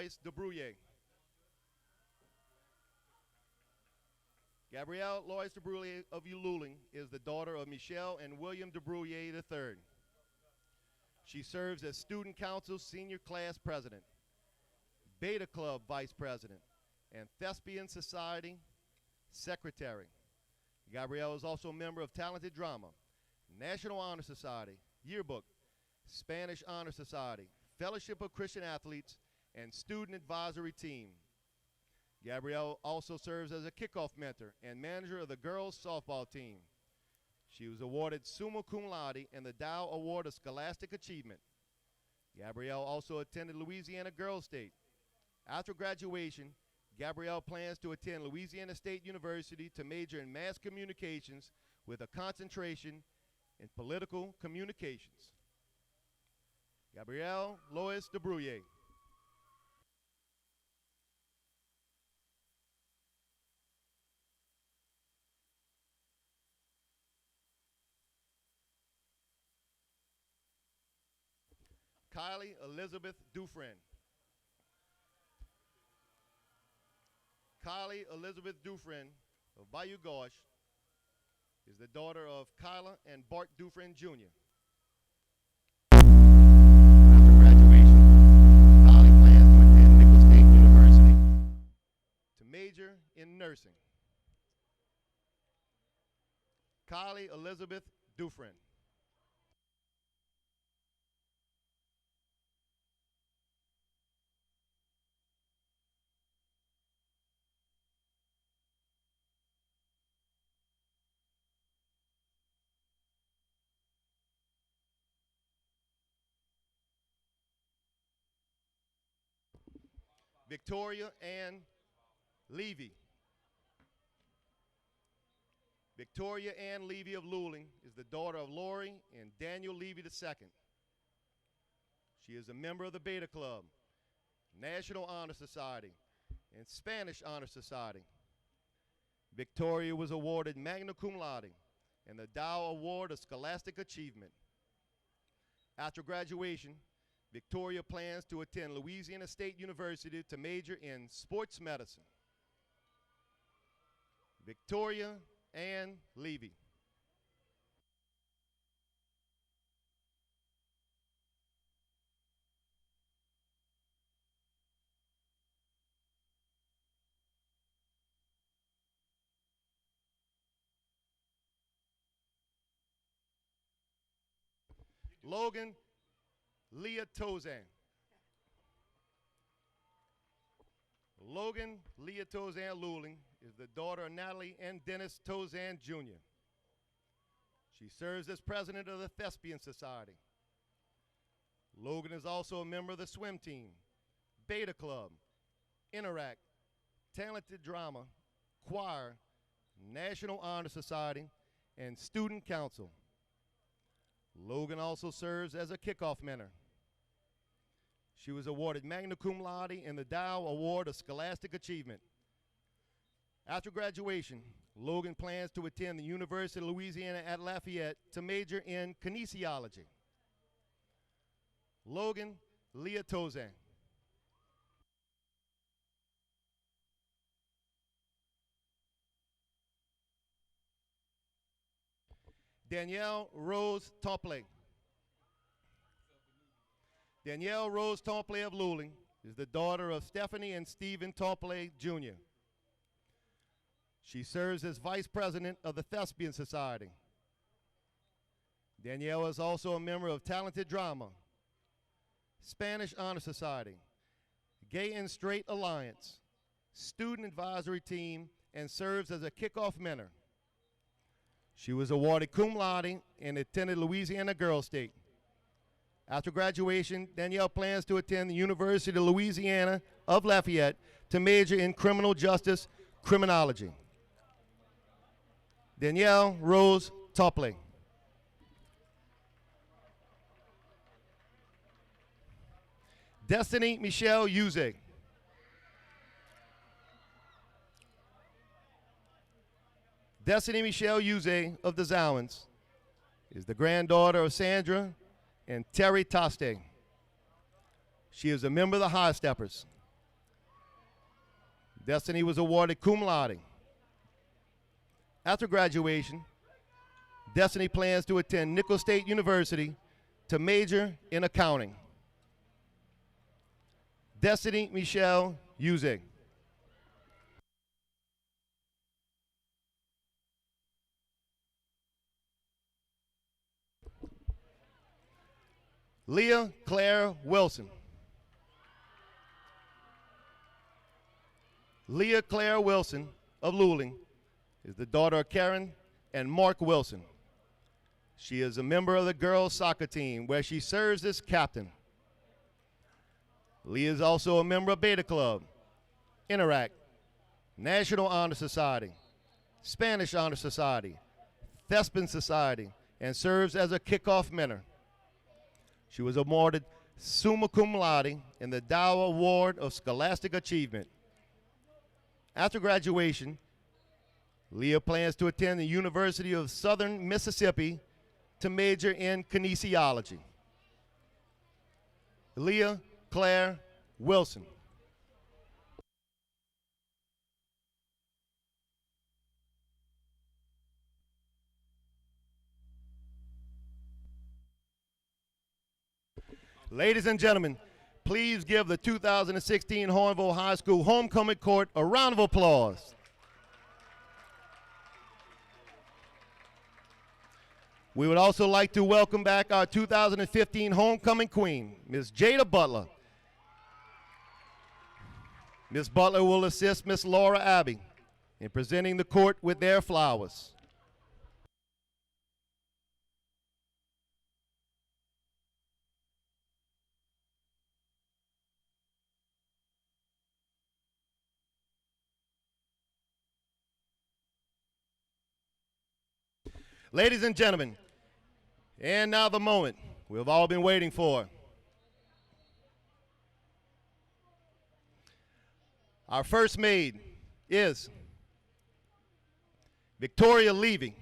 Lois DeBrouillet. Gabrielle Lois DeBrouillet of Ululing is the daughter of Michelle and William DeBrouillet III. She serves as Student Council Senior Class President, Beta Club Vice President, and Thespian Society Secretary. Gabrielle is also a member of Talented Drama, National Honor Society, Yearbook, Spanish Honor Society, Fellowship of Christian Athletes, and Student Advisory Team. Gabrielle also serves as a kickoff mentor and manager of the girls softball team. She was awarded Summa Cum Laude and the Dow Award of Scholastic Achievement. Gabrielle also attended Louisiana Girls State. After graduation, Gabrielle plans to attend Louisiana State University to major in mass communications with a concentration in political communications. Gabrielle Lois DeBrouillet. Kylie Elizabeth Dufresne. Kylie Elizabeth Dufresne of Bayou Gauche is the daughter of Kyla and Bart Dufresne Jr. After graduation, Kylie plans to attend Nicholls State University to major in nursing. Kylie Elizabeth Dufresne. Victoria Ann Levy. Victoria Ann Levy of Luling is the daughter of Lori and Daniel Levy II. She is a member of the Beta Club, National Honor Society, and Spanish Honor Society. Victoria was awarded Magna Cum Laude and the Dow Award of Scholastic Achievement. After graduation, Victoria plans to attend Louisiana State University to major in sports medicine. Victoria Ann Levy. Logan Leah Tozan. Logan Leah Tozan Luling is the daughter of Natalie and Dennis Tozan Jr. She serves as president of the Thespian Society. Logan is also a member of the swim team, Beta Club, Interact, Talented Drama, Choir, National Honor Society, and Student Council. Logan also serves as a kickoff mentor. She was awarded Magna Cum Laude and the Dow Award of Scholastic Achievement. After graduation, Logan plans to attend the University of Louisiana at Lafayette to major in kinesiology. Logan Leah Tozan. Danielle Rose Tompley. Danielle Rose Tompley of Luling is the daughter of Stephanie and Stephen Tompley Jr. She serves as vice president of the Thespian Society. Danielle is also a member of Talented Drama, Spanish Honor Society, Gay and Straight Alliance, Student Advisory Team, and serves as a kickoff mentor. She was awarded cum laude and attended Louisiana Girls State. After graduation, Danielle plans to attend the University of Louisiana of Lafayette to major in criminal justice criminology. Danielle Rose Topley. Destiny Michelle Uze. Destiny Michelle Uze of the Zowans is the granddaughter of Sandra and Terry Toste. She is a member of the High Steppers. Destiny was awarded cum laude. After graduation, Destiny plans to attend Nicholls State University to major in accounting. Destiny Michelle Uzig. Leah Claire Wilson. Leah Claire Wilson of Luling is the daughter of Karen and Mark Wilson. She is a member of the girls soccer team where she serves as captain. Leah is also a member of Beta Club, Interact, National Honor Society, Spanish Honor Society, Thespian Society, and serves as a kickoff mentor. She was awarded summa cum laude in the Dow Award of Scholastic Achievement. After graduation, Leah plans to attend the University of Southern Mississippi to major in kinesiology. Leah Claire Wilson. Ladies and gentlemen, please give the 2016 Hahnville High School Homecoming Court a round of applause. We would also like to welcome back our 2015 Homecoming Queen, Ms. Jada Butler. Ms. Butler will assist Ms. Laura Abbey in presenting the court with their flowers. Ladies and gentlemen, and now the moment we've all been waiting for. Our first maid is Victoria Levy.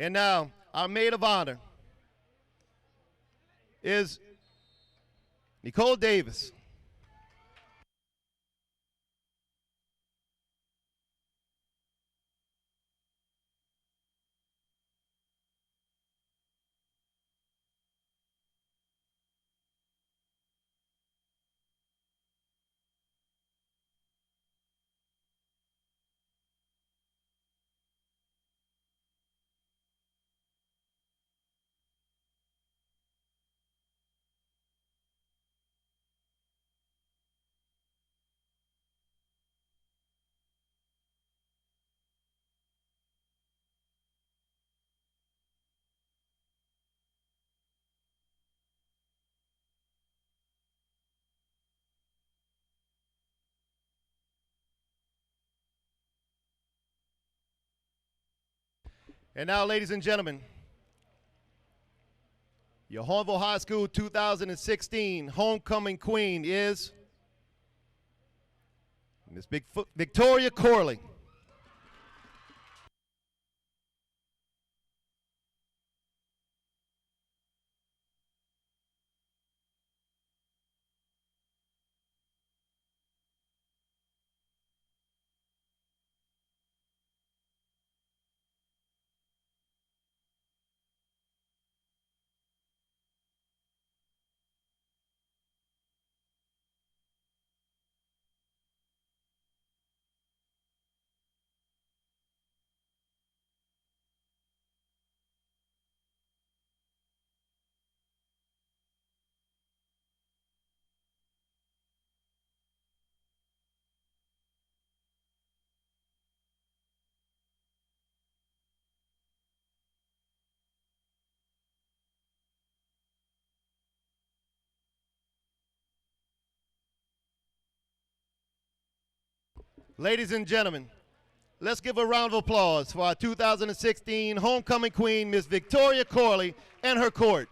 And now, our maid of honor is Nicole Davis. And now, ladies and gentlemen, your Hahnville High School 2016 Homecoming Queen is Miss Victoria Corley. Ladies and gentlemen, let's give a round of applause for our 2016 homecoming queen, Miss Victoria Corley, and her court.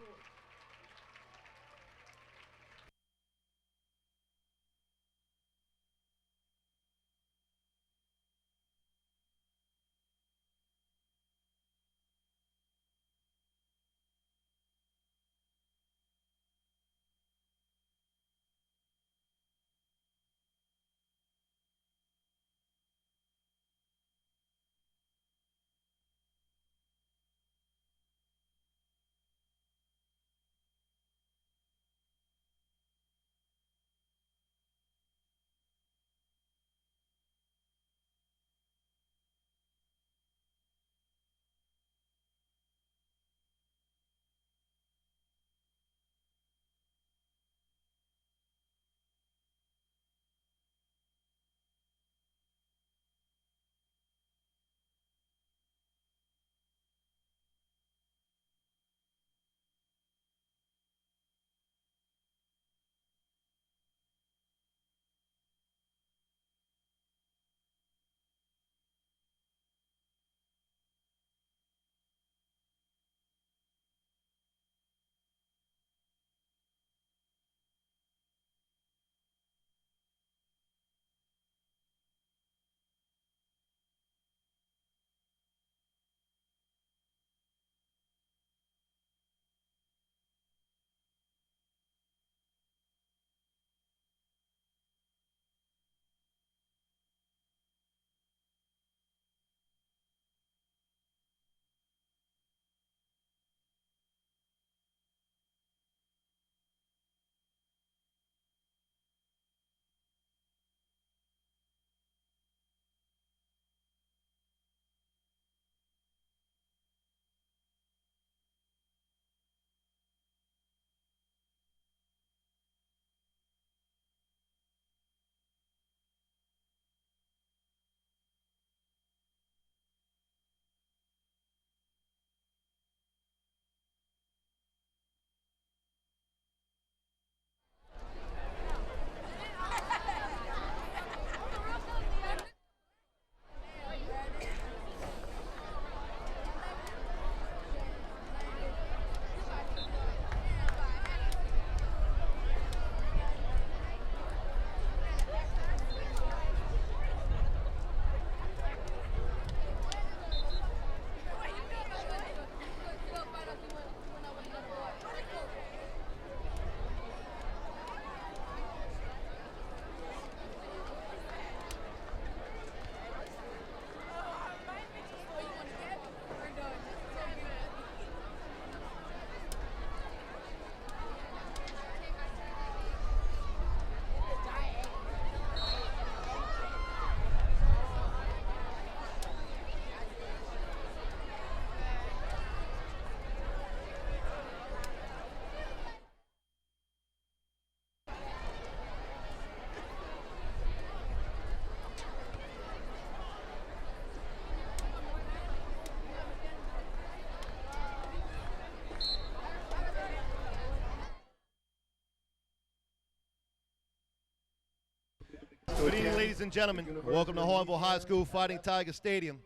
Good evening, ladies and gentlemen. Welcome to Hahnville High School Fighting Tiger Stadium.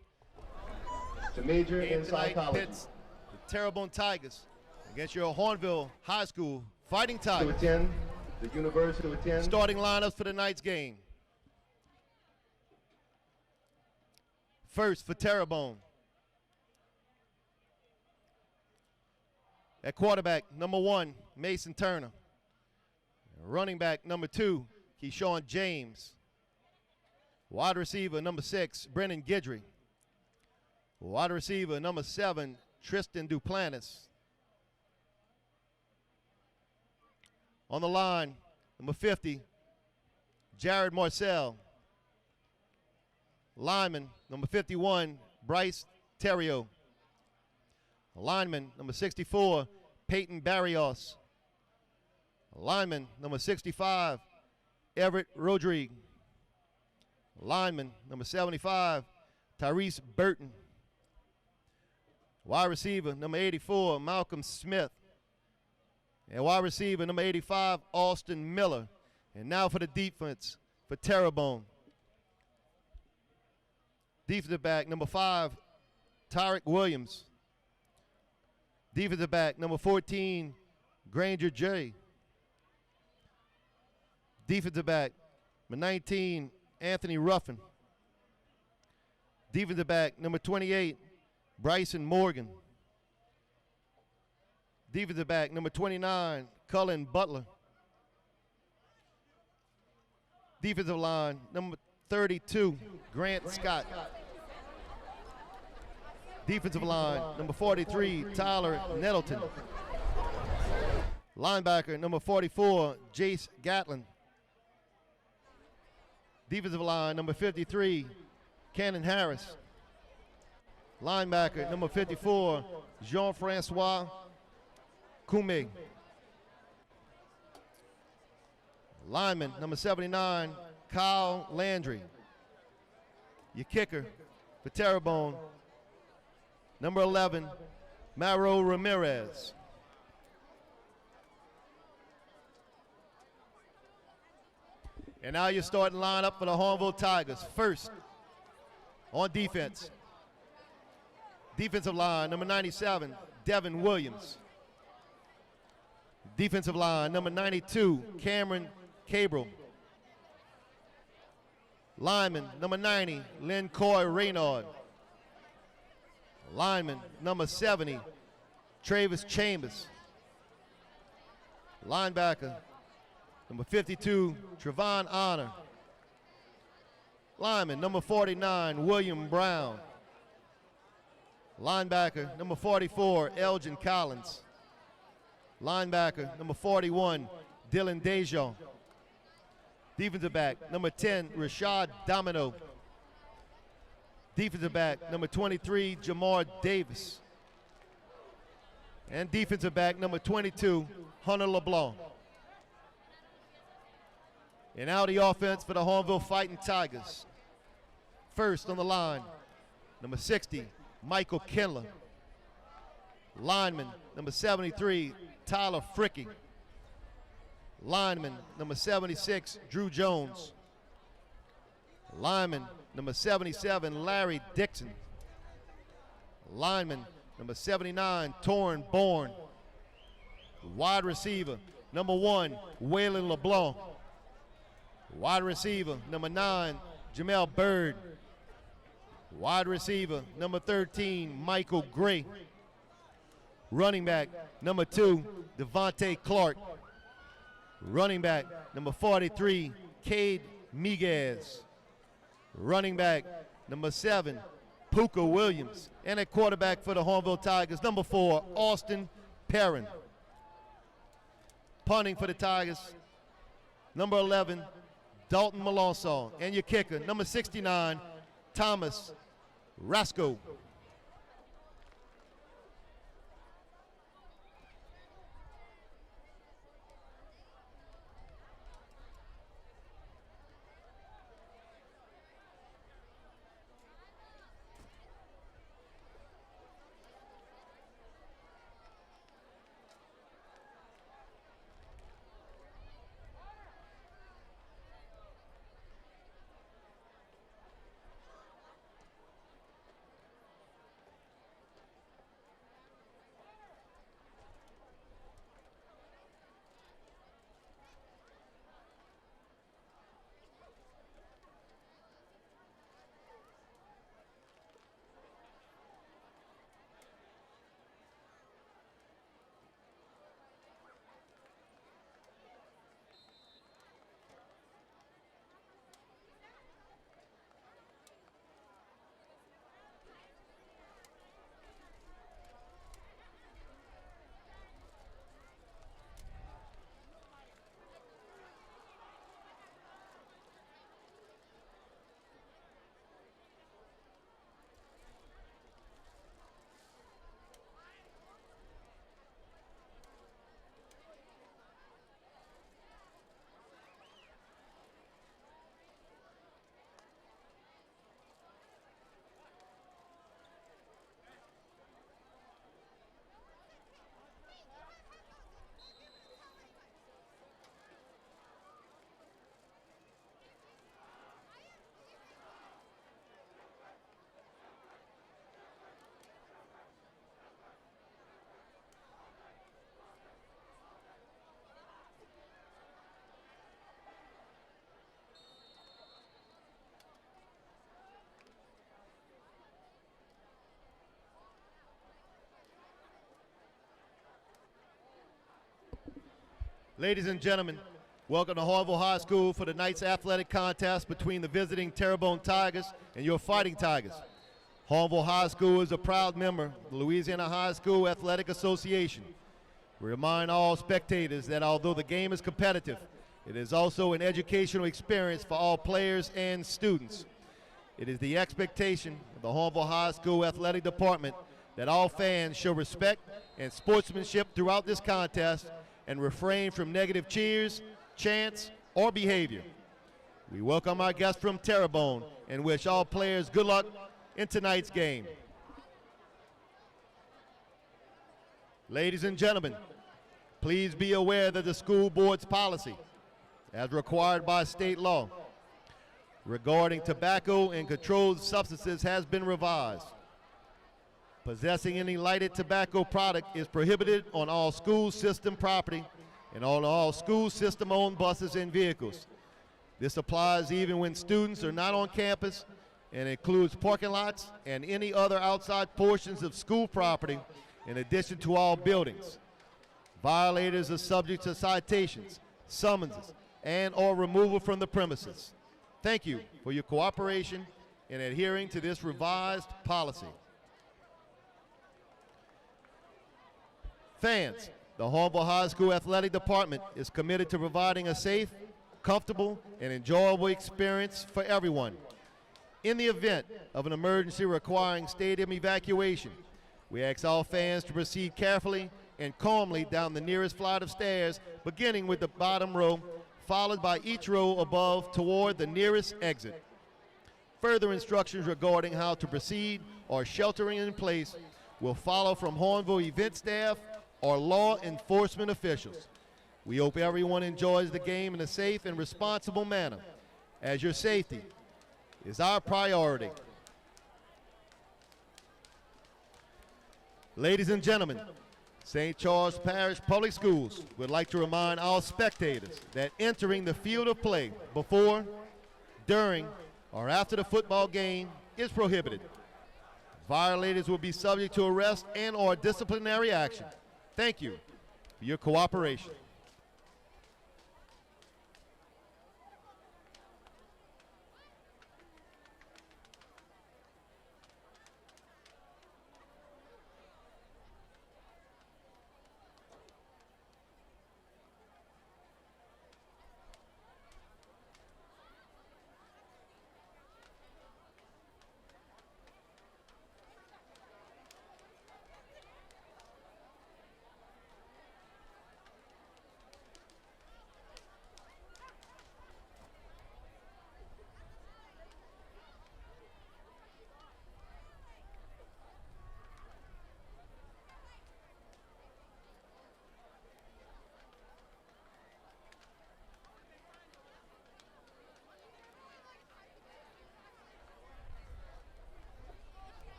To major Game in tonight psychology. pits the Terrebonne Tigers against your Hahnville High School Fighting To Tigers. attend the university to attend. Starting lineups for tonight's game. First for Terrebonne. At quarterback, number 1, Mason Turner. Running back, number 2, Keyshawn James. Wide receiver, number 6, Brennan Guidry. Wide receiver, number 7, Tristan Duplantis. On the line, number 50, Jared Marcel. Lineman, number 51, Bryce Terrio. Lineman, number 64, Peyton Barrios. Lineman, number 65, Everett Rodriguez. Lineman, number 75, Tyrese Burton. Wide receiver, number 84, Malcolm Smith. And wide receiver, number 85, Austin Miller. And now for the defense for Terrebonne. Defensive back, number 5, Tyrick Williams. Defensive back, number 14, Granger J. Defensive back, number 19, Anthony Ruffin. Defensive back, number 28, Bryson Morgan. Defensive back, number 29, Cullen Butler. Defensive line, number 32, Grant Scott. Defensive line, number 43, Tyler Nettleton. Linebacker, number 44, Jace Gatlin. Defensive line, number 53, Cannon Harris. Linebacker, number 54, Jean-Francois Kume. Lineman, number 79, Kyle Landry. Your kicker for Terrebonne, number 11, Maro Ramirez. And now you're starting lineup for the Hahnville Tigers. First, on defense, defensive line, number 97, Devin Williams. Defensive line, number 92, Cameron Cabral. Lineman, number 90, Lynn Coy Raynaud. Lineman, number 70, Travis Chambers. Linebacker, number 52, Trevon Honor. Lineman, number 49, William Brown. Linebacker, number 44, Elgin Collins. Linebacker, number 41, Dylan Dejean. Defensive back, number 10, Rashad Domino. Defensive back, number 23, Jamar Davis. And defensive back, number 22, Hunter LeBlanc. And now the offense for the Hahnville Fighting Tigers. First on the line, number 60, Michael Kindler. Lineman, number 73, Tyler Fricky. Lineman, number 76, Drew Jones. Lineman, number 77, Larry Dixon. Lineman, number 79, Torrin Bourne. Wide receiver, number 1, Waylon LeBlanc. Wide receiver, number 9, Jamel Bird. Wide receiver, number 13, Michael Gray. Running back, number 2, Devontae Clark. Running back, number 43, Cade Miguez. Running back, number 7, Puka Williams. And at quarterback for the Hahnville Tigers, number 4, Austin Perrin. Punting for the Tigers, number 11, Dalton Melanson. And your kicker, number 69, Thomas Rasco. Ladies and gentlemen, welcome to Hahnville High School for tonight's athletic contest between the visiting Terrebonne Tigers and your Fighting Tigers. Hahnville High School is a proud member of the Louisiana High School Athletic Association. We remind all spectators that although the game is competitive, it is also an educational experience for all players and students. It is the expectation of the Hahnville High School Athletic Department that all fans show respect and sportsmanship throughout this contest and refrain from negative cheers, chants, or behavior. We welcome our guests from Terrebonne and wish all players good luck in tonight's game. Ladies and gentlemen, please be aware that the school board's policy, as required by state law, regarding tobacco and controlled substances has been revised. Possessing any lighted tobacco product is prohibited on all school system property and on all school system-owned buses and vehicles. This applies even when students are not on campus and includes parking lots and any other outside portions of school property in addition to all buildings. Violators are subject to citations, summonses, and/or removal from the premises. Thank you for your cooperation in adhering to this revised policy. Fans, the Hahnville High School Athletic Department is committed to providing a safe, comfortable, and enjoyable experience for everyone. In the event of an emergency requiring stadium evacuation, we ask all fans to proceed carefully and calmly down the nearest flight of stairs, beginning with the bottom row, followed by each row above toward the nearest exit. Further instructions regarding how to proceed or sheltering in place will follow from Hahnville event staff or law enforcement officials. We hope everyone enjoys the game in a safe and responsible manner, as your safety is our priority. Ladies and gentlemen, St. Charles Parish Public Schools would like to remind all spectators that entering the field of play before, during, or after the football game is prohibited. Violators will be subject to arrest and/or disciplinary action. Thank you for your cooperation.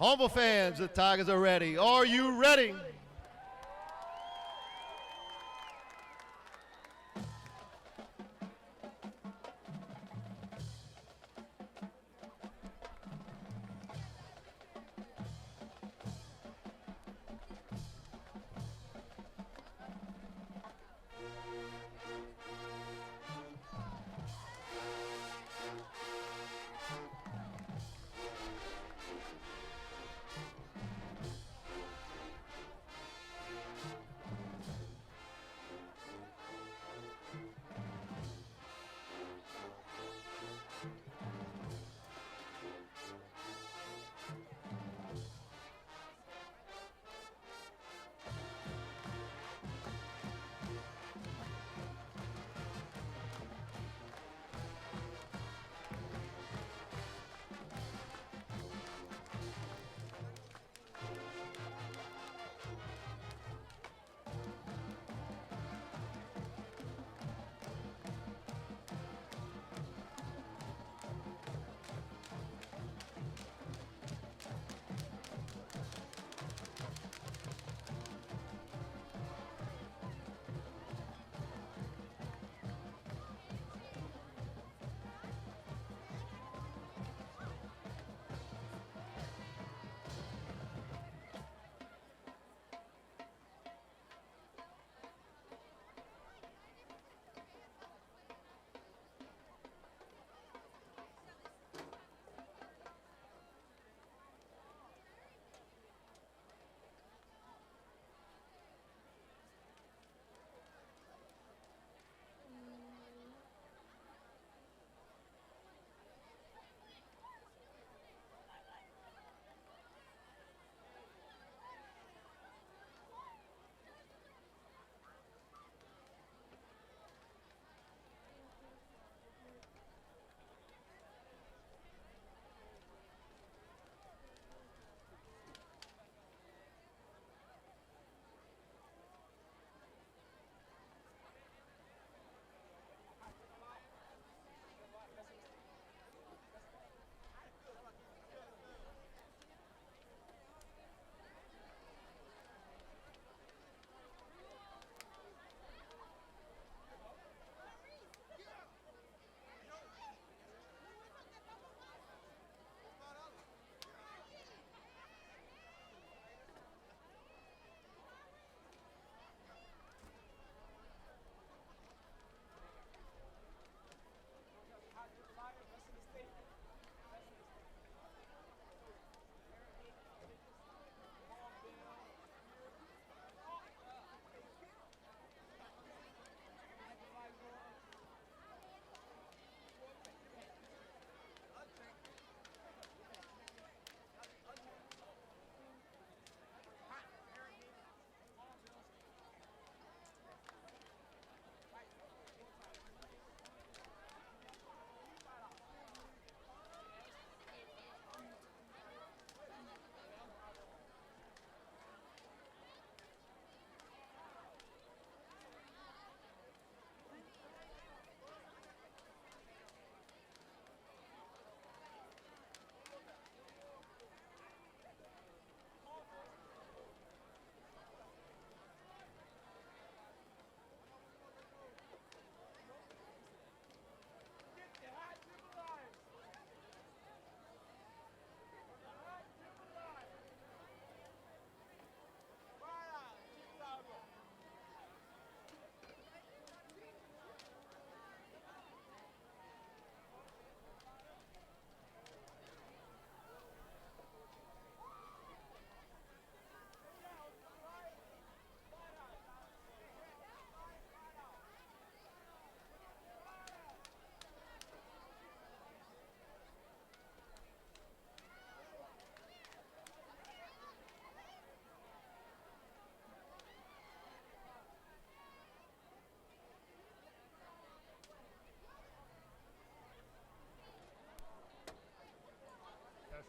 Hahnville fans, the Tigers are ready. Are you ready?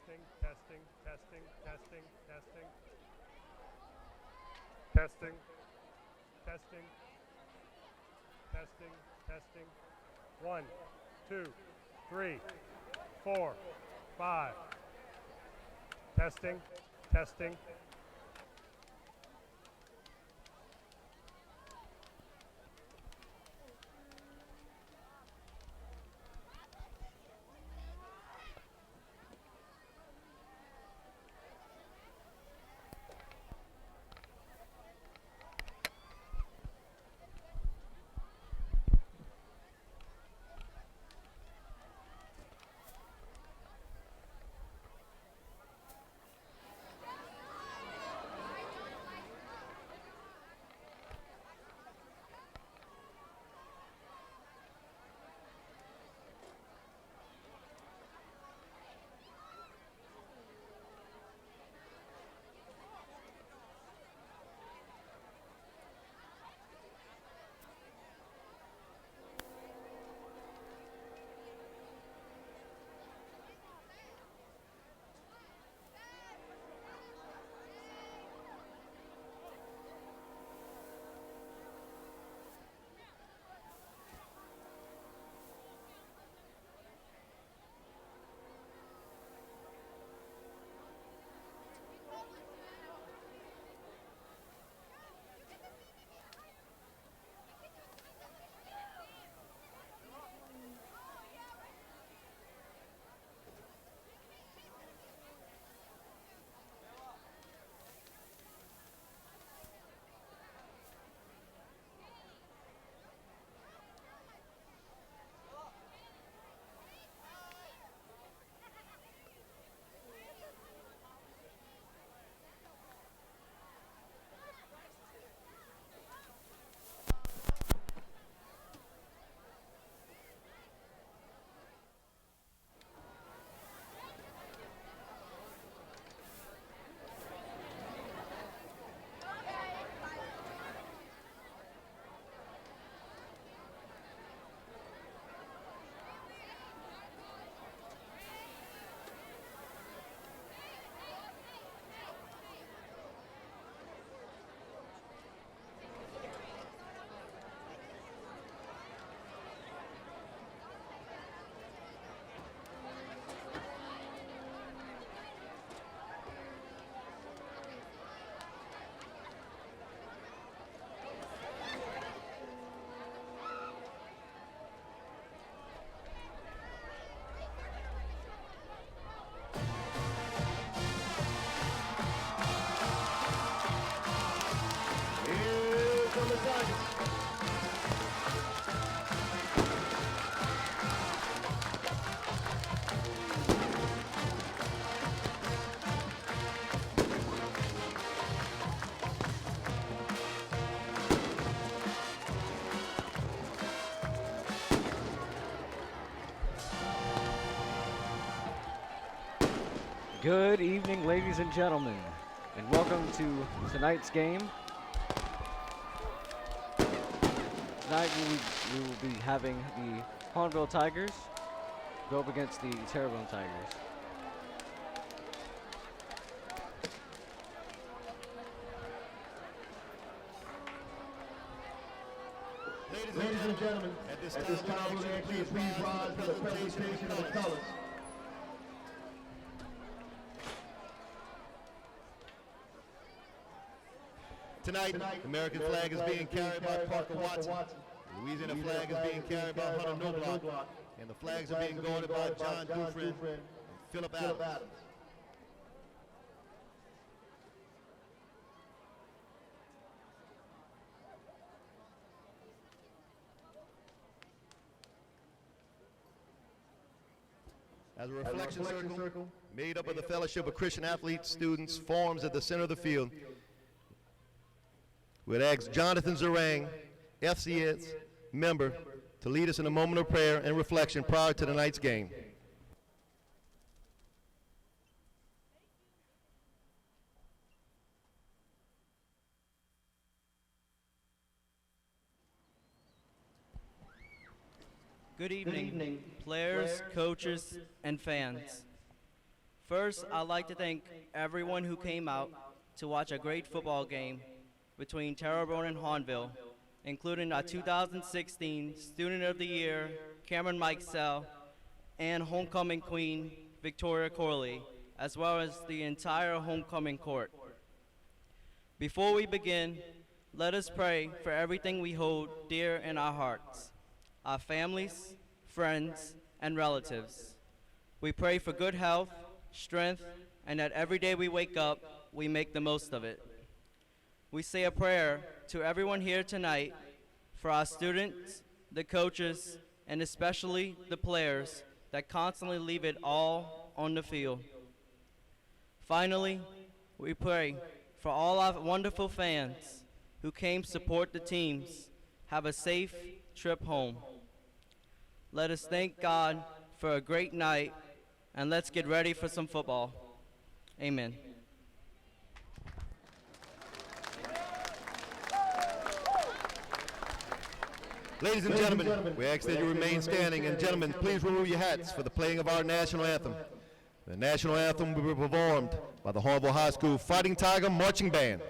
Testing, testing, testing, testing, testing. Testing, testing, testing, testing. 1, 2, 3, 4, 5. Testing, testing. Good evening, ladies and gentlemen, and welcome to tonight's game. Tonight we will be having the Hahnville Tigers go up against the Terrebonne Tigers. Ladies and gentlemen, at this time, we ask you to please rise for the presentation of the colors. Tonight, the American flag is being carried by Parker Watson. The Louisiana flag is being carried by Hunter Noblock. And the flags are being guarded by John Dufresne and Philip Adams. As a reflection circle made up of the Fellowship of Christian Athletes students forms at the center of the field, we'd ask Jonathan Zarang, FCS member, to lead us in a moment of prayer and reflection prior to tonight's game. Good evening, players, coaches, and fans. First, I'd like to thank everyone who came out to watch a great football game between Terrebonne and Hahnville, including our 2016 Student of the Year, Cameron Mikesell, and Homecoming Queen, Victoria Corley, as well as the entire homecoming court. Before we begin, let us pray for everything we hold dear in our hearts, our families, friends, and relatives. We pray for good health, strength, and that every day we wake up, we make the most of it. We say a prayer to everyone here tonight, for our students, the coaches, and especially the players that constantly leave it all on the field. Finally, we pray for all our wonderful fans who came support the teams. Have a safe trip home. Let us thank God for a great night, and let's get ready for some football. Amen. Ladies and gentlemen, we ask that you remain standing, and gentlemen, please remove your hats for the playing of our national anthem. The national anthem will be performed by the Hahnville High School Fighting Tiger Marching Band.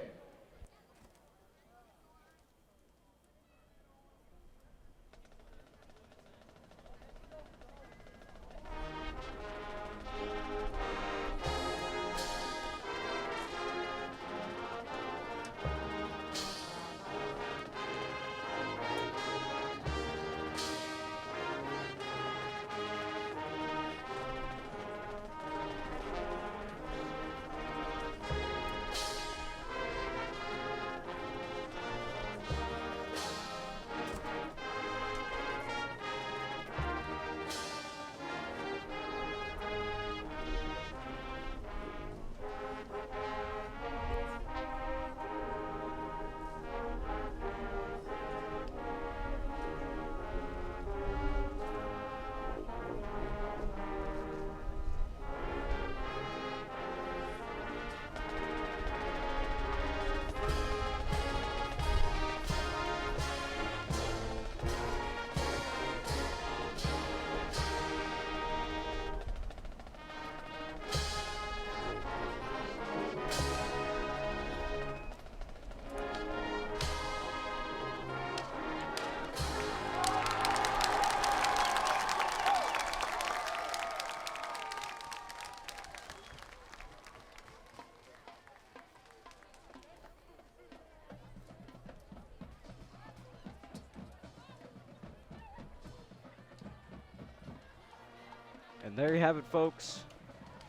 And there you have it, folks.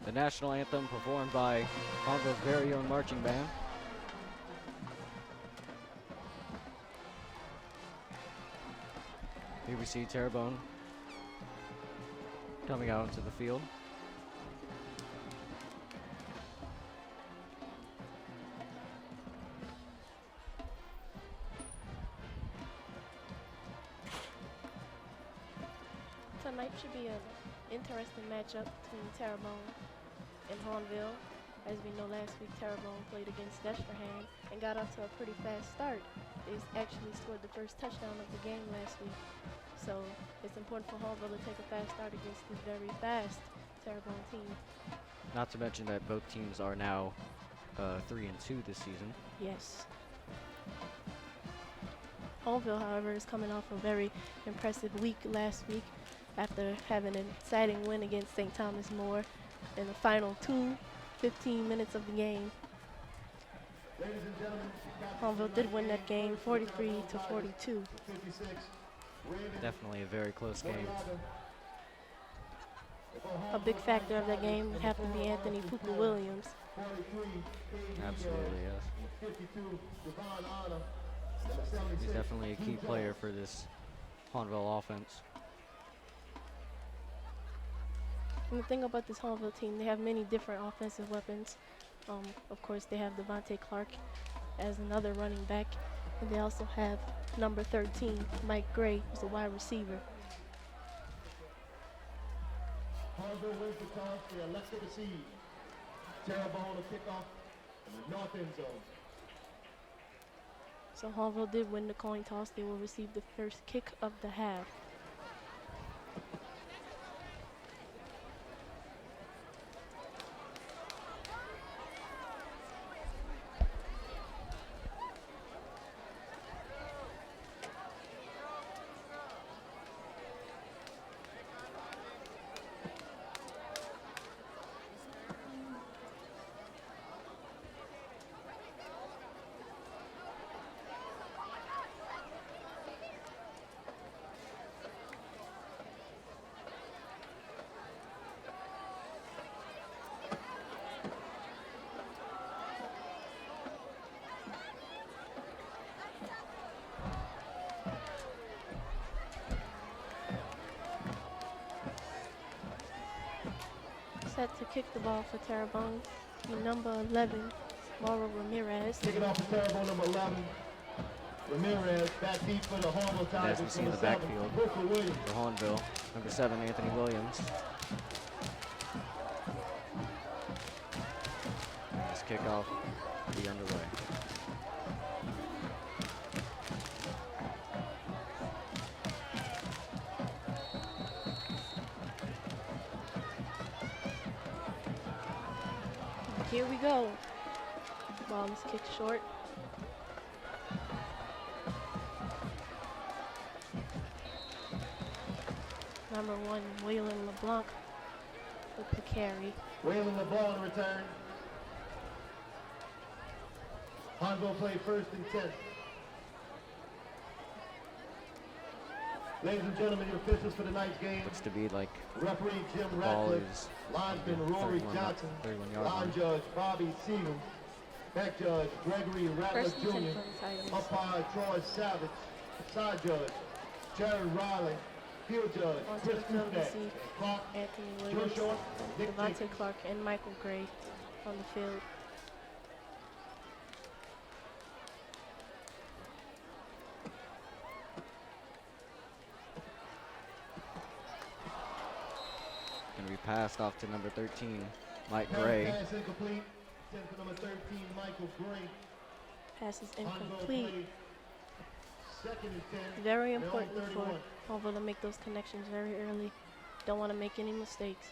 The national anthem performed by Hahnville's very own marching band. Here we see Terrebonne coming out into the field. Tonight should be an interesting matchup between Terrebonne and Hahnville. As we know, last week Terrebonne played against Destrehan and got off to a pretty fast start. They actually scored the first touchdown of the game last week. So it's important for Hahnville to take a fast start against this very fast Terrebonne team. Not to mention that both teams are now 3-2 this season. Yes. Hahnville, however, is coming off a very impressive week last week after having an exciting win against St. Thomas More in the final 15 minutes of the game. Hahnville did win that game 43-42. Definitely a very close game. A big factor of that game would have to be Anthony Puka Williams. Absolutely, yes. He's definitely a key player for this Hahnville offense. And the thing about this Hahnville team, they have many different offensive weapons. Of course, they have Devontae Clark as another running back. And they also have number 13, Mike Gray, who's a wide receiver. Hahnville wins the toss. They elect to receive. Terrebonne to kick off in the north end zone. So Hahnville did win the coin toss. They will receive the first kick of the half. Set to kick the ball for Terrebonne, the number 11, Mauro Ramirez. Kick it off for Terrebonne, number 11. Ramirez, back deep for the Hahnville And as Tigers. we see in the number 7, backfield, Booker Williams. for Hahnville, number 7, Anthony Williams. This kickoff will be underway. Here we go. Ball is kicked short. Number 1, Waylon LeBlanc with the carry. Waylon LeBlanc on return. Hahnville play first and 10. Ladies and gentlemen, the officials for tonight's game. Looks to be like Referee Jim ball Ratcliffe. is Linesman maybe Rory 31 Johnson. 31-yard Line line. judge Bobby Siegel. Back judge Gregory Ratcliffe First and 10 Jr. for the Tigers. Umpire Troy Savage. Side judge Jared Riley. Field judge Onto Chris the field we Kudak. see Clock Anthony Joe Williams, Short. Nick Devontae Jenkins. Clark, and Michael Gray on the field. Going to be passed off to number 13, Mike Pass Gray. incomplete. 10 for number 13, Michael Gray. Pass is Hahnville incomplete. play second and 10. Very They're on important 31. for Hahnville to make those connections very early. Don't want to make any mistakes.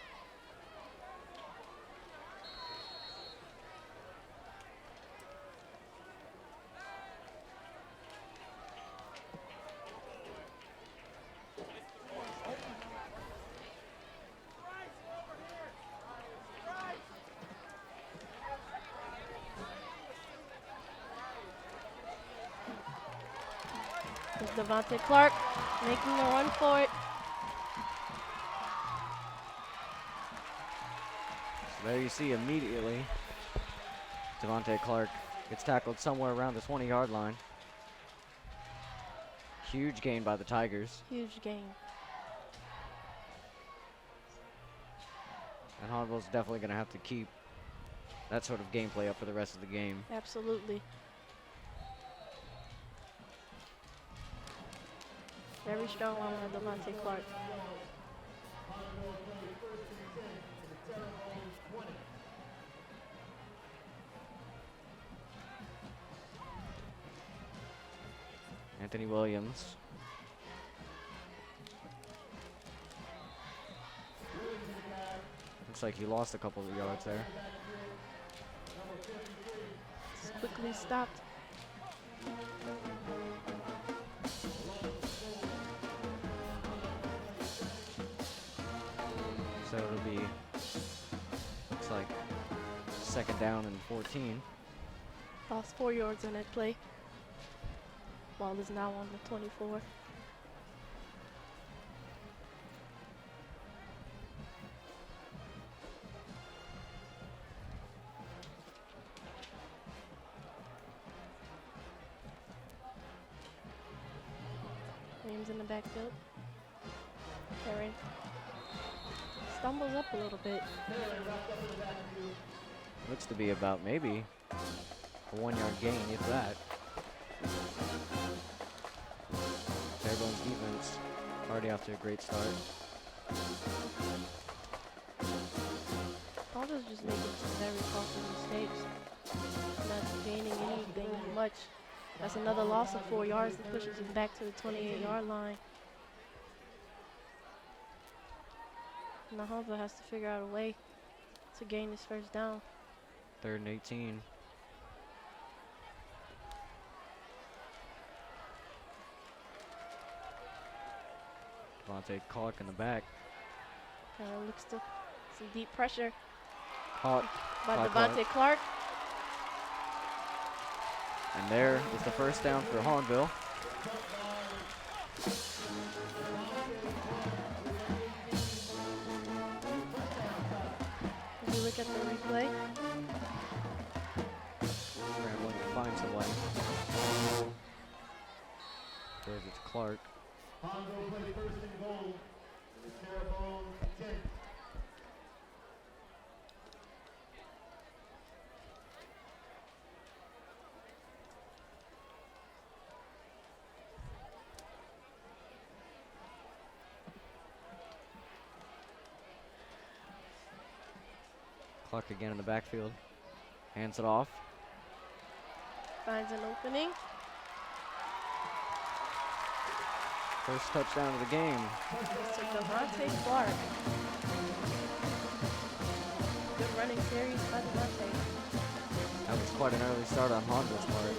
It's Devontae Clark making a run for it. So there you see immediately, Devontae Clark gets tackled somewhere around the 20-yard line. Huge gain by the Tigers. Huge gain. And Hahnville's definitely going to have to keep that sort of gameplay up for the rest of the game. Absolutely. Very strong one with Devontae Clark. Anthony Williams. Looks like he lost a couple of yards there. Just quickly stopped. So it'll be, looks like, second down and 14. Lost 4 yards on that play. Ball is now on the 24. Williams in the backfield. Karen stumbles up a little bit. Looks to be about maybe a 1-yard gain, if that. Terrebonne's defense already off to a great start. Aldo's just making some very costly mistakes. Not gaining anything much. That's another loss of 4 yards that pushes him back to the 28-yard line. Now Hahnville has to figure out a way to gain this first down. 3rd and 18. Devontae Clark in the back. Looks to some deep pressure Caught by by Devontae Clark. And there is the first down for Hahnville. If you look at the replay, Scrambling to find someone. Throws it to Clark. Hahnville play first and goal. The Terrebonne 10. Clark again in the backfield. Hands it off. Finds an opening. First touchdown of the game. Mr. Devontae Clark. Good running series by Devontae. That was quite an early start on Hahnville's part.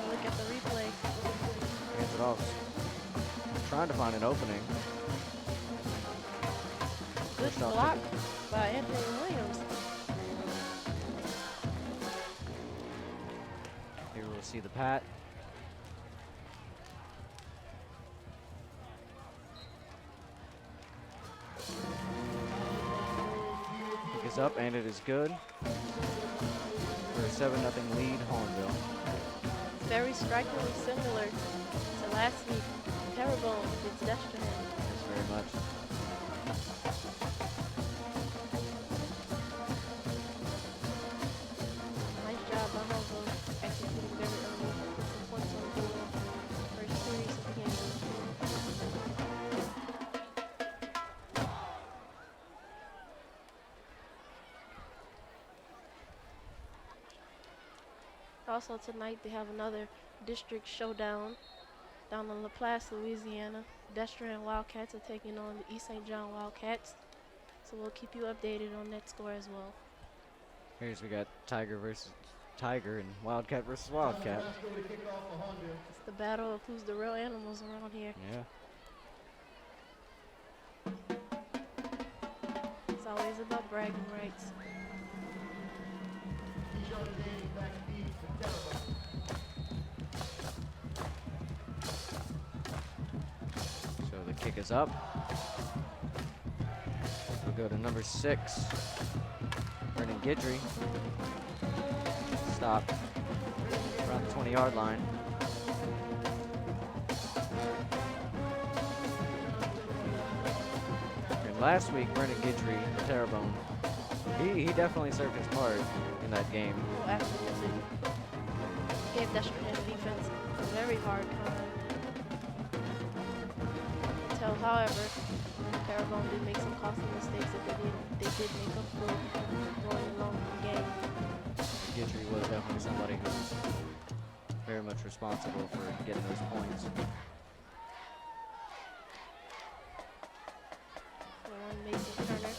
Look at the replay. Hands it off. Trying to find an opening. Good First off block by Anthony Williams. Here we'll see the pat. Kick is up and it is good. For a 7-0 lead, Hahnville. Very strikingly similar to last week. Terrebonne against Destrehan. Yes, very much. Nice job by Hahnville executing very early. Some points on the board. First series of the game. Also tonight they have another district showdown down in LaPlace, Louisiana. Destrehan Wildcats are taking on the East St. John Wildcats. So we'll keep you updated on that score as well. Here's we got Tiger versus Tiger and Wildcat versus Wildcat. It's the battle of who's the real animals around here. Yeah. It's always about bragging rights. So the kick is up. We'll go to number 6, Brennan Guidry. Stop around the 20-yard line. And last week, Brennan Guidry, Terrebonne, he definitely served his part in that game. Oh, absolutely. Gave Destrehan defense a very hard time. Until, however, Terrebonne did make some costly mistakes that they did make up for going along in the game. Guidry was definitely somebody who was very much responsible for getting those points. Mason Turner,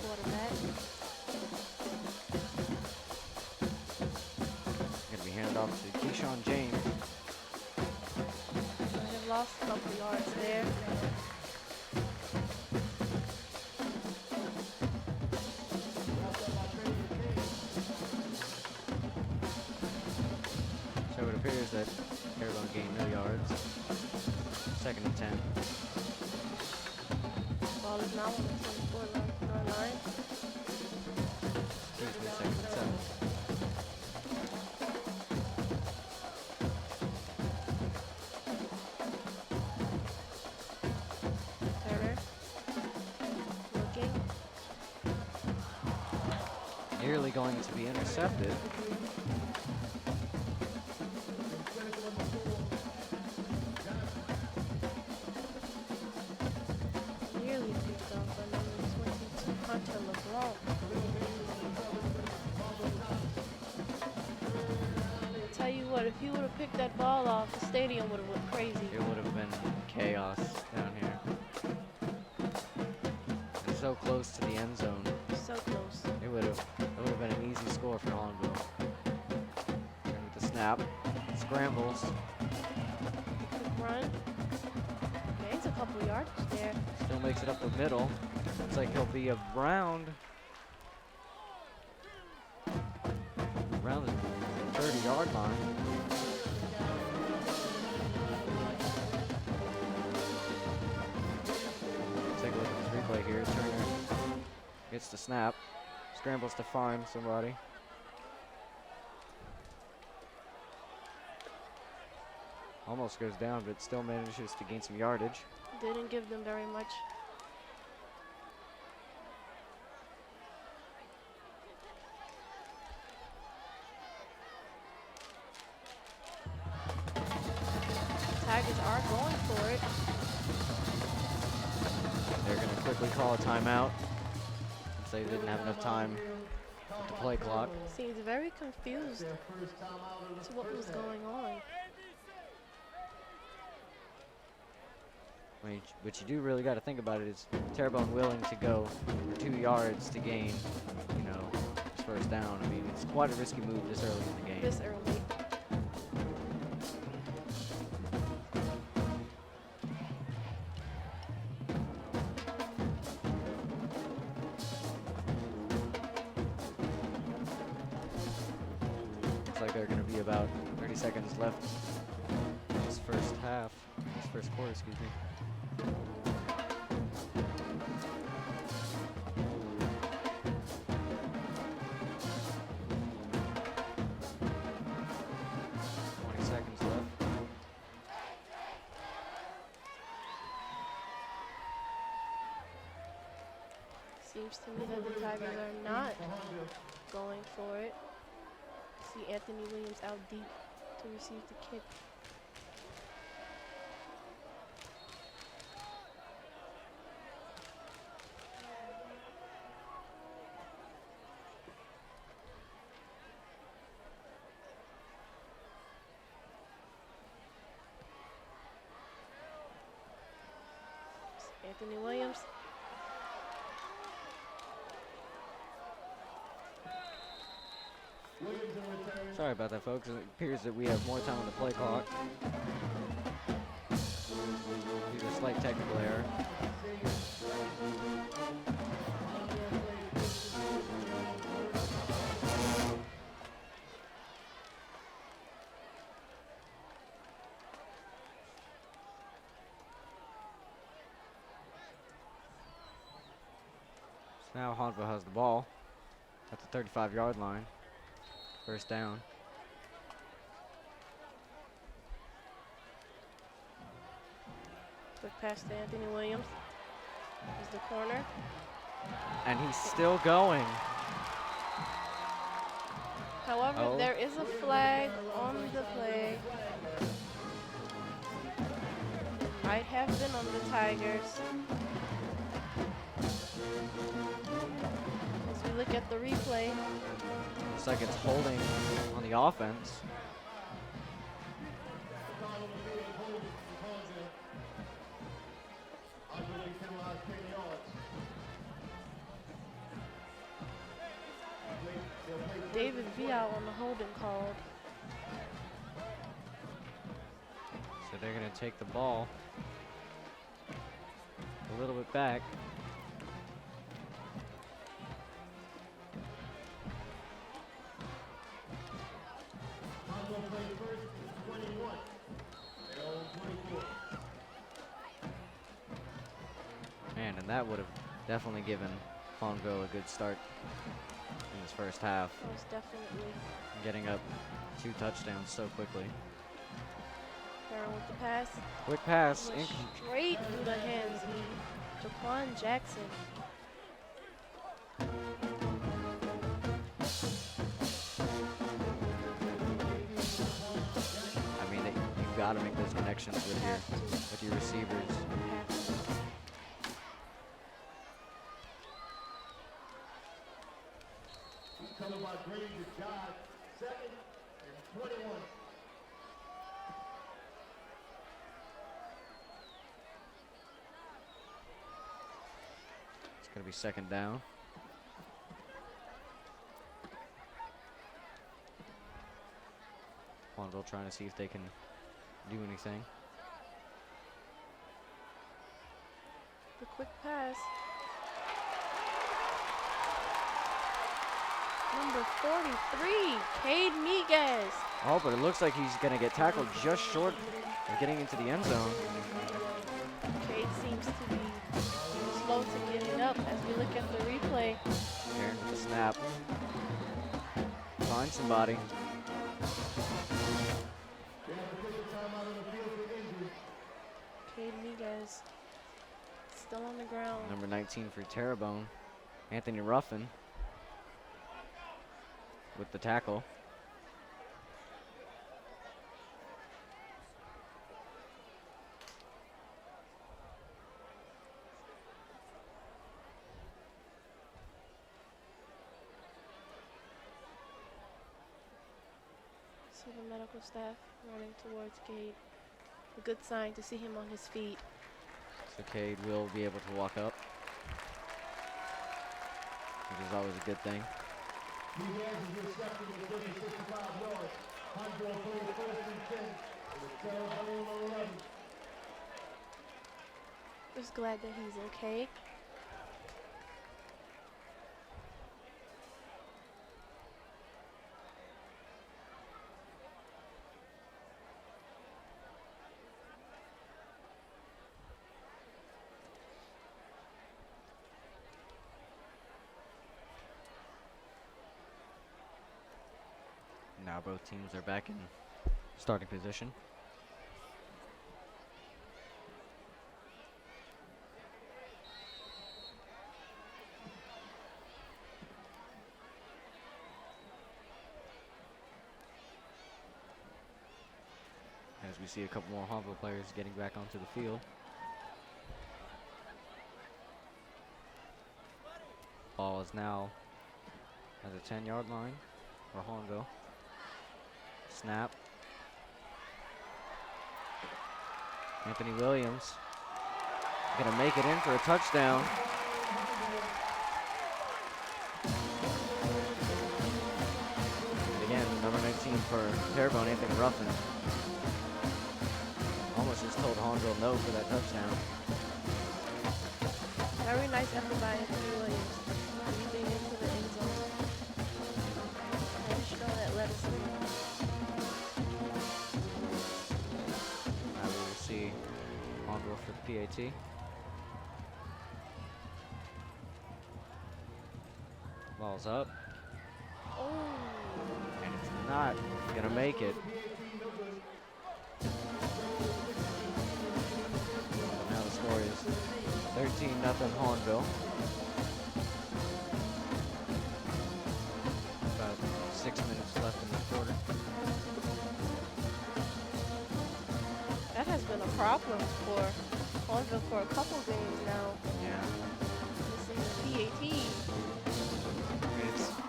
quarterback. Going to be handed off to Keyshawn James. Might have lost a couple yards there. So it appears that Terrebonne gained no yards. 2nd and 10. Ball is now on the 24-yard line. Excuse me, 2nd and 7. Turner looking. Nearly going to be intercepted. Nearly picked up by number 22, Hunter LeBlanc. I'll tell you what, if he would have picked that ball off, the stadium would have went crazy. It would have been chaos down here. And so close to the end zone. So close. It would have been an easy score for Hahnville. And with the snap, scrambles. Quick run. Gains a couple yards there. Still makes it up the middle. Looks like he'll be around the 30-yard line. Take a look at this replay here. Turner gets the snap, scrambles to find somebody. Almost goes down, but still manages to gain some yardage. Didn't give them very much. Tigers are going for it. They're going to quickly call a timeout. they didn't have enough time with the play clock. Seems very confused to what was going on. I mean, what you do really got to think about it is Terrebonne willing to go for 2 yards to gain, you know, his first down. I mean, it's quite a risky move this early in the game. This early. Looks like there are going to be about 30 seconds left in this first half, this first quarter, excuse me. Seems to me that the Tigers are not going for it. See Anthony Williams out deep to receive the kick. Anthony Williams. Sorry about that, folks. It appears that we have more time on the play clock due to a slight technical error. So now Hahnville has the ball at the 35-yard line. First down. Quick pass to Anthony Williams. Here's the corner. And he's still going. However, there is a flag on the play. Might have been on the Tigers. As we look at the replay. Looks like it's holding on the offense. David Vial on the holding called. So they're going to take the ball a little bit back. Man, and that would have definitely given Hahnville a good start in this first half. Most definitely. Getting up 2 touchdowns so quickly. Farrell with the pass. Quick pass. Went straight through the hands of Jaquan Jackson. I mean, you've got to make those connections with your receivers. Coming by Green to God, 2nd and 21. It's going to be 2nd down. Hahnville trying to see if they can do anything. The quick pass. Number 43, Cade Miguez. Oh, but it looks like he's going to get tackled just short of getting into the end zone. Cade seems to be slow to getting up as we look at the replay. Aaron with the snap. Find somebody. Cade Miguez still on the ground. Number 19 for Terrebonne, Anthony Ruffin with the tackle. of the medical staff running towards Cade. A good sign to see him on his feet. So Cade will be able to walk up, which is always a good thing. He has his reception of 65 yards. Hahnville plays first and 10 with a Terrebonne 11. Just glad that he's okay. Now both teams are back in starting position. As we see a couple more Hahnville players getting back onto the field. Ball is now at the 10-yard line for Hahnville. Snap. Anthony Williams gonna make it in for a touchdown. And again, number 19 for Terrebonne, Anthony Ruffin. Almost just told Hahnville no for that touchdown. Very nice effort by Anthony Williams. Leaping into the end zone. And show that lettuce. Now we will see Hahnville for the PAT. Ball's up. Oh, And it's not gonna make it. Now the score is 13-0 Hahnville. About 6 minutes left in the quarter. that has been a problem for Hahnville for a couple games now. Yeah. This is PAT.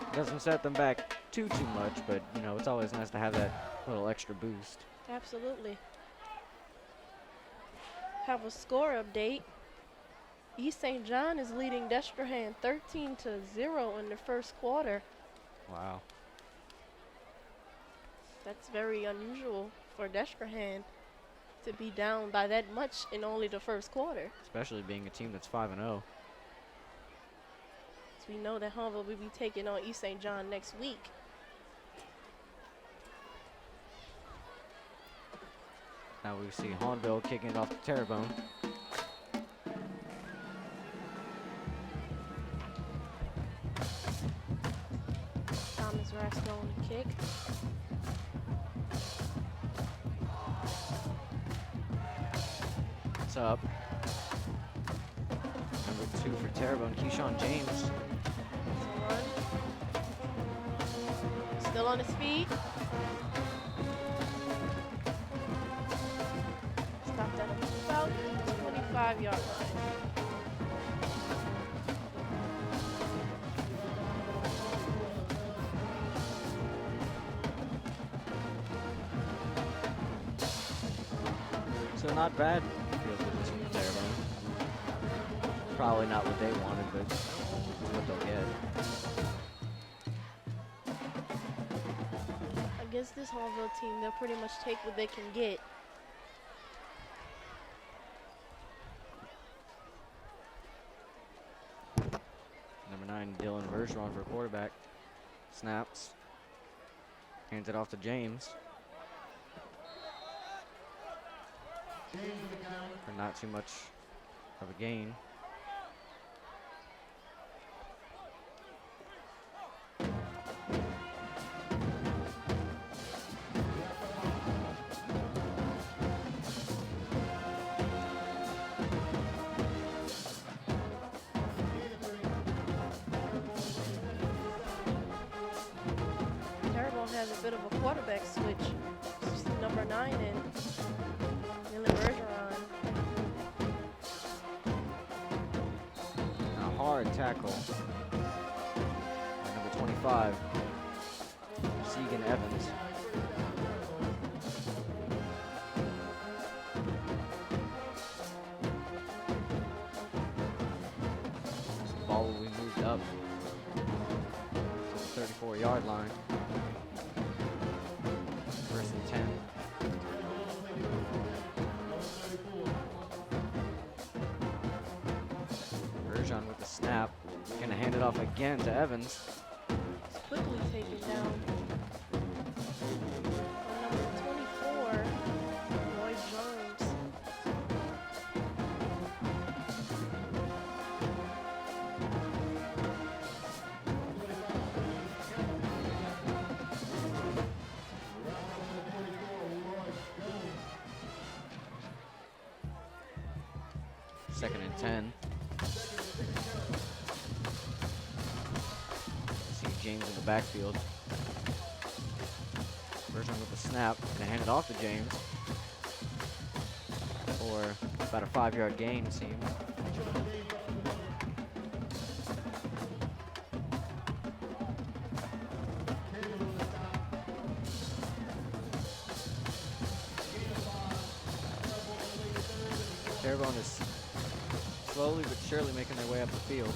It doesn't set them back too much, but you know, it's always nice to have that little extra boost. Absolutely. Have a score update. East St. John is leading Destrehan 13-0 in the first quarter. Wow. That's very unusual for Destrehan to be down by that much in only the first quarter. Especially being a team that's 5-0. We know that Hahnville will be taking on East St. John next week. Now we see Hahnville kicking it off to Terrebonne. Thomas Rasco on the kick. It's up. Number 2 for Terrebonne, Keyshawn James. Still on his feet. Stopped at about 25-yard line. So not bad field position for Terrebonne. Probably not what they wanted, but it's what they'll get. Against this Hahnville team, they'll pretty much take what they can get. Number 9, Dylan Bergeron for quarterback. Snaps. Hands it off to James. For not too much of a gain. Terrebonne has a bit of a quarterback switch. It's number 9 in Dylan Bergeron. And a hard tackle by number 25, Segan Evans. 24-yard line. First and 10. Bergeron with the snap. Gonna hand it off again to Evans. It's quickly taken down. On number 24, Lloyd Jones. Second and 10. See James in the backfield. Bergeron with the snap. Gonna hand it off to James. For about a 5-yard gain, it seems. Terrebonne is slowly but surely making their way up the field.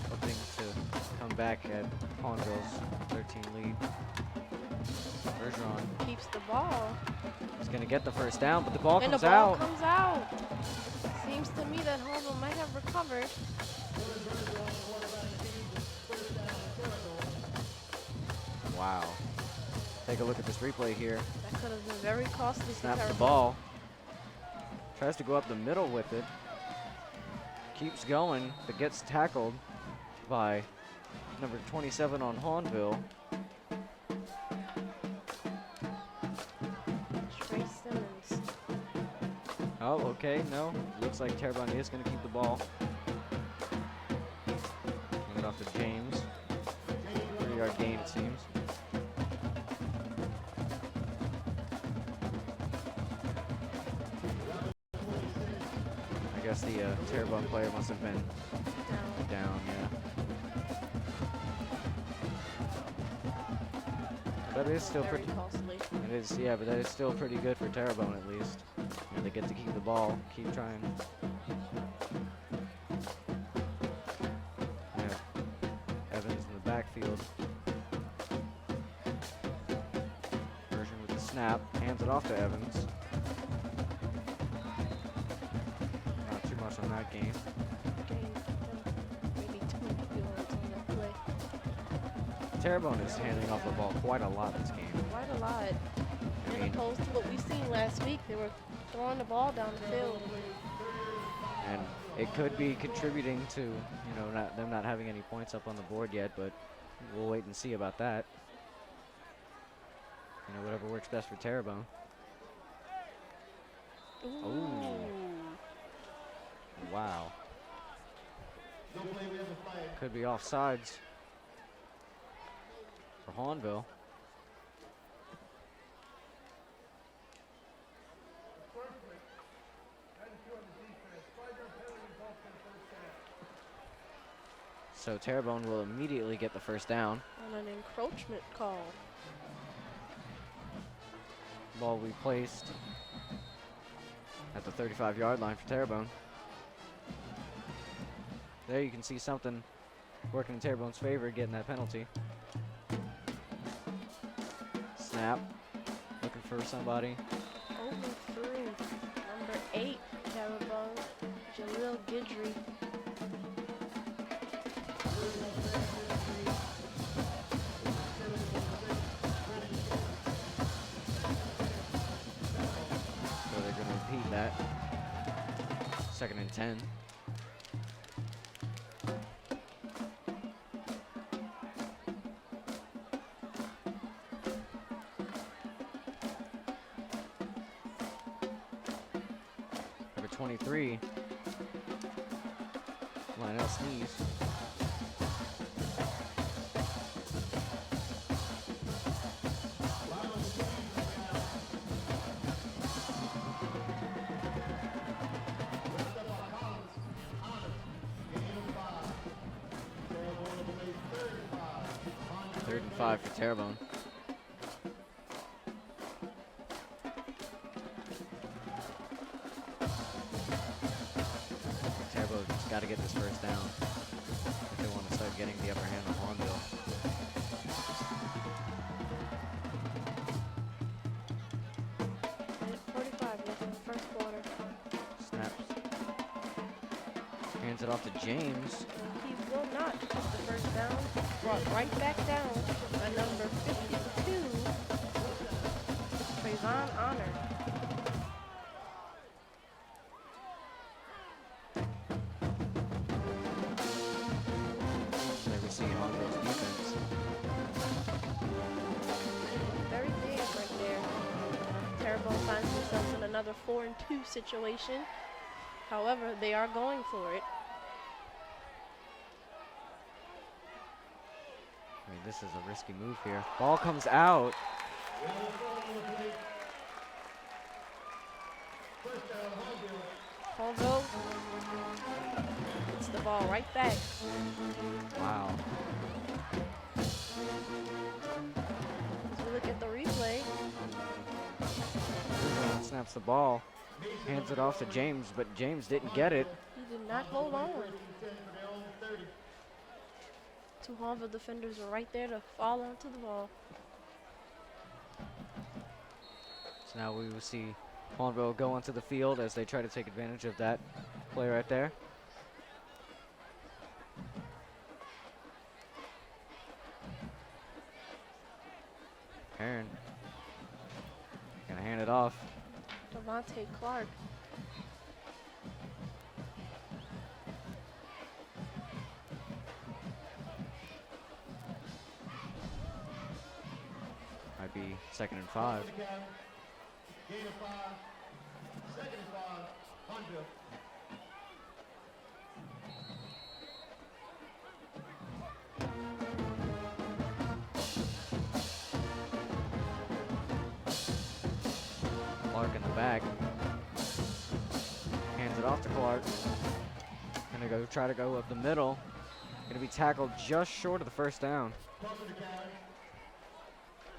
Hoping to come back at Hahnville's 13 lead. Bergeron Keeps the ball. is going to get the first down, but the ball And comes the ball out. comes out. Seems to me that Hahnville might have recovered. Wow. Take a look at this replay here. That could have been very costly for Snaps the Terrebonne. ball. Tries to go up the middle with it. Keeps going, but gets tackled by number 27 on Hahnville. Trey Simmons. Oh, okay, no. Looks like Terrebonne is going to keep the ball. Hand it off to James. 3-yard gain, it seems. I guess the Terrebonne player must have been down, yeah. But it is still Very pretty. costly. It is, yeah, but that is still pretty good for Terrebonne at least. And they get to keep the ball, keep trying. Yeah. Evans in the backfield. Bergeron with the snap, hands it off to Evans. Not too much on that game. Gained maybe 2 yards on that play. Terrebonne is handing off the ball quite a lot this game. Quite a lot. I And mean, opposed to what we seen last week, they were throwing the ball down the field. and it could be contributing to, you know, them not having any points up on the board yet, but we'll wait and see about that. You know, whatever works best for Terrebonne. Ooh. Wow. Could be offsides for Hahnville. So Terrebonne will immediately get the first down. On an encroachment call. Ball will be placed at the 35-yard line for Terrebonne. There you can see something working in Terrebonne's favor, getting that penalty. Snap. Looking for somebody. Overthrew. Number 8, Terrebonne. Jalil Guidry. So they're going to repeat that. Second and 10. Number 23. Lionel Sneeze. Third and 5 for Terrebonne. Terrebonne's got to get this first down if they want to start getting the upper hand on Hahnville. Minute 45 left in the first quarter. Snaps. Hands it off to James. He will not get the first down. Brought right back down by number 52, Trayvon Honor. There we see Hahnville's defense. Very big right there. Terrebonne finds themselves in another 4-2 situation. However, they are going for it. I mean, this is a risky move here. Ball comes out. Hahnville gets the ball right back. Wow. As we look at the replay, Snaps the ball. Hands it off to James, but James didn't get it. he did not hold on. Two Hahnville defenders were right there to fall onto the ball. So now we will see Hahnville go onto the field as they try to take advantage of that play right there. Aaron gonna hand it off. Devontae Clark. Might be 2nd and 5. Gain of 5. 2nd and 5. Hahnville. Clark in the back. Hands it off to Clark. Gonna go try to go up the middle. Gonna be tackled just short of the first down.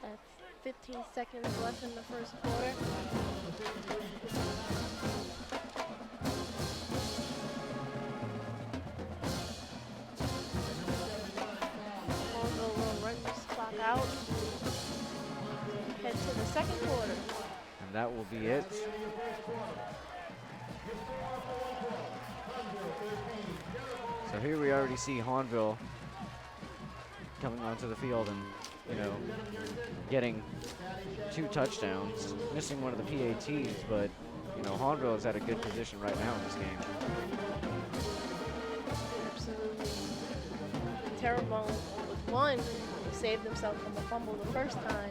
That's 15 seconds left in the first quarter. Hahnville will run this clock out. Head to the second quarter. And that will be it. So here we already see Hahnville coming onto the field and, you know, getting 2 touchdowns, missing one of the PATs, but, you know, Hahnville is at a good position right now in this game. Absolutely. Terrebonne with one saved themselves from a fumble the first time.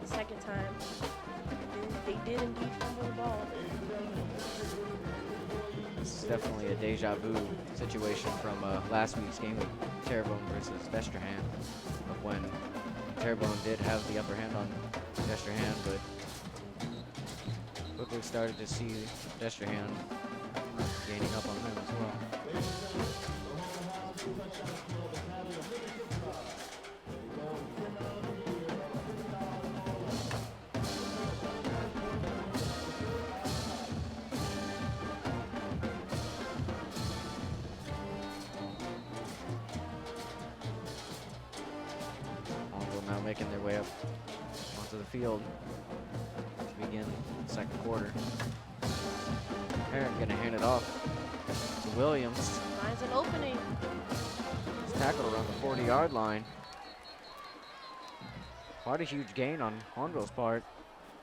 The second time, they did indeed fumble the ball. This is definitely a deja vu situation from last week's game with Terrebonne versus Destrehan, of when Terrebonne did have the upper hand on Destrehan, but quickly started to see Destrehan gaining up on them as well. Now making their way up onto the field to begin the second quarter. Aaron gonna hand it off to Williams. Finds an opening. He's tackled around the 40-yard line. Quite a huge gain on Hahnville's part.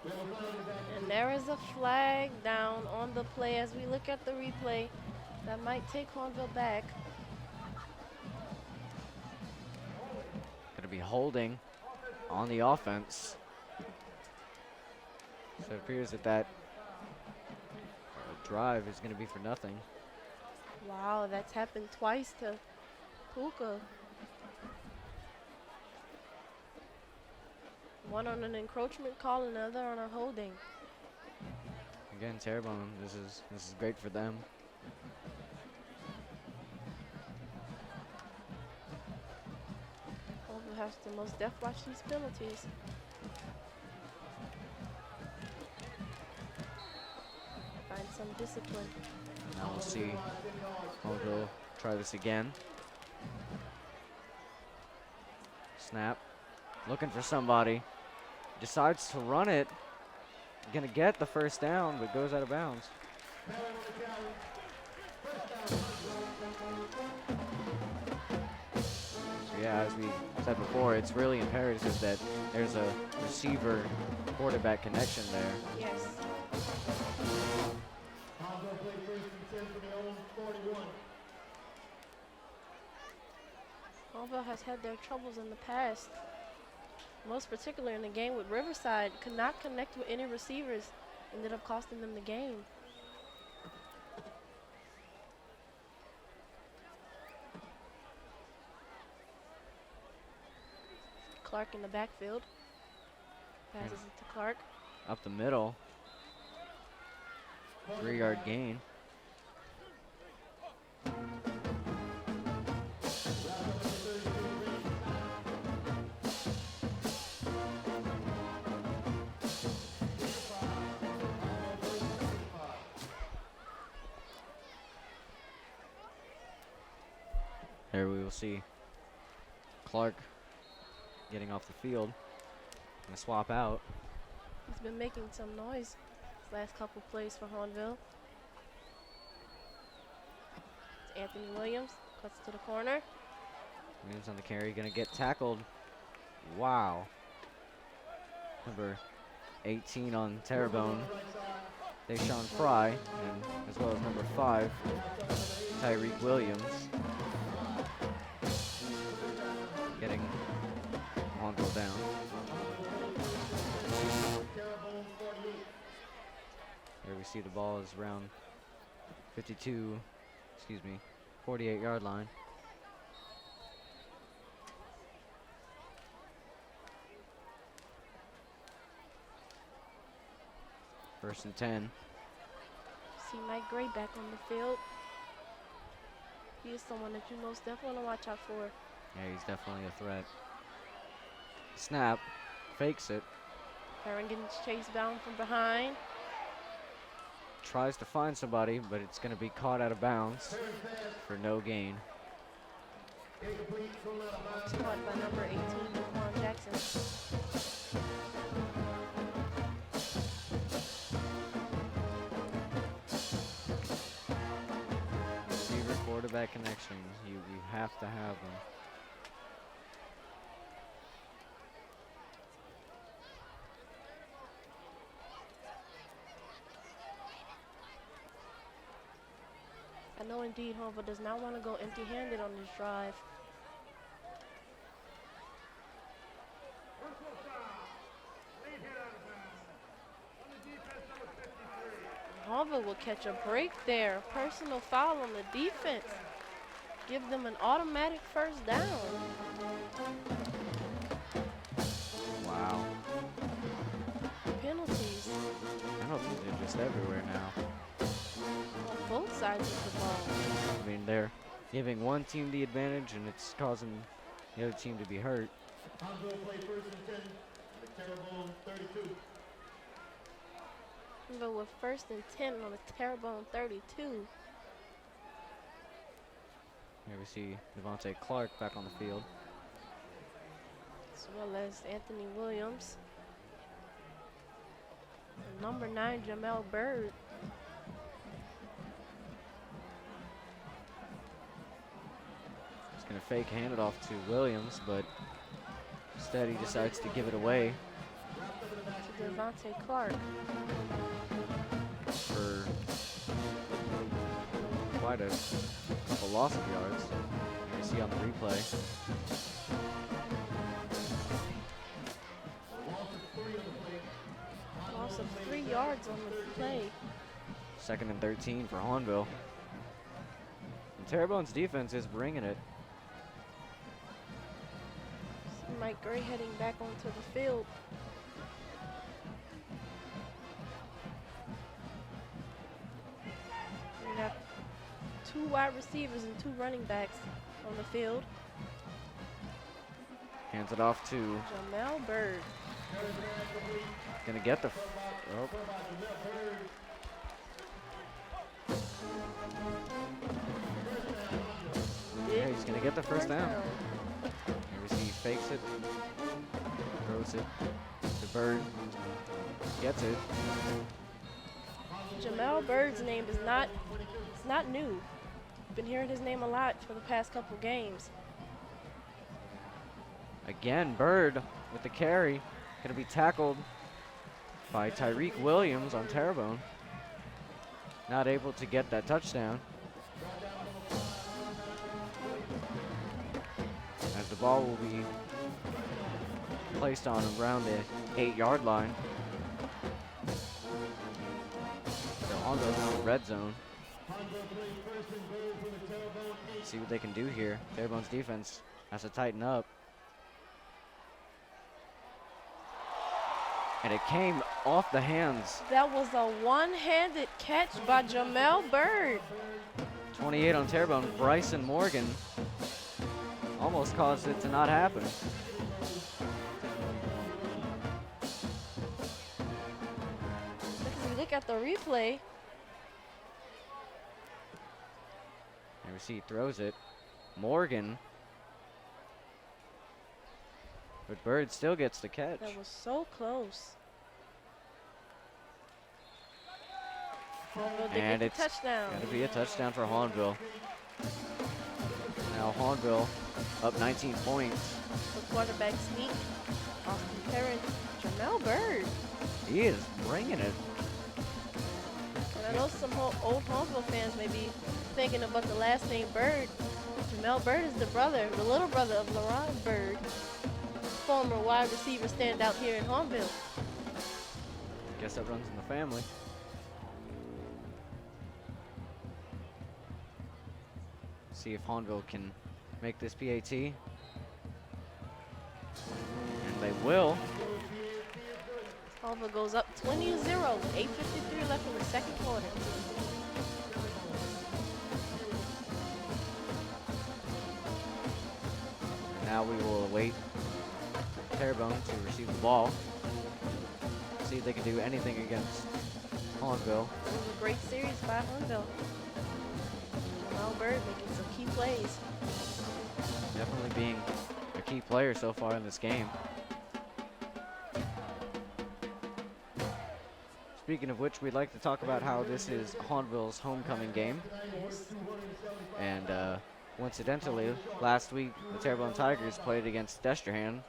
And there is a flag down on the play as we look at the replay. That might take Hahnville back. Gonna be holding on the offense. So it appears that that drive is gonna be for nothing. Wow, that's happened twice to Puka. One on an encroachment call, another on a holding. Again, Terrebonne, this is great for them. Hahnville has to most def watch these penalties. Find some discipline. Now we'll see Hahnville try this again. Snap. Looking for somebody. Decides to run it. Gonna get the first down, but goes out of bounds. So yeah, as we said before, it's really imperative that there's a receiver quarterback connection there. Yes. Hahnville play first and 10 from their own 41. Hahnville has had their troubles in the past. Most particularly in the game with Riverside, could not connect with any receivers, ended up costing them the game. Clark in the backfield. Passes it to Clark. Up the middle. 3-yard gain. There we will see Clark getting off the field. Gonna swap out. He's been making some noise his last couple plays for Hahnville. It's Anthony Williams, cuts to the corner. Williams on the carry, gonna get tackled. Wow. Number 18 on Terrebonne, Deshaun Fry, and as well as number 5, Tyreek Williams. Getting Hahnville down. Here we see the ball is around 48-yard line. First and 10. See Mike Gray back on the field. He is someone that you most definitely want to watch out for. Yeah, he's definitely a threat. Snap, fakes it, Heron getting chased down from behind. tries to find somebody, but it's going to be caught out of bounds for no gain. It's caught by number 18, Daquan Jackson. Receiver quarterback connection, you have to have them. I know indeed Hahnville does not want to go empty-handed on this drive. Hahnville will catch a break there. Personal foul on the defense. Give them an automatic first down. Wow. Penalties Penalties are just everywhere now. on both sides of the ball. I mean, they're giving one team the advantage, and it's causing the other team to be hurt. Hahnville play first and 10 from the Terrebonne 32. Hahnville with first and 10 on the Terrebonne 32. Here we see Devontae Clark back on the field. As well as Anthony Williams. And number 9, Jamel Bird. He's going to fake hand it off to Williams, but instead he decides to give it away To Devontae Clark. for quite a couple loss of yards. Here you see on the replay. Loss of 3 yards on the play. 2nd and 13 for Hahnville. And Terrebonne's defense is bringing it. See Mike Gray heading back onto the field. We have 2 wide receivers and 2 running backs on the field. Hands it off to, Jamel Bird. gonna get the, oh, yeah, he's gonna get the first down. Here we see fakes it, throws it to Bird, gets it. Jamel Bird's name is not new. Been hearing his name a lot for the past couple games. Again, Bird with the carry, gonna be tackled by Tyreek Williams on Terrebonne. Not able to get that touchdown. As the ball will be placed on around the 8-yard line. So Hahnville now in the red zone. See what they can do here. Terrebonne's defense has to tighten up. And it came off the hands. That was a one-handed catch by Jamel Bird. 28 on Terrebonne. Bryson Morgan almost caused it to not happen. If you look at the replay, And we see he throws it. Morgan. But Bird still gets the catch. that was so close. Hahnville did And get the it's touchdown. going to be a touchdown for Hahnville. Now Hahnville up 19 points. The quarterback sneak. Austin Perrin, Jamel Bird. He is bringing it. And I know some old Hahnville fans may be thinking about the last name Bird. Jamel Bird is the little brother of LaRon Bird, former wide receiver standout here in Hahnville. Guess that runs in the family. See if Hahnville can make this PAT. And they will. Hahnville goes up 20-0, 8:53 left in the second quarter. Now we will await Terrebonne to receive the ball. See if they can do anything against Hahnville. This was a great series by Hahnville. Jamel Bird making some key plays. Definitely being a key player so far in this game. Speaking of which, we'd like to talk about how this is Hahnville's homecoming game. Yes. And coincidentally, last week the Terrebonne Tigers played against Destrehan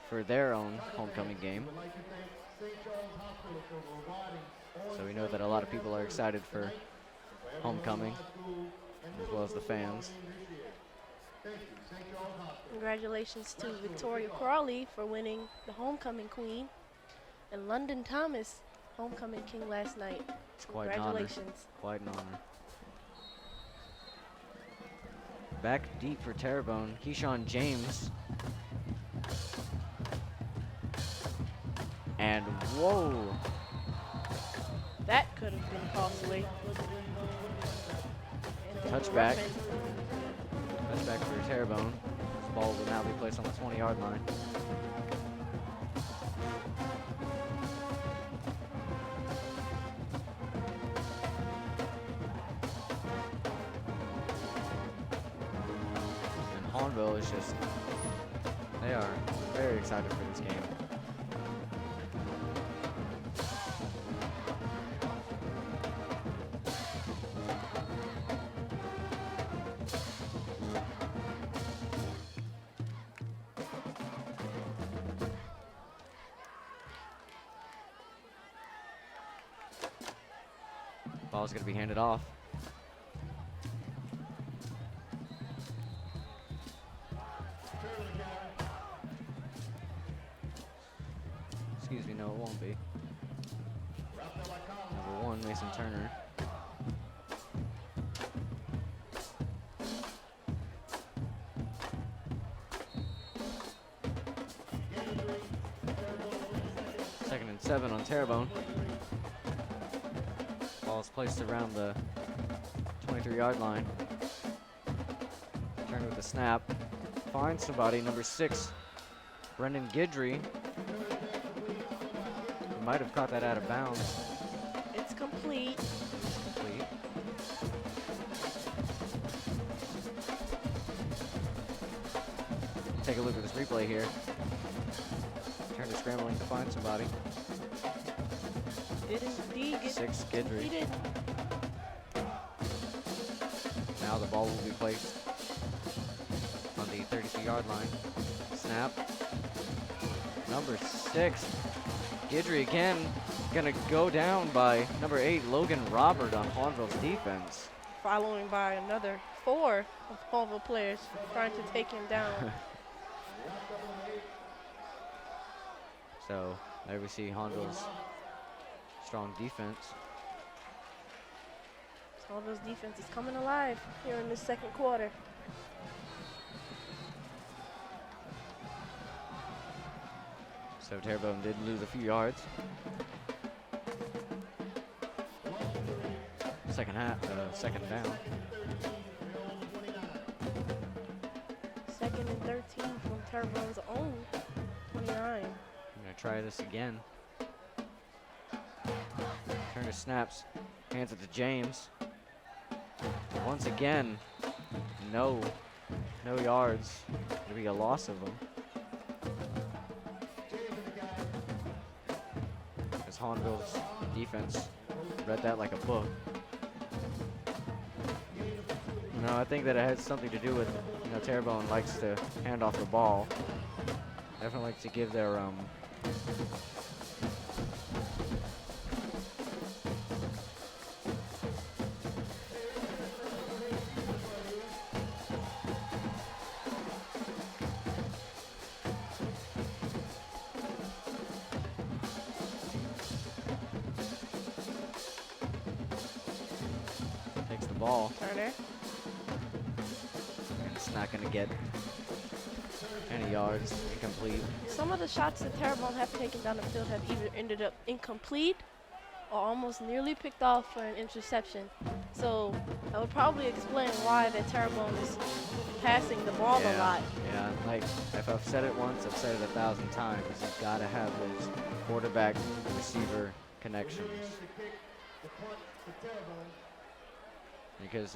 for their own homecoming game. So we know that a lot of people are excited for homecoming, as well as the fans. Congratulations to Victoria Crawley for winning the homecoming queen, and London Thomas, homecoming king last night. It's quite an honor. Congratulations. Quite an honor. Back deep for Terrebonne, Keyshawn James. And whoa, That could have been costly. touchback. Touchback for Terrebonne. This ball will now be placed on the 20-yard line. And Hahnville is just, they are very excited for this game. Ball's going to be handed off. Excuse me, no, it won't be. Number 1, Mason Turner. Second and 7 on Terrebonne. Ball is placed around the 23-yard line. Turner with the snap. Finds somebody, number 6, Brendan Guidry. He might have caught that out of bounds. It's complete. Complete. take a look at this replay here. Turner scrambling to find somebody. Did indeed get 6, Guidry. defeated. Now the ball will be placed on the 33-yard line. Snap. Number 6, Guidry again, gonna go down by number 8, Logan Robert on Hahnville's defense. Following by another 4 of Hahnville players trying to take him down. So there we see Hahnville's strong defense. Hahnville's defense is coming alive here in the second quarter. So Terrebonne did lose a few yards. Second down. Second and 13 from Terrebonne's own 29. I'm gonna try this again. Turner snaps, hands it to James. Once again, no yards. It'll be a loss of them. As Hahnville's defense read that like a book. No, I think that it has something to do with, Terrebonne likes to hand off the ball. Definitely like to give their takes the ball. Turner. It's not going to get any yards. Incomplete. Some of the shots that Terrebonne have taken down the field have either ended up incomplete or almost nearly picked off for an interception. So that would probably explain why that Terrebonne is passing the ball a lot. Yeah, like if I've said it once, I've said it 1,000 times. You've got to have those quarterback-receiver connections. Because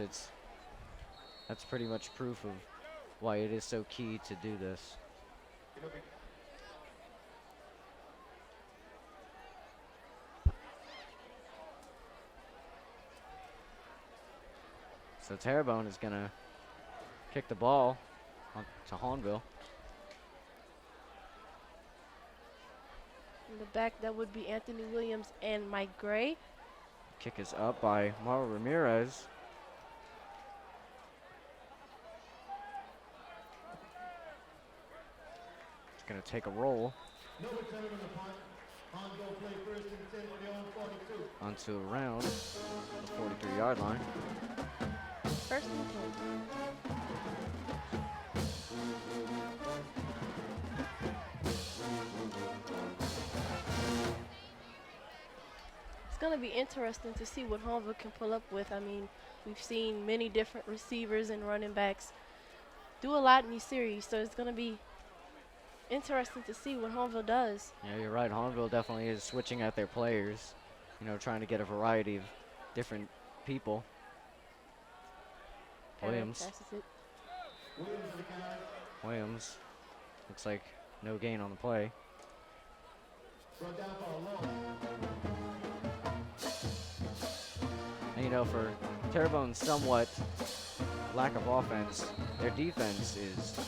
that's pretty much proof of why it is so key to do this. So Terrebonne is going to kick the ball to Hahnville. In the back, that would be Anthony Williams and Mike Gray. Kick is up by Mauro Ramirez. It's going to take a roll. Onto around the 43-yard line. First and 10. It's going to be interesting to see what Hahnville can pull up with. I mean, we've seen many different receivers and running backs do a lot in these series, so it's going to be interesting to see what Hahnville does. Yeah, you're right. Hahnville definitely is switching out their players, trying to get a variety of different people. Williams. Williams. Looks like no gain on the play. And for Terrebonne's somewhat lack of offense, their defense is,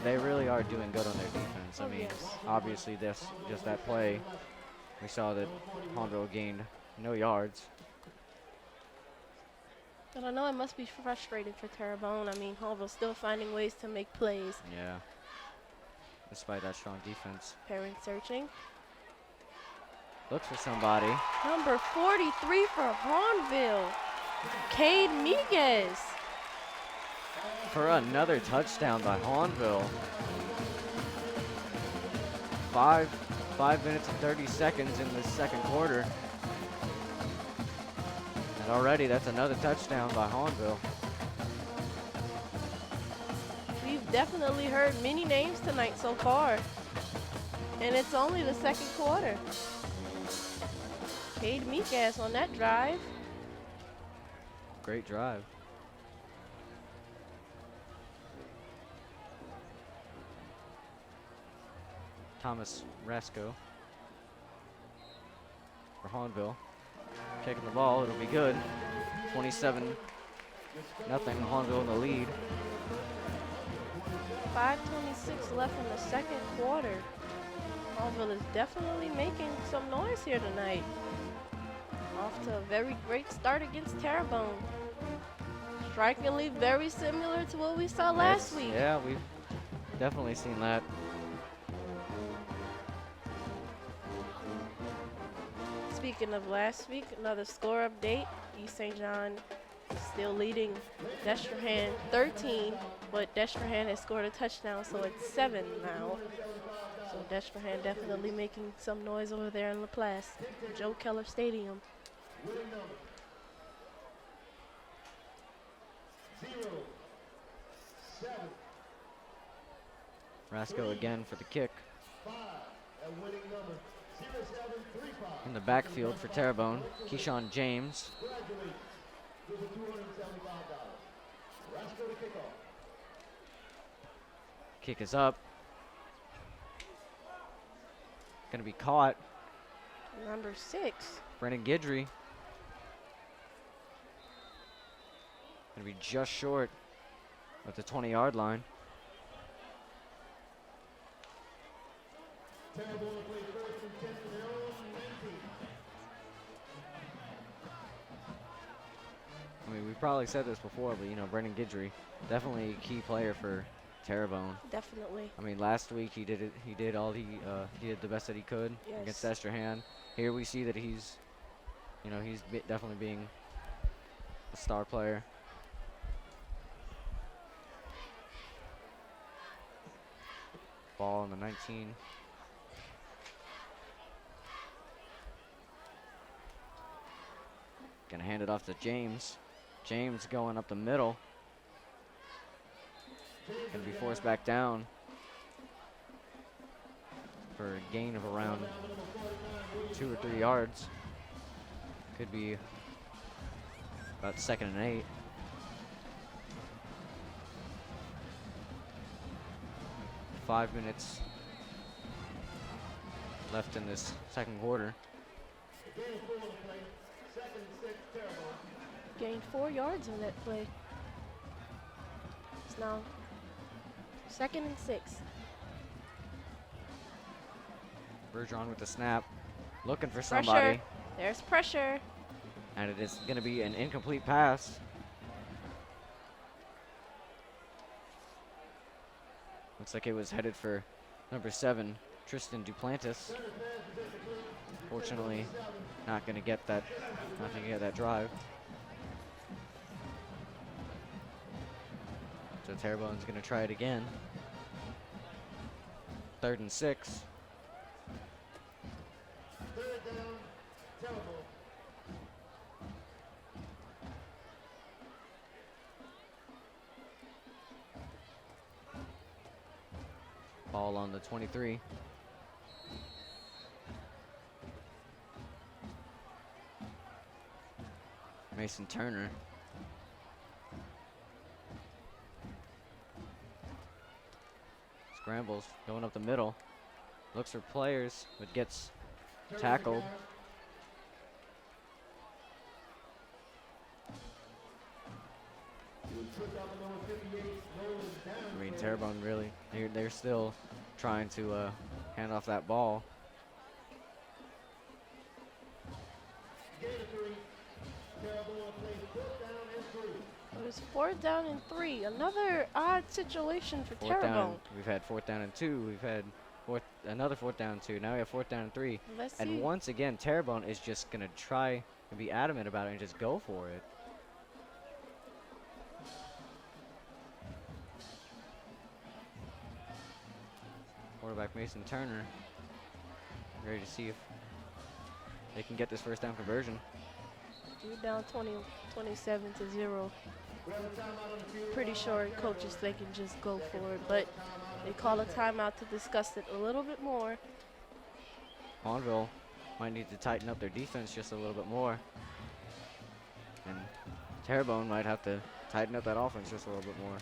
they really are doing good on their defense. I mean, obviously just that play, we saw that Hahnville gained no yards. And I know it must be frustrating for Terrebonne. I mean, Hahnville's still finding ways to make plays. Yeah, despite that strong defense. Parent searching. Looks for somebody. Number 43 for Hahnville, Cade Miguez. For another touchdown by Hahnville. 5 minutes and 30 seconds in the second quarter. And already that's another touchdown by Hahnville. We've definitely heard many names tonight so far. And it's only the second quarter. Cade Miguez on that drive. Great drive. Thomas Rasco for Hahnville. Kicking the ball, it'll be good. 27-0, Hahnville in the lead. 5:26 left in the second quarter. Hahnville is definitely making some noise here tonight. Off to a very great start against Terrebonne. Strikingly very similar to what we saw last week. Yeah, we've definitely seen that. Speaking of last week, another score update. East St. John still leading Destrehan 13, but Destrehan has scored a touchdown, so it's 7 now. So Destrehan definitely making some noise over there in LaPlace, Joe Keller Stadium. Rasco again for the kick. In the backfield for Terrebonne, Keyshawn James. Kick is up. Gonna be caught. Number 6. Brennan Guidry. Gonna be just short at the 20-yard line. I mean, we probably said this before, but you know, Brennan Guidry, definitely a key player for Terrebonne. Definitely. I mean, last week he did it. He did the best that he could against Destrehan. Here we see that he's, you know, he's definitely being a star player. Ball on the 19. Gonna hand it off to James. James going up the middle. Gonna be forced back down for a gain of around 2 or 3 yards. Could be about 2nd and 8. Five minutes left in this second quarter. Gained 4 yards on that play. It's now 2nd and 6. Bergeron with the snap, looking for Pressure. somebody. There's pressure. And it is going to be an incomplete pass. Looks like it was headed for number 7, Tristan Duplantis. Fortunately, not going to get that drive. So Terrebonne's going to try it again. 3rd and 6. Ball on the 23. Mason Turner. Scrambles, going up the middle. Looks for players, but gets tackled. I mean, Terrebonne really, they're still trying to hand off that ball. It was 4th down and 3. Another odd situation for Terrebonne. We've had 4th down and 2. We've had another 4th down and 2. Now we have 4th down and 3. Let's see. And once again, Terrebonne is just going to try and be adamant about it and just go for it. Quarterback Mason Turner ready to see if they can get this 1st down conversion. You're down 27-0. Pretty sure coach is thinking just go for it, but they call a timeout to discuss it a little bit more. Hahnville might need to tighten up their defense just a little bit more. And Terrebonne might have to tighten up that offense just a little bit more.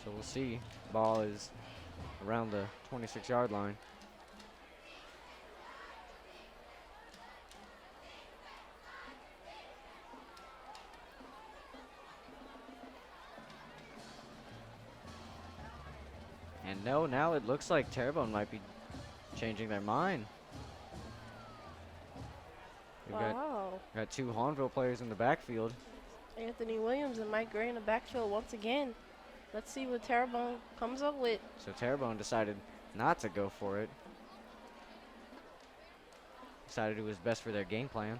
So we'll see. Ball is around the 26-yard line. And no, now it looks like Terrebonne might be changing their mind. We've got two Hahnville players in the backfield. Anthony Williams and Mike Gray in the backfield once again. Let's see what Terrebonne comes up with. So Terrebonne decided not to go for it. Decided it was best for their game plan.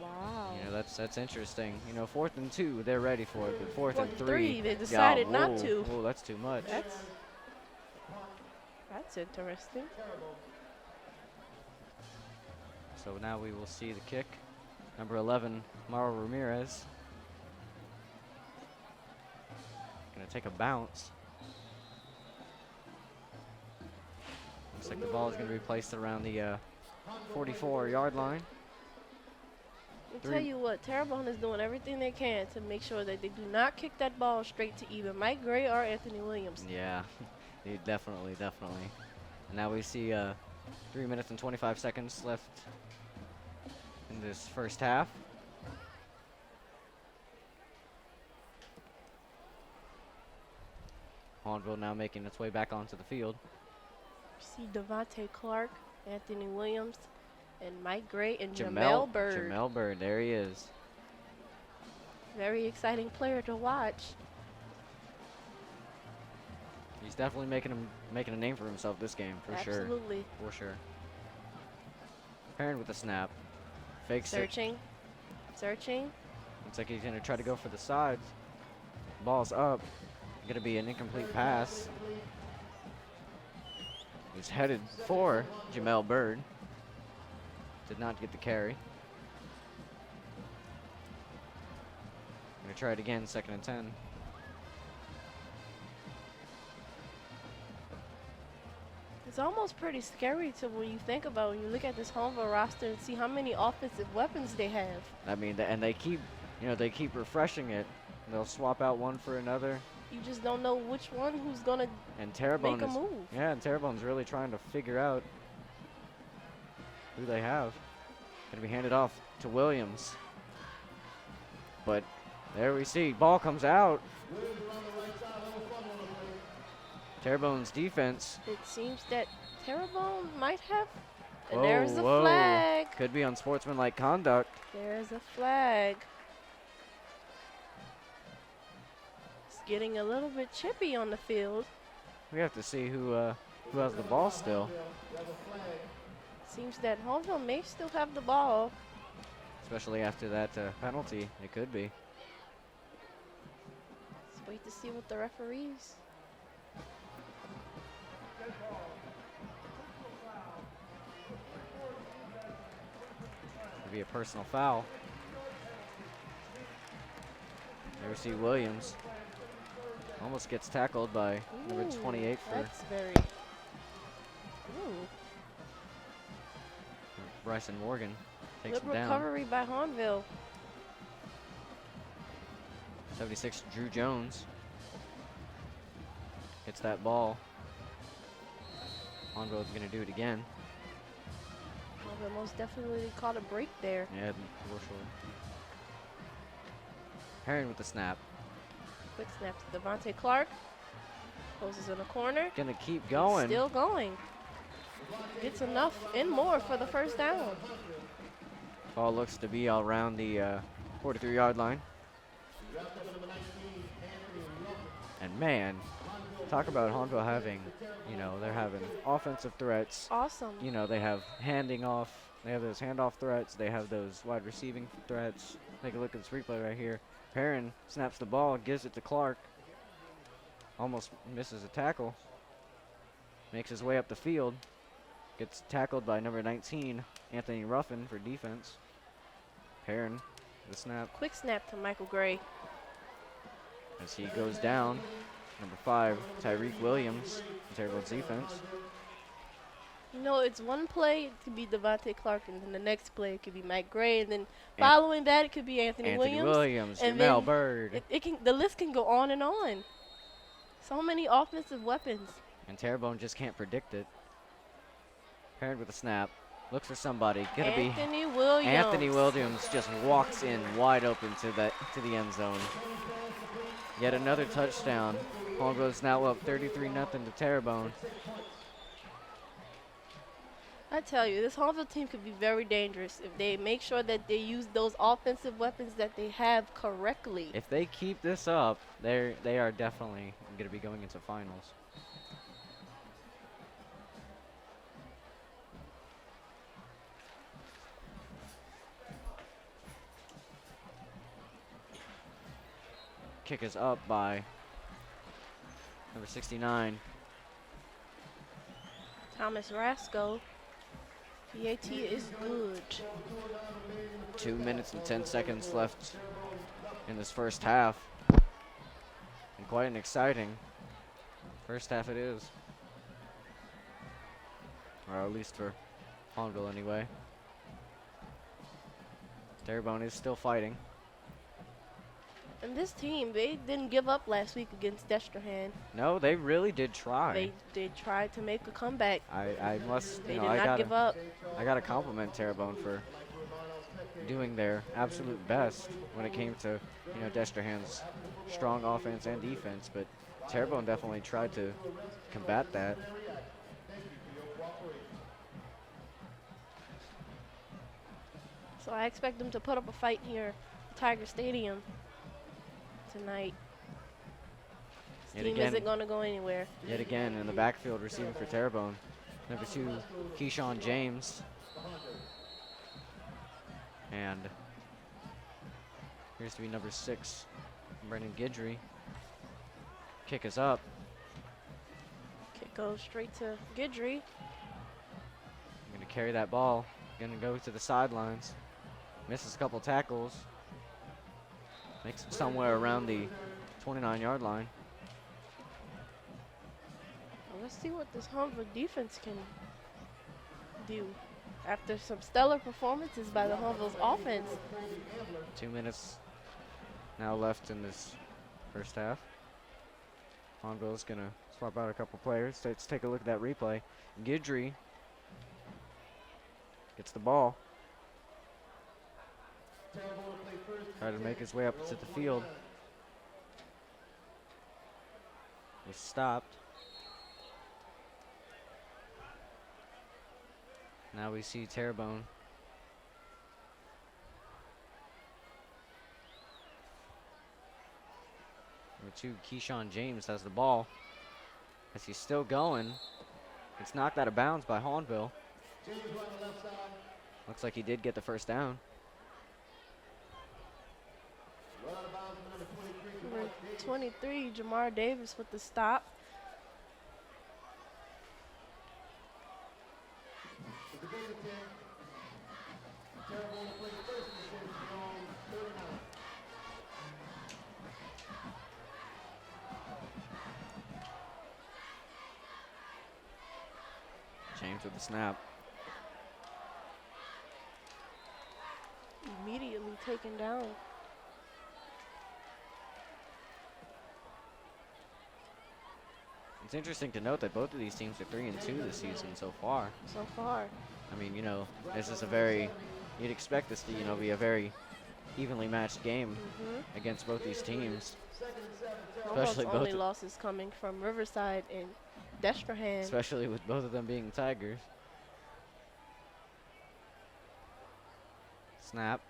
Wow. You know, that's interesting. You know, 4th and 2, they're ready for it, but 4th Fourth and and 3, they decided not whoa, to. Oh, that's too much. That's interesting. So now we will see the kick. Number 11, Mauro Ramirez. Gonna take a bounce. Looks like the ball is gonna be placed around the 44-yard line. I'll tell you what, Terrebonne is doing everything they can to make sure that they do not kick that ball straight to either Mike Gray or Anthony Williams. Yeah, definitely. And now we see 3 minutes and 25 seconds left in this first half. Hahnville now making its way back onto the field. See Devontae Clark, Anthony Williams, and Mike Gray and Jamel Bird. Jamel Bird, there he is. Very exciting player to watch. He's definitely making a name for himself this game, for sure. Absolutely. For sure. Perrin with the snap. Fakes it. Searching. Looks like he's going to try to go for the sides. Ball's up. Going to be an incomplete pass. He's headed for Jamel Bird. Did not get the carry. Going to try it again, 2nd and 10. It's almost pretty scary to when you think about when you look at this Hahnville roster and see how many offensive weapons they have. I mean, and they keep refreshing it. They'll swap out one for another. You just don't know which one who's gonna And Terrebonne make a move. Yeah, and Terrebonne's really trying to figure out who they have. Gonna be handed off to Williams. But there we see, ball comes out. Terrebonne's defense. It seems that Terrebonne might have. And Whoa, there's a whoa. flag. Could be unsportsmanlike conduct. There's a flag. It's getting a little bit chippy on the field. We have to see who has the ball still. Seems that Hahnville may still have the ball. Especially after that penalty, it could be. Let's wait to see what the referees. Could be a personal foul. There we see Williams. Almost gets tackled by number 28 for That's very. Ooh. Bryson Morgan. Takes Good him down. recovery by Hahnville. 76, Drew Jones. Gets that ball. Hahnville's going to do it again. Hahnville most definitely caught a break there. Yeah, for sure. Perrin with the snap. Quick snap to Devontae Clark. Closes in the corner. Gonna keep going. Still going. Gets enough and more for the first down. Ball looks to be all around the 43-yard line. And man, talk about Hahnville having, they're having offensive threats. Awesome. They have handing off. They have those handoff threats. They have those wide receiving threats. Take a look at this replay right here. Perrin snaps the ball, gives it to Clark. Almost misses a tackle. Makes his way up the field. Gets tackled by number 19, Anthony Ruffin for defense. Perrin, the snap. Quick snap to Michael Gray. As he goes down, number 5, Tyreek Williams, Terrebonne's defense. You know, it's one play, it could be Devontae Clark, and then the next play, it could be Mike Gray, and then following that, it could be Anthony Williams. And Jamel then Bird. the list can go on and on. So many offensive weapons. And Terrebonne just can't predict it. Paired with a snap. Looks for somebody. Gonna be Anthony Williams. Anthony Williams just walks in wide open to the end zone. Yet another touchdown. Hahnville's now up 33-0 to Terrebonne. I tell you, this Hahnville team could be very dangerous if they make sure that they use those offensive weapons that they have correctly. If they keep this up, they are definitely going to be going into finals. Kick is up by number 69. Thomas Rasco. PAT is good. 2 minutes and 10 seconds left in this first half. And quite an exciting first half it is. Or at least for Hahnville anyway. Terrebonne is still fighting. And this team, they didn't give up last week against Destrehan. No, they really did try. They tried to make a comeback. I must, They you did know, not give up. I got to compliment Terrebonne for doing their absolute best when it came to, you know, Destrehan's strong offense and defense. But Terrebonne definitely tried to combat that. So I expect them to put up a fight here at Tiger Stadium tonight. This team isn't going to go anywhere. Yet again in the backfield receiving for Terrebonne. Number 2, Keyshawn James. And here's to be number 6, Brendan Guidry. Kick is up. Kick goes straight to Guidry. Going to carry that ball. Going to go to the sidelines. Misses a couple tackles. Makes it somewhere around the 29-yard line. Well, let's see what this Hahnville defense can do after some stellar performances by the Hahnville's offense. 2 minutes now left in this first half. Hahnville's going to swap out a couple players. Let's take a look at that replay. Guidry gets the ball. Try to make his way up to the field. He's stopped. Now we see Terrebonne. Number 2, Keyshawn James has the ball. As he's still going. It's knocked out of bounds by Hahnville. Looks like he did get the first down. Number 23, Jamar Davis with the stop. James with the snap. Immediately taken down. It's interesting to note that both of these teams are 3-2 this season so far. So far. I mean, you know, this is a very, you'd expect this to, you know, be a very evenly matched game against both these teams. Especially both only losses coming from Riverside and Destrehan. Especially with both of them being Tigers. Snap.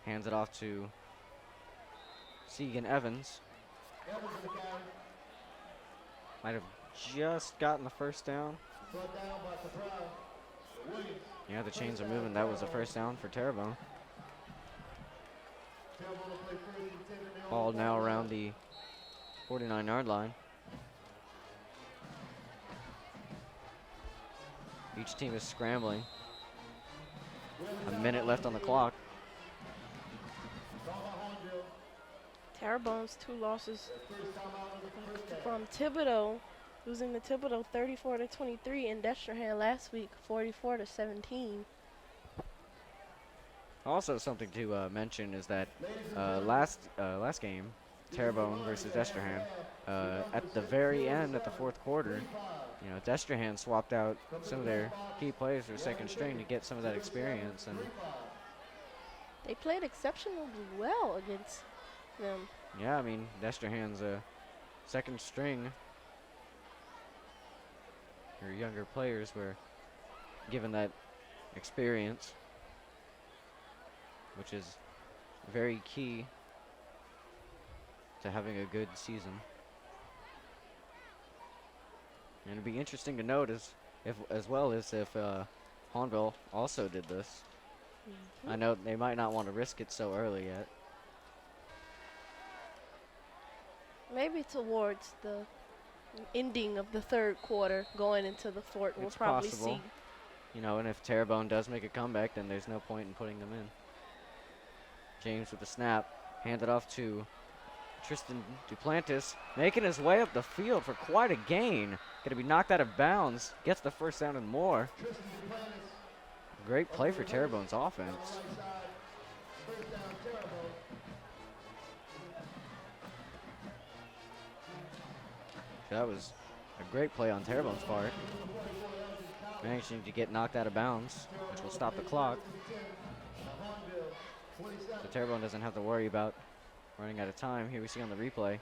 Hands it off to Segan Evans. Might have just gotten the first down. Yeah, the chains are moving. That was a first down for Terrebonne. Ball now around the 49-yard line. Each team is scrambling. A minute left on the clock. Terrebonne's 2 losses from Thibodeau Losing to Thibodeau 34-23 and Destrehan last week 44-17. Also, something to mention is that last game, Terrebonne versus Destrehan, at the very end, at the fourth quarter, you know, Destrehan swapped out some of their key players for second string to get some of that experience, and They played exceptionally well against them. yeah, I mean, Destrehan's second string, or younger players were given that experience, which is very key to having a good season. And it'd be interesting to notice if Hahnville also did this. I know they might not want to risk it so early yet. Maybe towards the ending of the third quarter, going into the fourth, we'll It's probably possible. see. You know, and if Terrebonne does make a comeback, then there's no point in putting them in. James with the snap, handed off to Tristan Duplantis, making his way up the field for quite a gain. Gonna be knocked out of bounds, gets the first down and more. Great play for Terrebonne's offense. That was a great play on Terrebonne's part. Managing to get knocked out of bounds, which will stop the clock. So Terrebonne doesn't have to worry about running out of time. Here we see on the replay.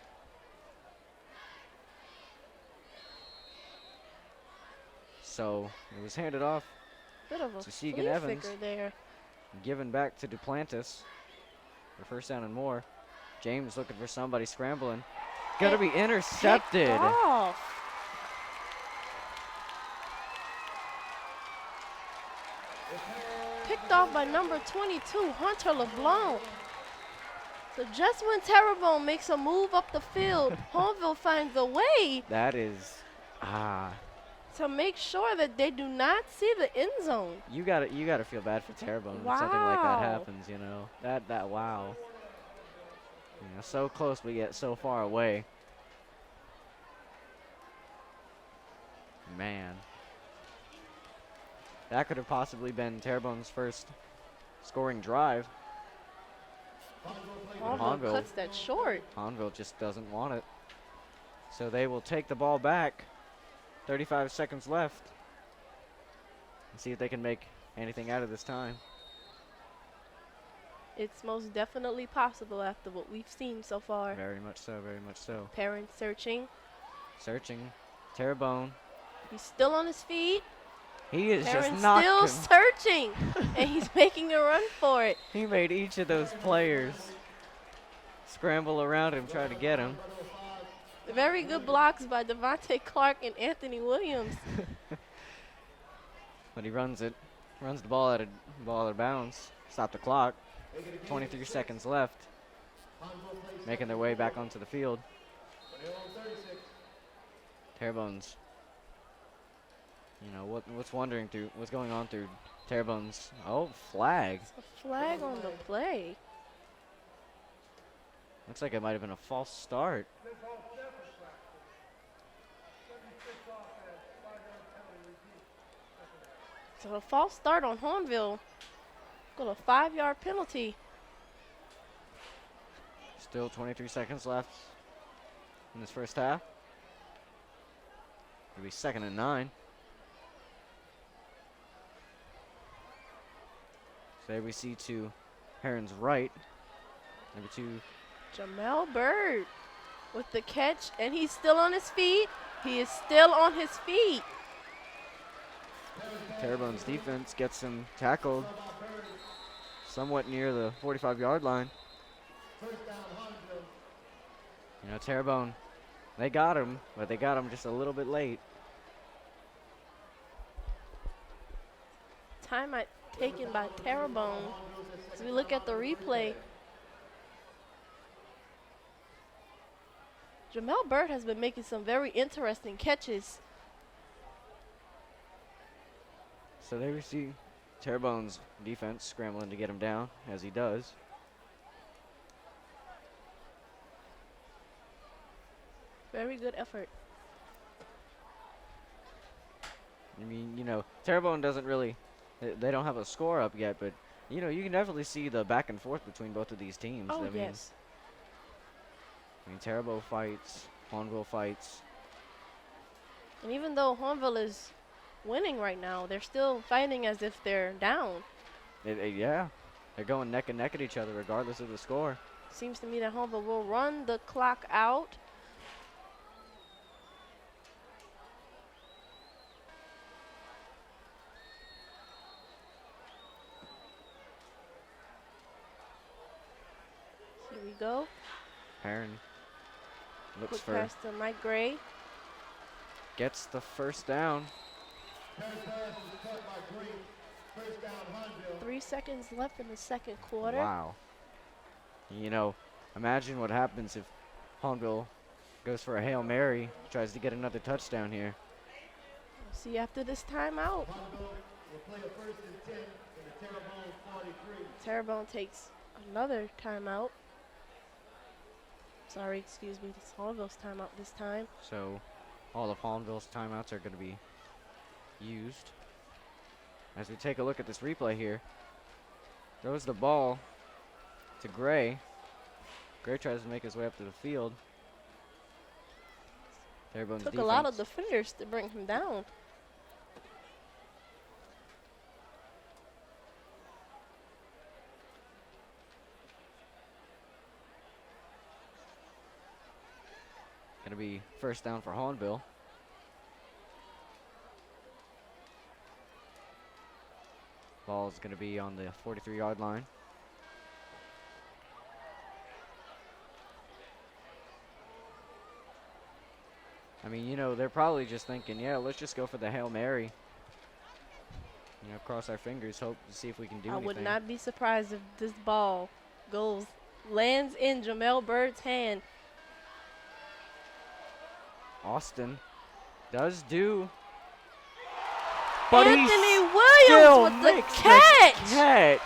So it was handed off, Bit of a to flea Segan Evans. flicker there. given back to Duplantis for first down and more. James looking for somebody scrambling. Gonna be intercepted. Picked off. Picked off by number 22, Hunter LeBlanc. So just when Terrebonne makes a move up the field, Hahnville finds a way That is, to make sure that they do not see the end zone. you gotta feel bad for Terrebonne when something like that Wow. happens. You know that wow. You know, so close but yet so far away. Man, that could have possibly been Terrebonne's first scoring drive. Hahnville Hahnville. cuts that short. Hahnville just doesn't want it. So they will take the ball back. 35 seconds left. And see if they can make anything out of this time. It's most definitely possible after what we've seen so far. Very much so, very much so. Parents searching. Searching. Terrebonne. He's still on his feet. He is just Parents not. still searching. And he's making a run for it. He made each of those players scramble around him, try to get him. Very good blocks by Devontae Clark and Anthony Williams. But he runs it. Runs the ball out of bounds. Stop the clock. 23 seconds left. Making their way back onto the field. Terrebonne's, you know, what's going on through Terrebonne's, flag. A flag on the play. Looks like it might have been a false start. So a false start on Hahnville. Got a 5-yard penalty. Still 23 seconds left in this first half. It'll be 2nd and 9. So there we see to Heron's right. Number 2. Jamel Bird with the catch, and he's still on his feet. He is still on his feet. Terrebonne's defense gets him tackled somewhat near the 45-yard line. You know, Terrebonne, they got him, but they got him just a little bit late. Time taken by Terrebonne. As we look at the replay, Jamel Bird has been making some very interesting catches. So there we see Terrebonne's defense scrambling to get him down, as he does. Very good effort. I mean, you know, Terrebonne doesn't really, they don't have a score up yet, but, you know, you can definitely see the back and forth between both of these teams. Oh, I mean, yes. I mean, Terrebonne fights, Hahnville fights. And even though Hahnville is winning right now, they're still fighting as if they're down. Yeah, they're going neck and neck at each other regardless of the score. Seems to me that Hahnville will run the clock out. Here we go. Perrin looks Quick for, pass to Mike Gray. gets the first down. Pass is cut by Green. First down, Hahnville. 3 seconds left in the second quarter. Wow. You know, imagine what happens if Hahnville goes for a Hail Mary, tries to get another touchdown here. We'll see after this timeout. Hahnville will play a first and 10 in the Terrebonne 43. Terrebonne takes another timeout. Sorry, excuse me, it's Hahnville's timeout this time. So all of Hahnville's timeouts are going to be used. As we take a look at this replay here, throws the ball to Gray. Gray tries to make his way up to the field. Terrebonne's Took defense. a lot of defenders to bring him down. Gonna be first down for Hahnville. Ball is gonna be on the 43-yard line. I mean, you know, they're probably just thinking, yeah, let's just go for the Hail Mary. You know, cross our fingers, hope to see if we can do I anything. would not be surprised if this ball lands in Jamel Bird's hand. Austin does do. But he Anthony still Williams with the makes catch. catch.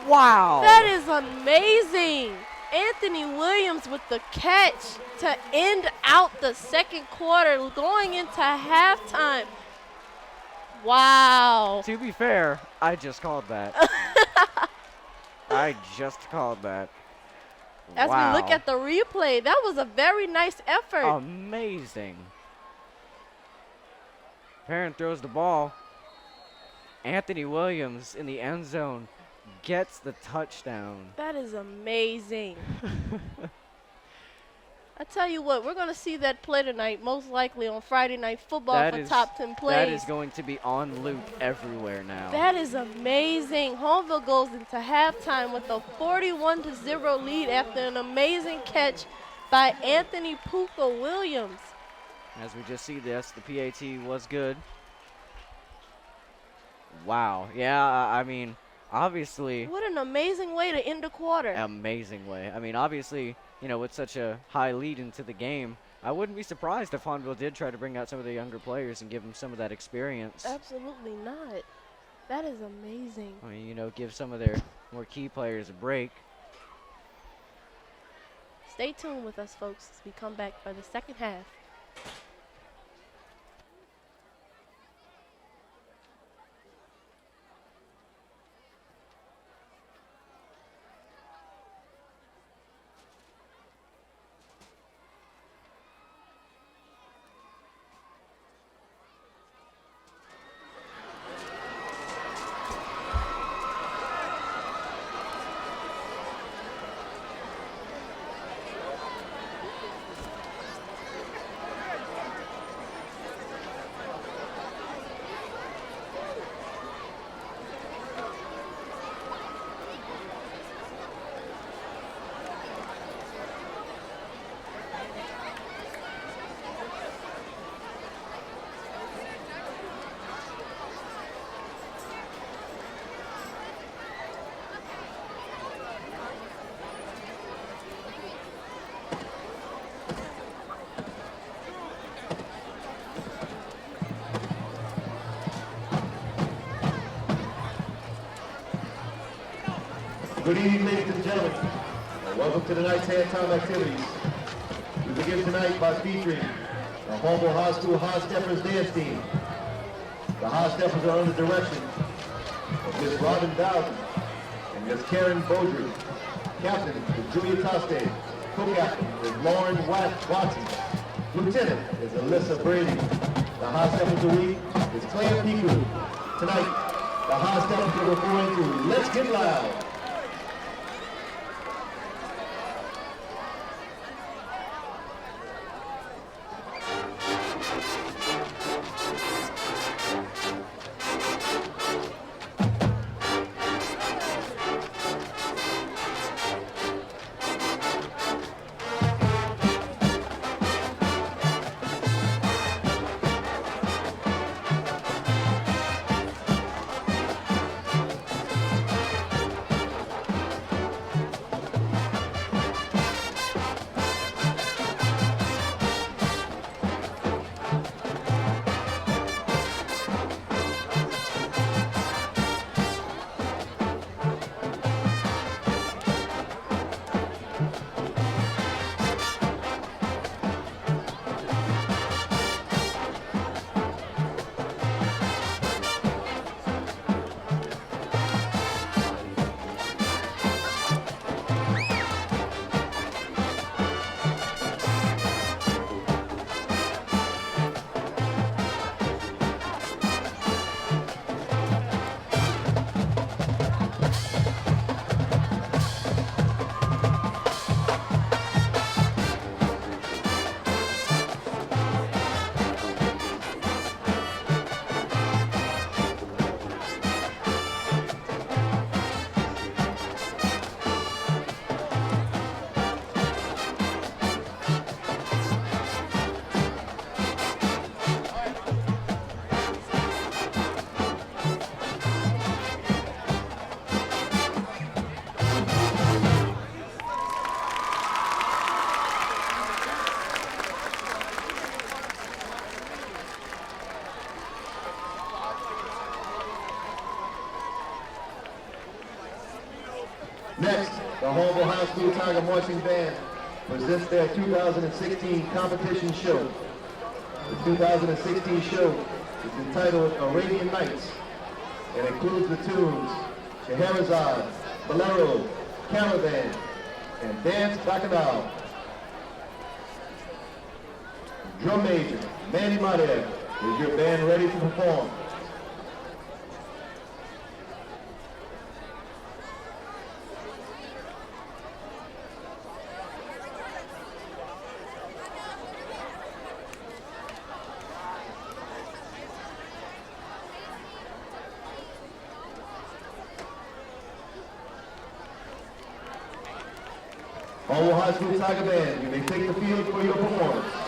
Wow. That is amazing. Anthony Williams with the catch to end out the second quarter, going into halftime. Wow. To be fair, I just called that. I just called that. As Wow. we look at the replay, that was a very nice effort. Amazing. Perrin throws the ball. Anthony Williams in the end zone gets the touchdown. That is amazing. I tell you what, we're going to see that play tonight, most likely on Friday Night Football That for is- Top 10 Plays. That is going to be on loop everywhere now. That is amazing. Hahnville goes into halftime with a 41-0 lead after an amazing catch by Anthony Puka Williams. As we just see this, the PAT was good. Wow. Yeah, I mean, obviously, What an amazing way to end a quarter. amazing way. I mean, obviously, you know, with such a high lead into the game, I wouldn't be surprised if Hahnville did try to bring out some of the younger players and give them some of that experience. Absolutely not. That is amazing. I mean, you know, give some of their more key players a break. Stay tuned with us, folks, as we come back for the second half. Good evening, ladies and gentlemen, and welcome to tonight's halftime activities. We begin tonight by featuring the Hahnville High School High Steppers dance team, The High Steppers are under direction of Miss Robin Dowden and Miss Karen Beaudry. Captain is Julia Toste. Co-captain is Lauren Watson. Lieutenant is Alyssa Brady. The High Steppers of the week is Claire Piku. Tonight, the High Steppers are referring to Let's Get Loud. Next, the Hahnville High School Tiger Marching Band presents their 2016 competition show. The 2016 show is entitled Arabian Nights and includes the tunes Scheherazade, Bolero, Caravan, and Dance Bacchanal. Drum major Manny Madev, is your band ready to perform? Hahnville High School Tiger Band, you may take the field for your performance.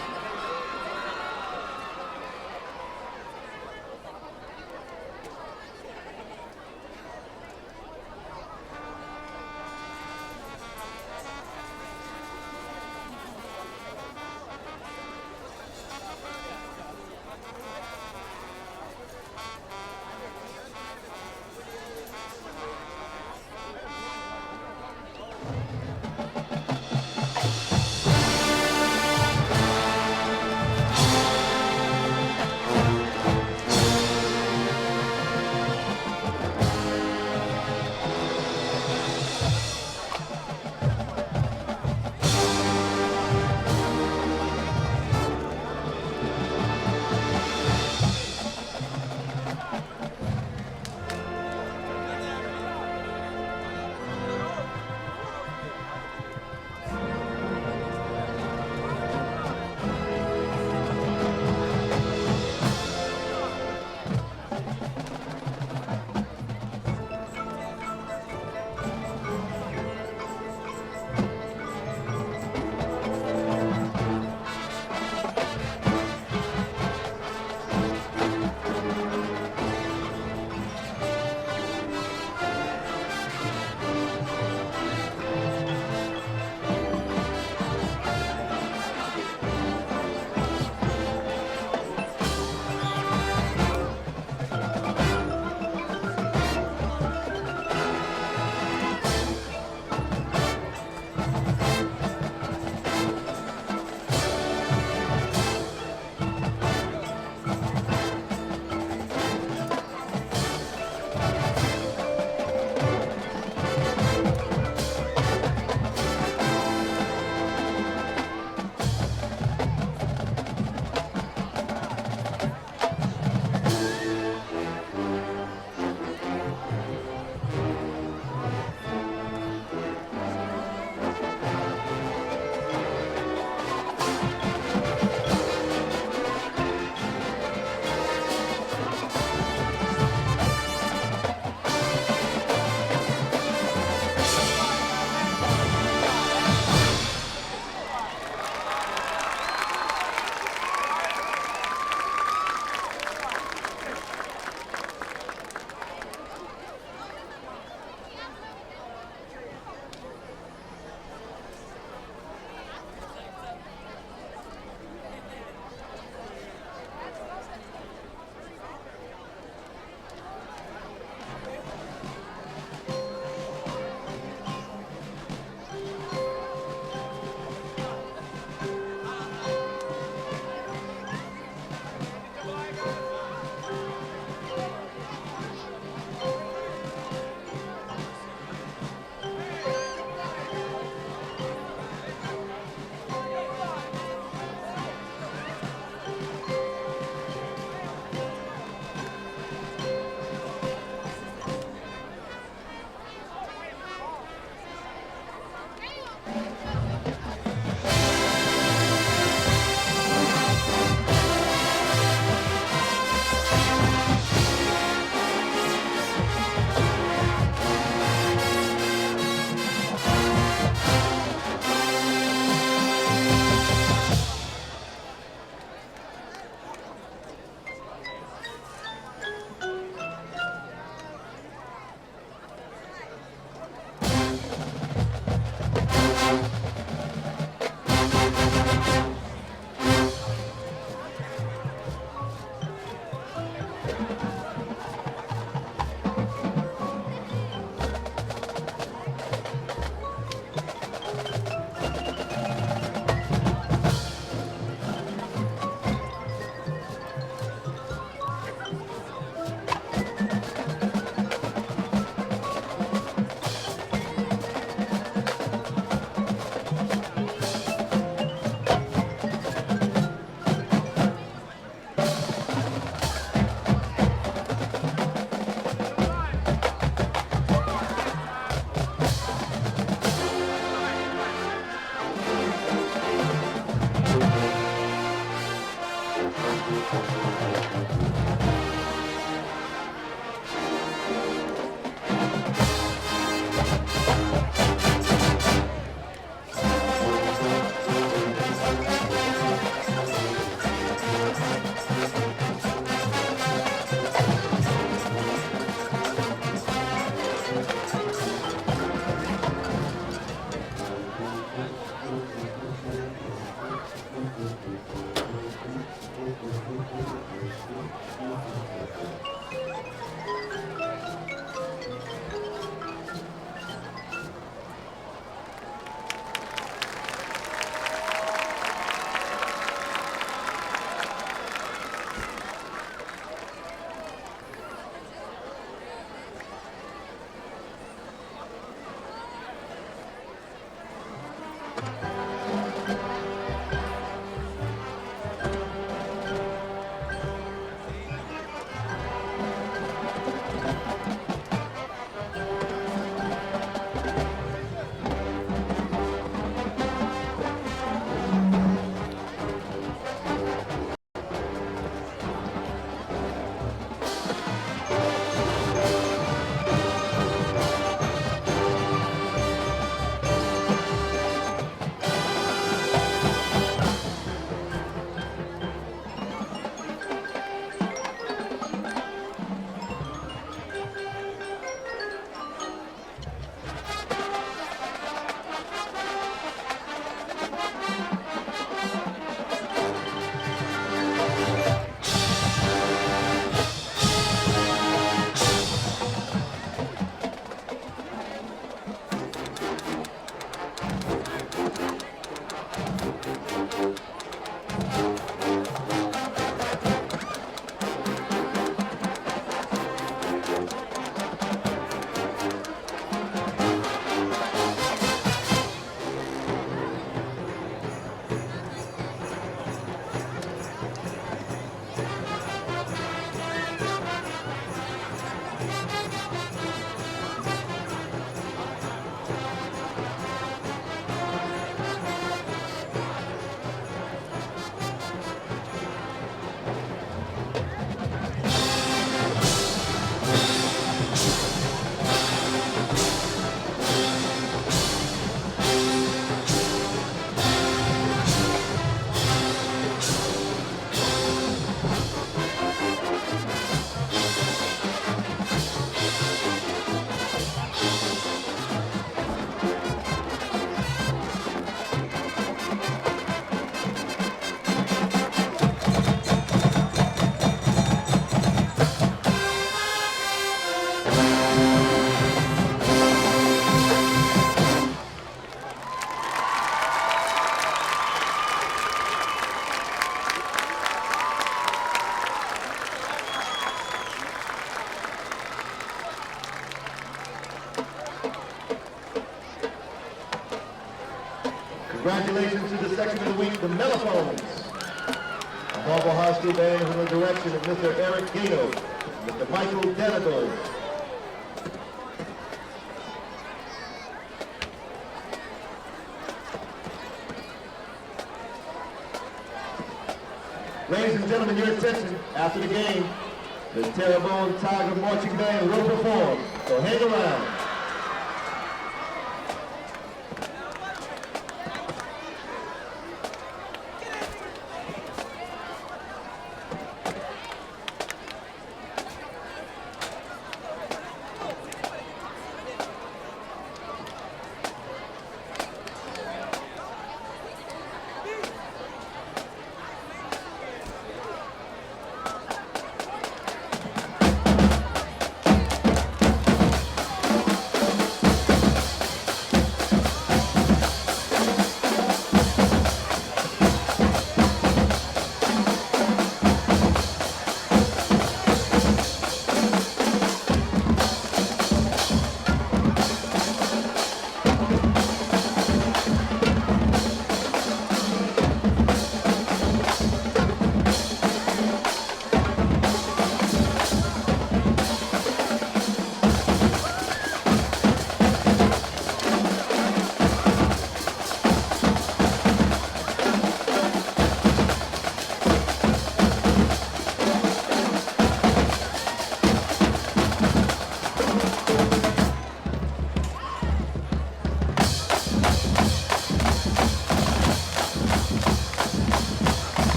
Congratulations to the section of the week, the Mellophones. A Hahnville High School band under the direction of Mr. Eric Gato, Mr. Michael Denador. Ladies and gentlemen, your attention, after the game, the Terrebonne Tiger Marching Band will perform, so hang around.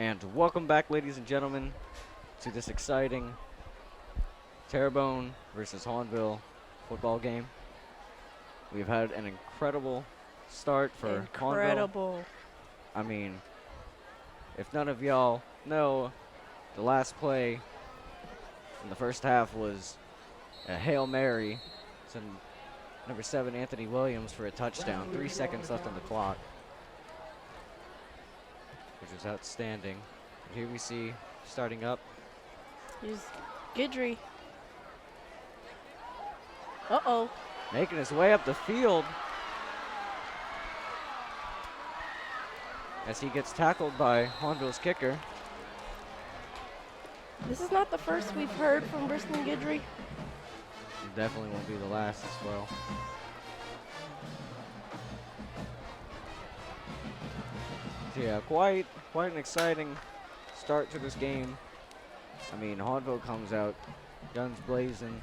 And welcome back, ladies and gentlemen, to this exciting Terrebonne versus Hahnville football game. We've had an incredible start for Hahnville. Incredible. I mean, if none of y'all know, the last play in the first half was a Hail Mary to number 7, Anthony Williams, for a touchdown. 3 seconds left on the clock, which was outstanding. And here we see, starting up, Here's Guidry. Uh-oh. making his way up the field as he gets tackled by Hahnville's kicker. This is not the first we've heard from Briston Guidry. It definitely won't be the last as well. So yeah, quite an exciting start to this game. I mean, Hahnville comes out guns blazing.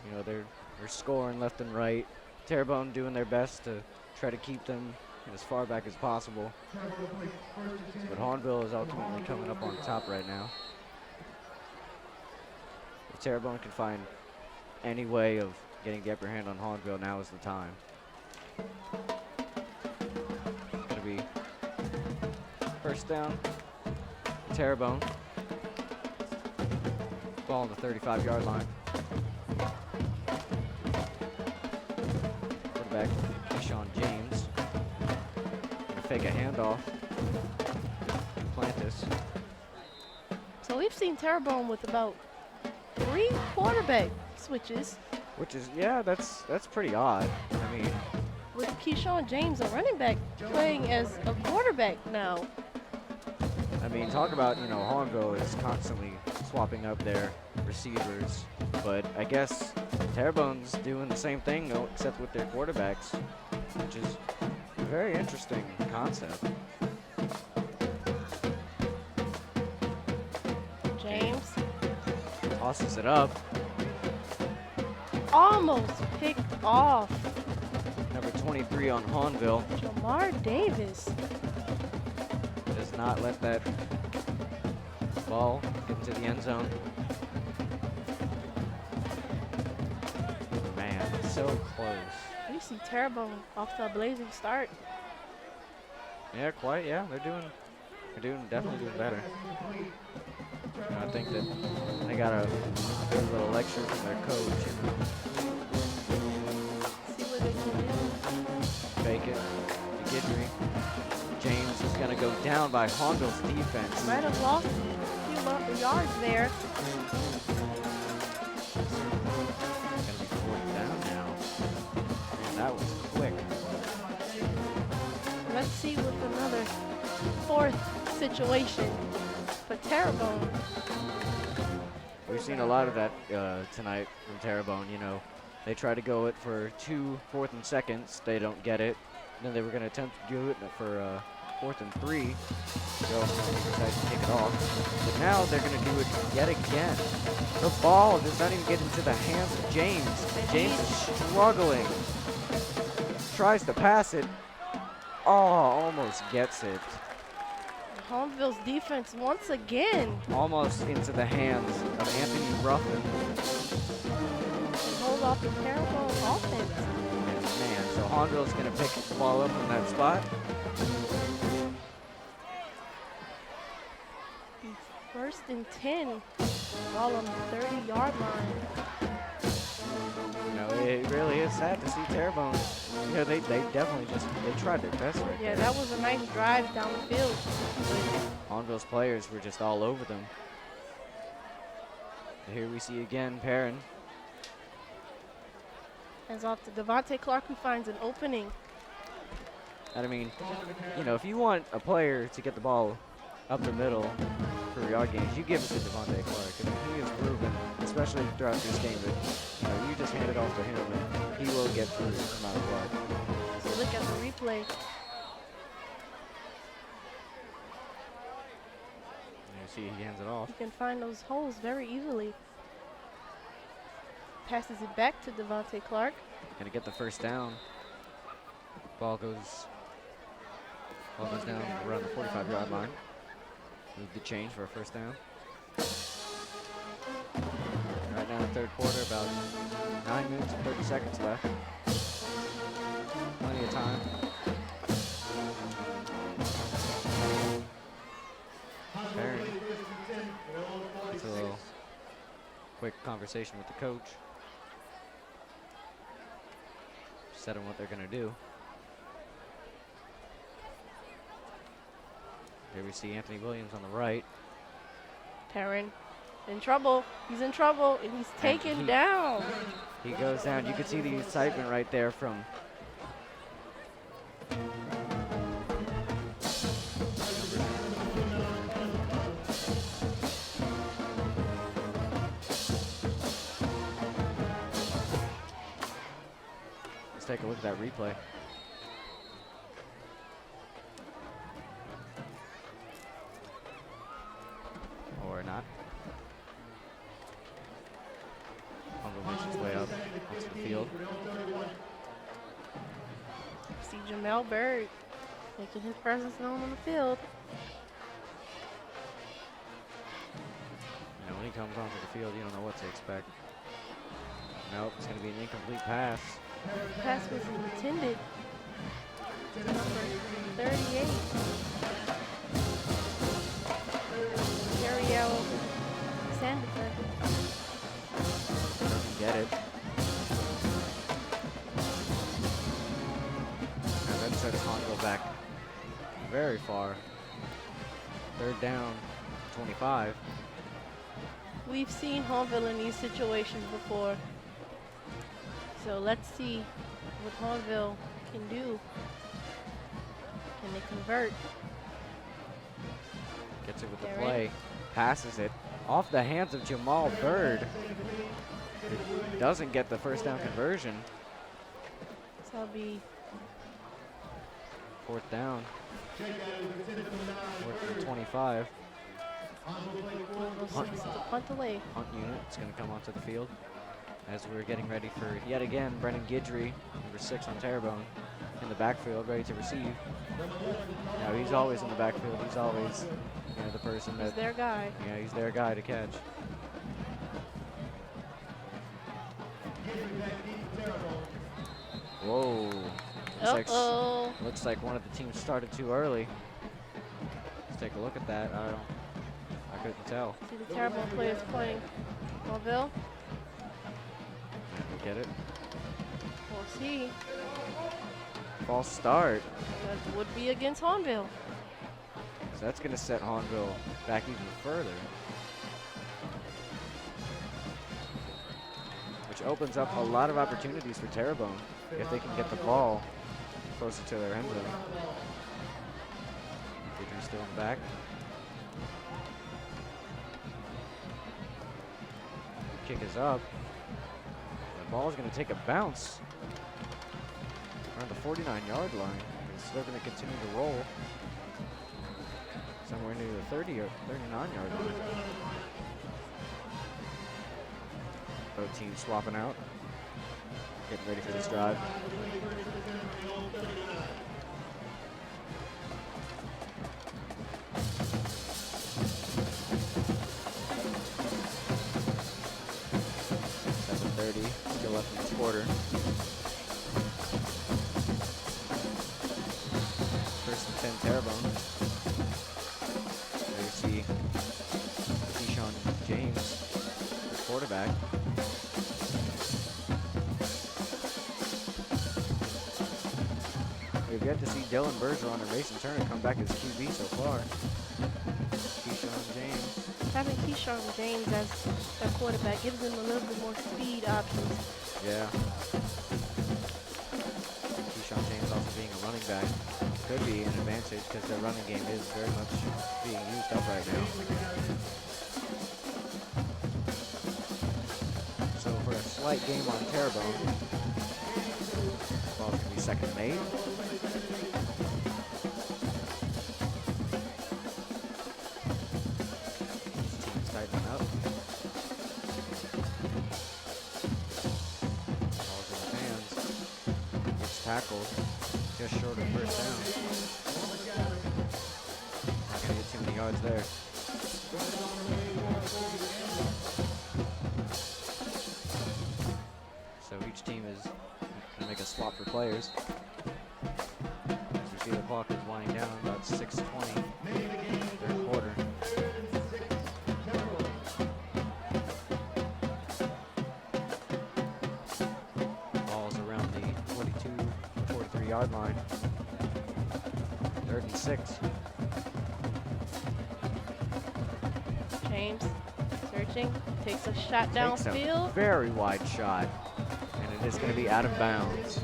You know, they're scoring left and right. Terrebonne doing their best to try to keep them as far back as possible. But Hahnville is ultimately coming up on top right now. If Terrebonne can find any way of getting the upper hand on Hahnville, now is the time. Gonna be first down, Terrebonne. Ball on the 35-yard line. Quarterback, Deshaun James. Gonna fake a handoff. Plantis. So we've seen Terrebonne with about 3 quarterback switches, Which is, yeah, that's pretty odd. I mean, with Keyshawn James, a running back, playing as a quarterback now. talk about, you know, Hahnville is constantly swapping up their receivers, but I guess Terrebonne's doing the same thing, though, except with their quarterbacks, which is a very interesting concept. James Tosses it up. almost picked off. Number 23 on Hahnville Jamar Davis. does not let that ball get into the end zone. Man, so close. We see Terrebonne off to a blazing start. Yeah, quite. Yeah, they're definitely doing better. You know, I think that they got a good little lecture from their coach. See what they can do. Fake it to Guidry. James is going to go down by Hahnville's defense. Might have lost a few yards there. Going to be 4th down now. Man, that was quick. Let's see with another 4th situation for Terrebonne. We've seen a lot of that tonight from Terrebonne. You know, they try to go it for 2 4th and 2nds. They don't get it. Then they were going to attempt to do it for 4th and 3. Go decide to kick it off. But now they're going to do it yet again. The ball does not even get into the hands of James. James is struggling. Tries to pass it. Oh, almost gets it. Hahnville's defense once again. Almost into the hands of Anthony Ruffin. Hold off the Terrebonne offense. Man, so Hahnville's going to pick the ball up from that spot. 1st and 10. Ball on the 30-yard line. You know, it really is sad to see Terrebonne. You know, they definitely they tried their best right Yeah, there. that was a nice drive down the field. Hahnville's players were just all over them. And here we see again Perrin. Hands off to Devontae Clark, who finds an opening. And I mean, you know, if you want a player to get the ball up the middle for yard gains, you give it to Devontae Clark. I mean, he has proven, especially throughout this game, that you know, you just hand it off to him and he will get through no matter what. So look at the replay. You see he hands it off. You can find those holes very easily. Passes it back to Devontae Clark. Gonna get the first down. Ball goes down around the 45-yard line. Move the change for a first down. Right now in the third quarter, about 9 minutes and 30 seconds left. Plenty of time. Aaron, it's a little quick conversation with the coach. Set them what they're going to do. Here we see Anthony Williams on the right. Perrin in trouble. He's in trouble, and he's taken down. He goes down. You can see the excitement right there from Let's take a look at that replay. Or not. Hahnville makes its way up onto the field. See Jamel Bird making his presence known on the field. You know, when he comes onto the field, you don't know what to expect. Nope, it's going to be an incomplete pass. The pass was intended to number 38. Ariel Sandifer. Doesn't get it. And then sets Hahnville back very far. Third down, 25. We've seen Hahnville in these situations before. So let's see what Hahnville can do. Can they convert? Gets it with the They're play. in. Passes it off the hands of Jamal Bird. It doesn't get the first down conversion. So that'll be Fourth down. Fourth and 25. it's a punt away. Punt unit is going to come onto the field as we're getting ready for yet again Brennan Guidry, number 6 on Terrebonne, in the backfield, ready to receive. Now he's always in the backfield. He's always, you know, the person He's that, their guy. yeah, he's their guy to catch. Whoa. Uh-oh. Looks like one of the teams started too early. Let's take a look at that. I couldn't tell. See the Terrebonne players playing Hahnville. Get it? We'll see. False start. That would be against Hahnville. So that's going to set Hahnville back even further. Which opens up a lot of opportunities for Terrebonne if they can get the ball closer to their end zone. Guidry's still in the back. Kick is up. The ball is going to take a bounce around the 49-yard line. It's still going to continue to roll somewhere near the 30 or 39-yard line. Both teams swapping out, getting ready for this drive. Still left in this quarter. First and 10 Terrebonne. There you see Keyshawn James, the quarterback. We've yet to see Dylan Bergeron and Mason Turner come back as QB so far. Keyshawn James. Having Keyshawn James as a quarterback gives them a little bit more speed options. Yeah. Keyshawn James also being a running back could be an advantage because their running game is very much being used up right now. So for a slight game on Terrebonne, ball's going to be second and 8. Teams tightening up. Ball's in his hands. Gets tackled just short of first down. Not going to get too many yards there. the players. As you see, the clock is winding down, about 6:20, third quarter. Ball's around the 42, 43-yard line. 3rd and 6. James searching, takes a shot Takes a downfield. very wide shot, and it is going to be out of bounds.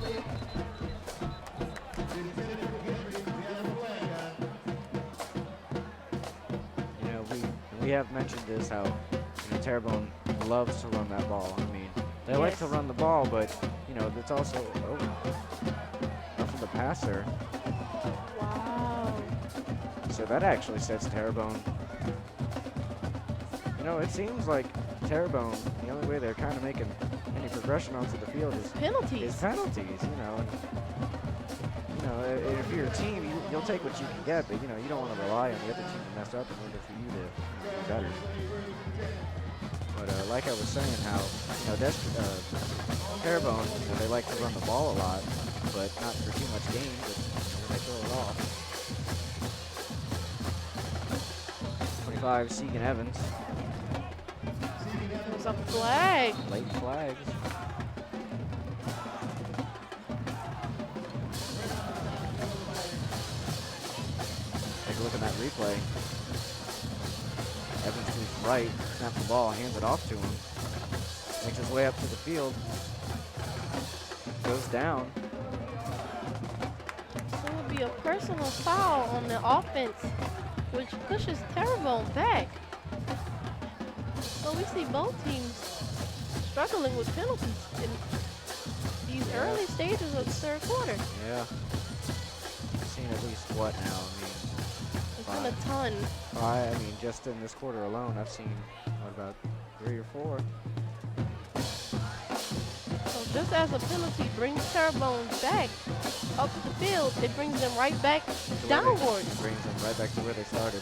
You know, we have mentioned this, how Terrebonne loves to run that ball. I mean, they like to run the ball, but it's also enough of the passer. Wow. So that actually sets Terrebonne. It seems like Terrebonne, the only way they're kind of making any progression onto the field is penalties. If you're a team, you'll take what you can get, but you don't want to rely on the other team to mess up in order for you to be better. But like I was saying, how Terrebonne, they like to run the ball a lot, but not for too much gain. But when they throw it off. 25, Segan Evans. There's a flag. Late flags. Take a look at that replay. Evans moves right, snaps the ball, hands it off to him. Makes his way up to the field. Goes down. So it would be a personal foul on the offense, which pushes Terrebonne back. So we see both teams struggling with penalties in these early stages of the third quarter. Yeah. I've seen at least what now? It's been a ton. I mean, just in this quarter alone, I've seen, about 3 or 4. So just as a penalty brings Terrebonne back up the field, it brings them right back downwards. It brings them right back to where they started.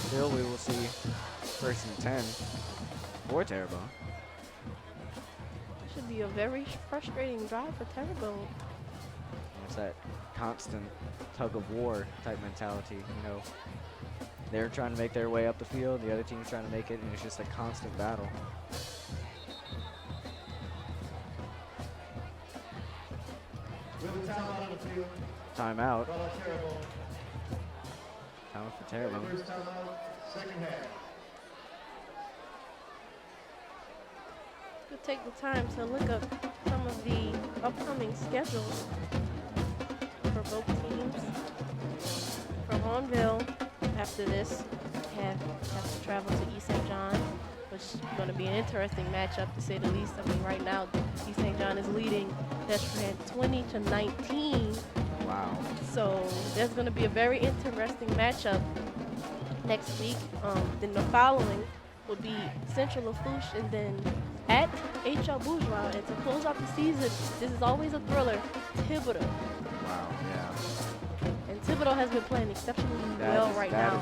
Still, we will see 1st and 10 for Terrebonne. Should be a very frustrating drive for Terrebonne. It's that constant tug of war type mentality. They're trying to make their way up the field, the other team's trying to make it, and it's just a constant battle. Timeout. Timeout for Terrebonne. We'll take the time to look up some of the upcoming schedules for both teams. For Hahnville, after this, have to travel to East St. John, which is going to be an interesting matchup to say the least. I mean, right now, East St. John is leading Destrehan 20-19. Wow. So there's going to be a very interesting matchup next week. Then the following will be Central Lafourche and then at H.L. Bourgeois. And to close out the season, this is always a thriller, Thibodeau. Wow, yeah. And Thibodeau has been playing exceptionally well right now.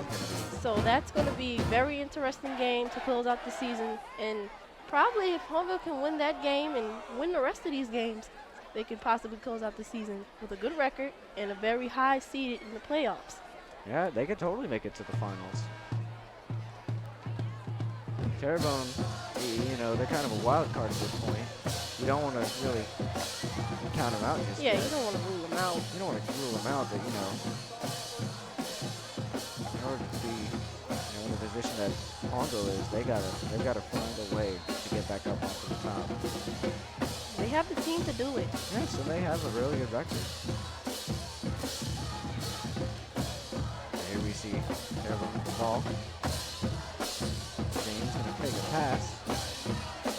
So that's going to be a very interesting game to close out the season. And probably if Hahnville can win that game and win the rest of these games, they could possibly close out the season with a good record and a very high seed in the playoffs. Yeah, they could totally make it to the finals. Terrebonne, they're kind of a wild card at this point. You don't want to really count them out just yet. You don't want to rule them out. You don't want to rule them out, but, in order to be in the position that Hahnville is, they've got to find a way to get back up onto the top. They have the team to do it. Yeah, so they have a really good record. Here we see Terrebonne with the ball. James going to take a pass.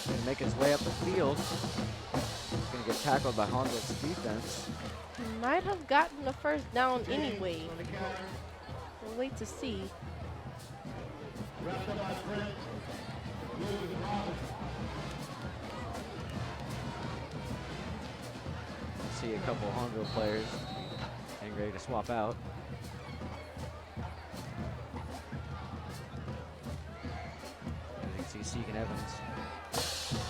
Going to make his way up the field. Going to get tackled by Hahnville's defense. He might have gotten the first down anyway. We'll wait to see. See a couple of Hahnville players getting ready to swap out. You can see Segan Evans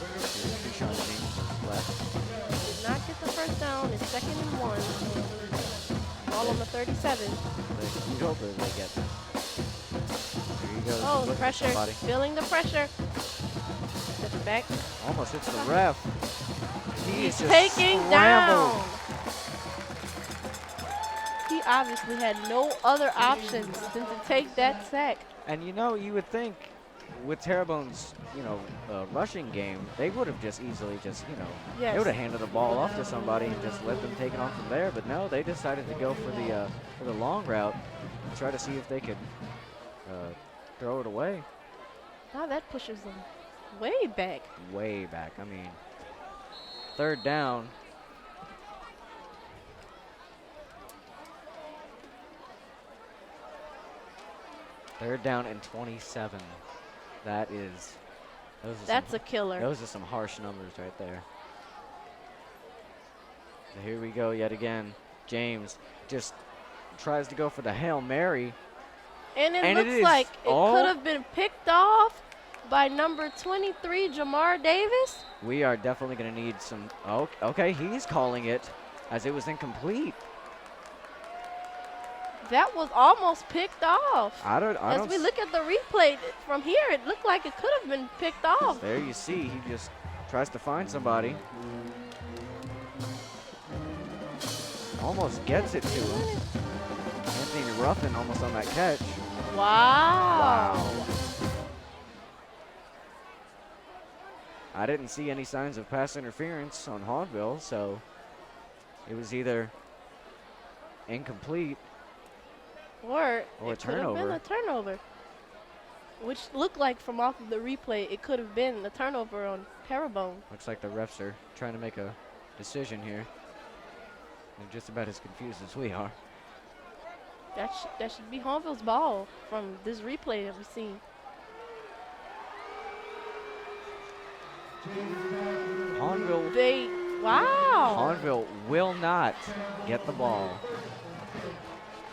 Here's Keyshawn James left. Did not get the first down. It's 2nd and 1. Ball on the 37. You hope that they get this. There you go. Oh, Looking for pressure. somebody. Feeling the pressure. Step back. Almost hits the ref. He's just taking scrambled. down. He obviously had no other options than to take that sack. And you know, you would think with Terrebonne's, rushing game, they would have just easily Yes. they would have handed the ball off to somebody and just let them take it on from there. But no, they decided to go for the long route and try to see if they could throw it away. Now that pushes them way back. Way back. I mean, 3rd down. Third down and 27. That is. That's a killer. Those are some harsh numbers right there. So here we go yet again. James just tries to go for the Hail Mary. And it it looks is- like it oh. could have been picked off by number 23, Jamar Davis. We are definitely going to need some. Oh, okay, he's calling it as it was incomplete. That was almost picked off. I don't As we look at the replay from here, it looked like it could have been picked off. There you see, he just tries to find somebody. Almost gets it to him. Anthony Ruffin almost on that catch. Wow. I didn't see any signs of pass interference on Hahnville, so it was either incomplete Or a it could have turnover. been a turnover. Which looked like from off of the replay, it could have been a turnover on Terrebonne. Looks like the refs are trying to make a decision here. They're just about as confused as we are. That should be Hahnville's ball from this replay that we've seen. Wow. Hahnville will not get the ball.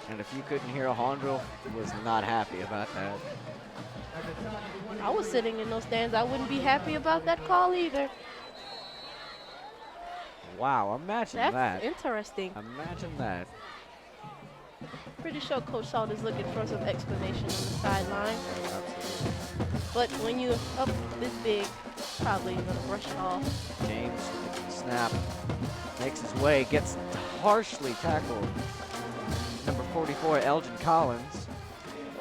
And if you couldn't hear, Hahnville was not happy about that. I was sitting in those stands. I wouldn't be happy about that call either. Wow, imagine That's that. interesting. Imagine that. Pretty sure Coach Salt is looking for some explanation on the sideline. But when you're up this big, probably going to brush it off. James, snap, makes his way, gets harshly tackled. Number 44, Elgin Collins.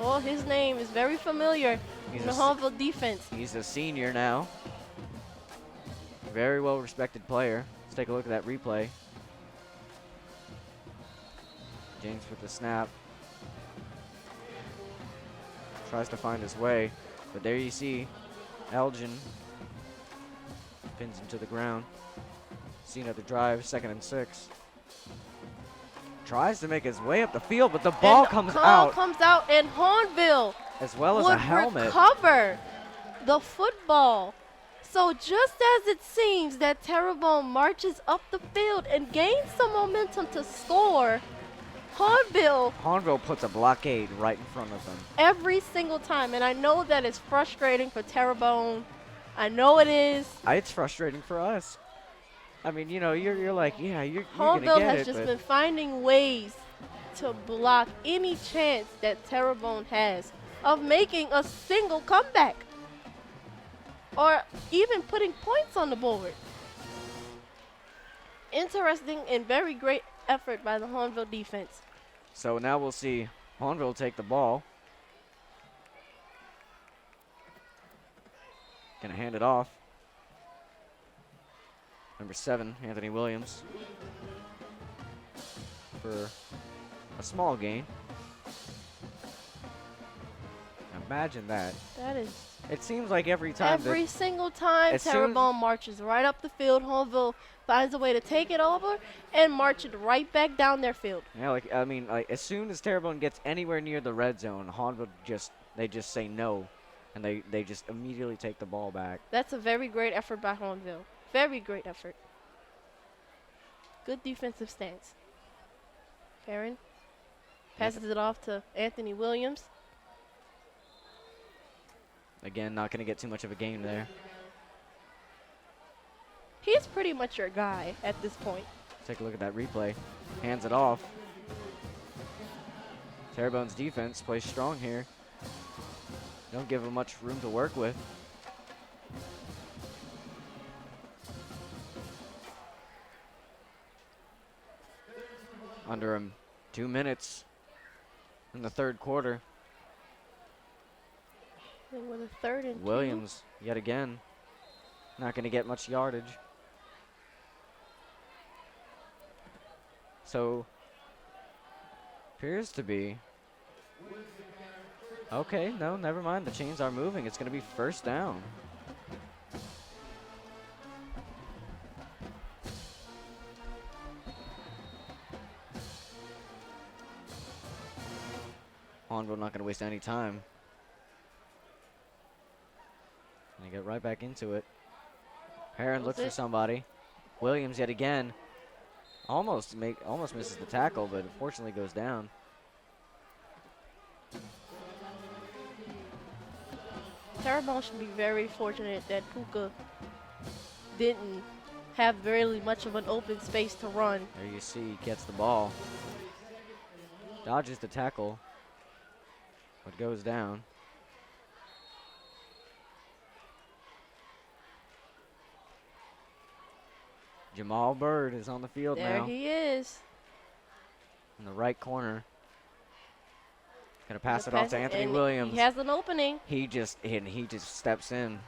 Oh, his name is very familiar He's in the a Hahnville defense. He's a senior now. Very well respected player. Let's take a look at that replay. James with the snap. Tries to find his way. But there you see Elgin pins him to the ground. Seen at the drive, 2nd and 6. Tries to make his way up the field, but the ball comes out. Comes out, and Hahnville As well as would a helmet. recover the football. So just as it seems that Terrebonne marches up the field and gains some momentum to score, Hahnville puts a blockade right in front of them. every single time. And I know that it's frustrating for Terrebonne. I know it is. It's frustrating for us. I mean, you're like, yeah, you're going to Hahnville get has it. just But been finding ways to block any chance that Terrebonne has of making a single comeback or even putting points on the board. Interesting and very great effort by the Hahnville defense. So now we'll see Hahnville take the ball. Gonna hand it off. Number 7, Anthony Williams, for a small gain. Imagine that. That is It seems like every time every single time as soon- Terrebonne marches right up the field, Hahnville finds a way to take it over and march it right back down their field. as soon as Terrebonne gets anywhere near the red zone, Hahnville just say no, and they just immediately take the ball back. That's a very great effort by Hahnville. Very great effort. Good defensive stance. Karen passes it off to Anthony Williams. Again, not going to get too much of a gain there. He's pretty much your guy at this point. Take a look at that replay. Hands it off. Terrebonne's defense plays strong here. Don't give him much room to work with. Under him, 2 minutes in the third quarter. And with a 3rd and 2. Williams, yet again, not going to get much yardage. So, appears to be. Okay, no, never mind. The chains are moving. It's going to be first down. Hahnville not going to waste any time. Gonna get right back into it. Heron looks for somebody. Williams yet again. Almost misses the tackle, but unfortunately goes down. Terrebonne should be very fortunate that Puka didn't have very much of an open space to run. There you see, he gets the ball. Dodges the tackle, but goes down. Jamal Bird is on the field There now. he is. In the right corner. Gonna pass it off to Anthony Williams. He has an opening. He just steps in.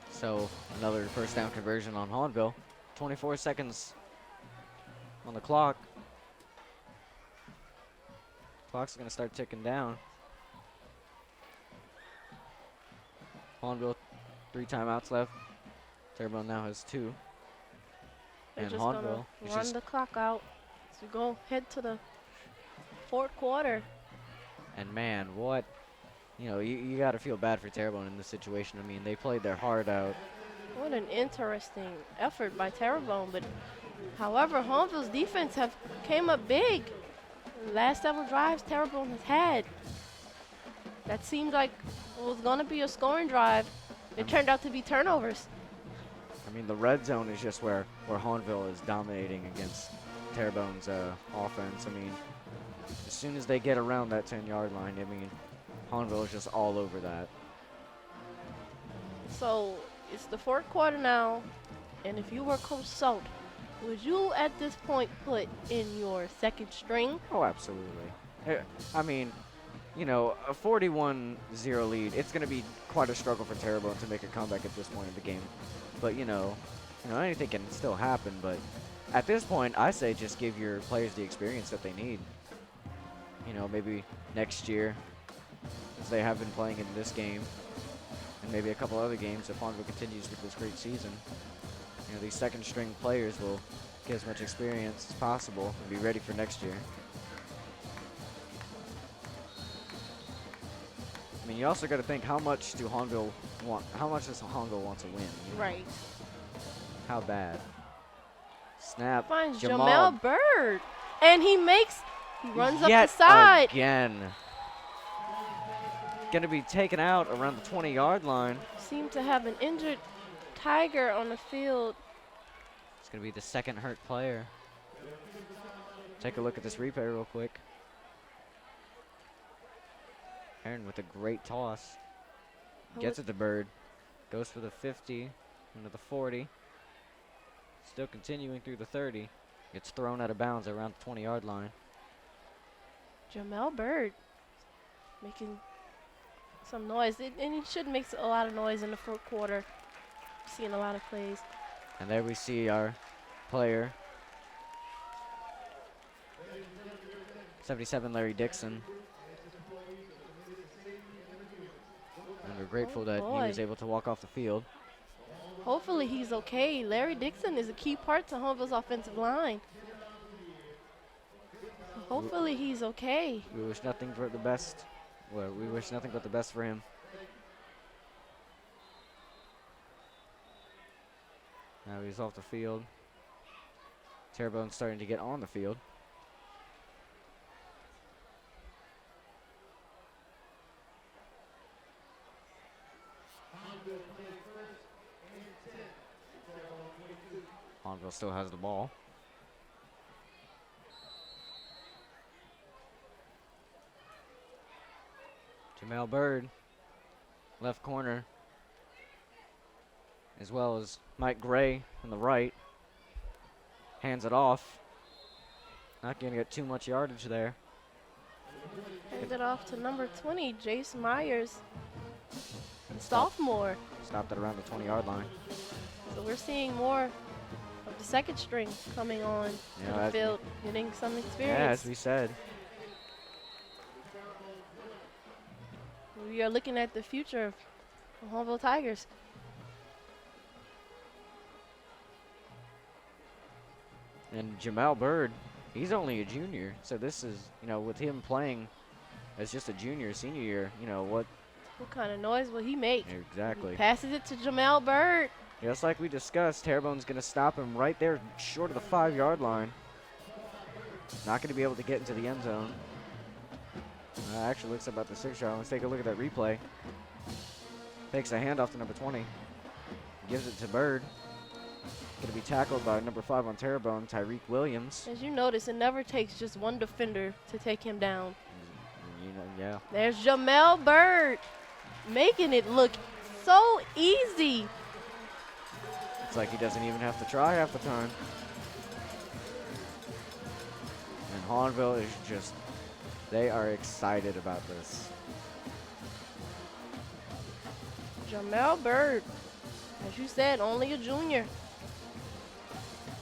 So another first down conversion on Hahnville. 24 seconds on the clock. Clock's gonna start ticking down. Hahnville, 3 timeouts left. Terrebonne now has 2. They're And just Hahnville gonna run the clock out as we go head to the 4th quarter. And man, what, you got to feel bad for Terrebonne in this situation. I mean, they played their heart out. What an interesting effort by Terrebonne, but however, Hahnville's defense have came up big. The last several drives Terrebonne has had. That seemed like it was going to be a scoring drive. It turned out to be turnovers. I mean, the red zone is just where Hahnville is dominating against Terrebonne's offense. I mean, as soon as they get around that 10-yard line, I mean, Hahnville is just all over that. So it's the 4th quarter now, and if you were Coach Salt, would you at this point put in your 2nd string? Oh, absolutely. I mean, a 41-0 lead, it's going to be quite a struggle for Terrebonne to make a comeback at this point in the game. But, anything can still happen. But at this point, I say just give your players the experience that they need. Maybe next year, as they have been playing in this game, and maybe a couple other games if Hahnville continues with this great season. These 2nd string players will get as much experience as possible and be ready for next year. I mean, you also got to think, how much does Hahnville want to win? Right. How bad? Snap. Finds Jamal Bird, and he runs up the Yet side. Again. Going to be taken out around the 20-yard line. Seem to have an injured Tiger on the field. It's going to be the 2nd hurt player. Take a look at this replay real quick. Aaron with a great toss. Gets it to Bird. Goes for the 50, into the 40. Still continuing through the 30. Gets thrown out of bounds around the 20-yard line. Jamal Bird making some noise. And he should make a lot of noise in the 4th quarter. Seeing a lot of plays. And there we see our player, 77, Larry Dixon. And we're grateful that he was able to walk off the field. Hopefully he's okay. Larry Dixon is a key part to Hahnville's offensive line. Hopefully he's okay. We wish nothing but the best. Well, we wish nothing but the best for him. Now he's off the field. Terrebonne's starting to get on the field. Hahnville still has the ball. Jamel Bird, left corner, as well as Mike Gray on the right. Hands it off. Not going to get too much yardage there. Hands it off to number 20, Jace Myers, sophomore. Stopped at around the 20-yard line. So we're seeing more of the second string coming on to the field, getting some experience. Yeah, as we said. We are looking at the future of the Hahnville Tigers. And Jamel Bird, he's only a junior. So this is, with him playing as just a junior, senior year, what kind of noise will he make? Exactly. He passes it to Jamel Bird. Just like we discussed, Terrebonne's going to stop him right there short of the 5-yard line. Not going to be able to get into the end zone. Actually looks about the 6-yard. Let's take a look at that replay. Takes a handoff to number 20. Gives it to Bird. Going to be tackled by number 5 on Terrebonne, Tyreek Williams. As you notice, it never takes just one defender to take him down. Yeah. There's Jamel Bird making it look so easy. It's like he doesn't even have to try half the time. And Hahnville is just, they are excited about this. Jamel Bird, as you said, only a junior.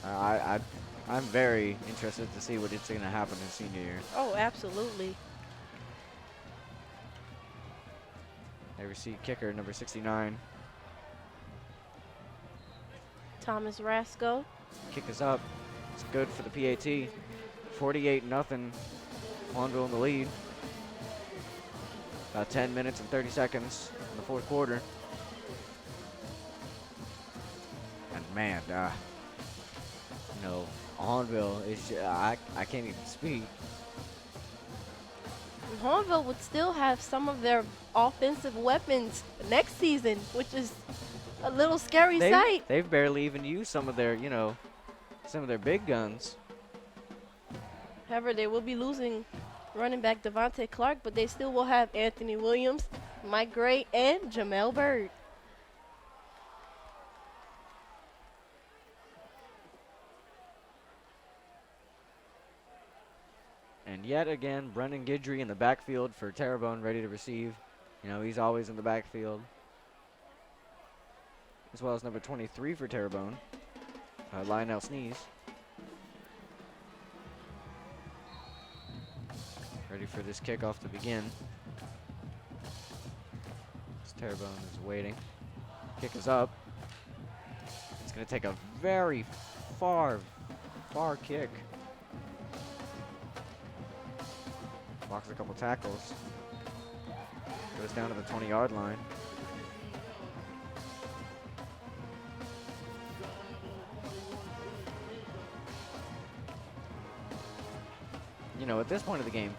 I'm very interested to see what it's going to happen in senior year. Oh, absolutely. They receive kicker number 69. Thomas Rasco. Kick is up. It's good for the PAT. 48-0. Hahnville in the lead. About 10 minutes and 30 seconds in the fourth quarter. And man, Hahnville is, I can't even speak. Hahnville would still have some of their offensive weapons next season, which is a little scary sight. They've barely even used some of their, some of their big guns. However, they will be losing running back Devontae Clark, but they still will have Anthony Williams, Mike Gray, and Jamel Bird. And yet again, Brendan Guidry in the backfield for Terrebonne, ready to receive. He's always in the backfield. As well as number 23 for Terrebonne, Lionel Sneeze. Ready for this kickoff to begin. As Terrebonne is waiting. Kick is up. It's going to take a very far kick. Blocks a couple tackles. Goes down to the 20-yard line. At this point of the game,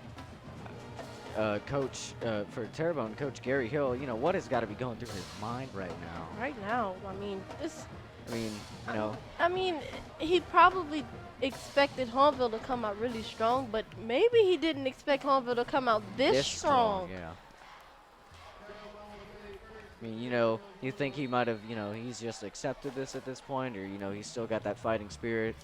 Coach for Terrebonne, Coach Gary Hill, what has got to be going through his mind right now? Right now, he probably expected Hahnville to come out really strong, but maybe he didn't expect Hahnville to come out this strong. Yeah. You think he might have, he's just accepted this at this point, or, he's still got that fighting spirit.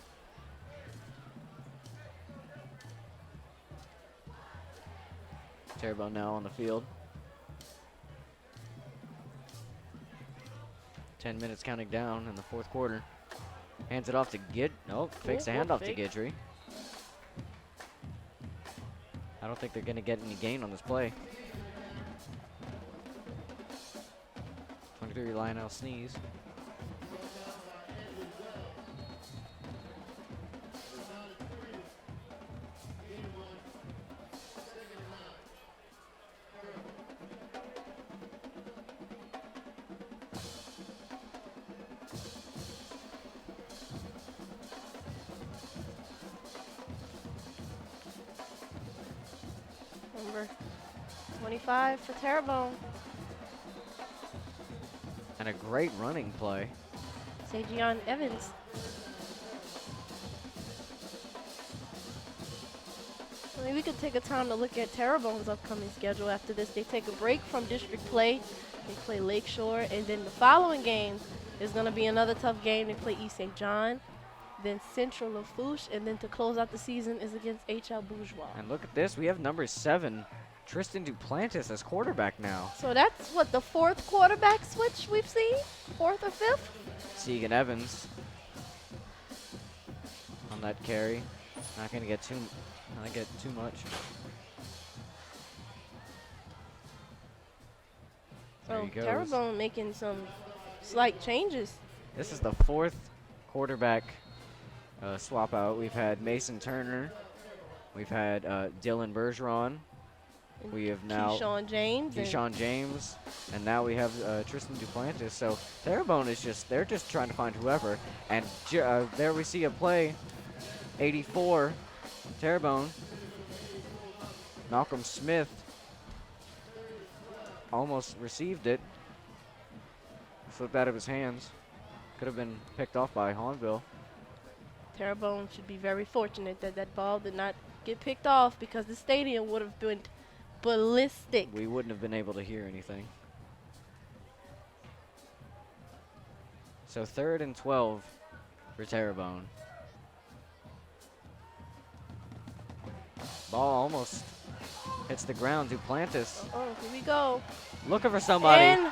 Terrebonne now on the field. 10 minutes counting down in the fourth quarter. Hands it off to fakes a handoff to Guidry. I don't think they're going to get any gain on this play. 23 Lionel Sneeze. 25 for Terrebonne. And a great running play. Sajion Evans. I mean, we could take a time to look at Terrebonne's upcoming schedule after this. They take a break from district play. They play Lakeshore, and then the following game is going to be another tough game. They play East St. John, then Central Lafourche, and then to close out the season is against H.L. Bourgeois. And look at this. We have number 7, Tristan Duplantis, as quarterback now. So that's what, the 4th quarterback switch we've seen? 4th or 5th? Segan Evans on that carry. Not going to get too much. There So he goes. Terrebonne making some slight changes. This is the 4th quarterback swap out. We've had Mason Turner. We've had Dylan Bergeron. And We have now Keyshawn James. and Deshaun James, and now we have Tristan Duplantis. So Terrebonne is they're just trying to find whoever. And there we see a play, 84, Terrebonne. Malcolm Smith almost received it. Slipped out of his hands. Could have been picked off by Hahnville. Terrebonne should be very fortunate that that ball did not get picked off, because the stadium would have been ballistic. We wouldn't have been able to hear anything. So 3rd and 12 for Terrebonne. Ball almost hits the ground. Duplantis Oh, here we go. looking for somebody. And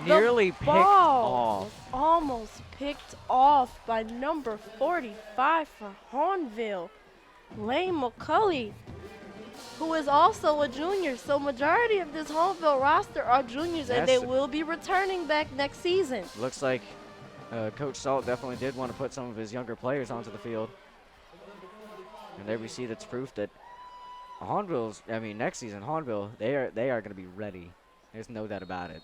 Nearly picked ball off. was almost picked off by number 45 for Hahnville, Lane McCulley, who is also a junior. So majority of this Hahnville roster are juniors, and they Yes. will be returning back next season. Looks like Coach Salt definitely did want to put some of his younger players onto the field. And there we see that's proof that next season, Hahnville, they are going to be ready. There's no doubt about it.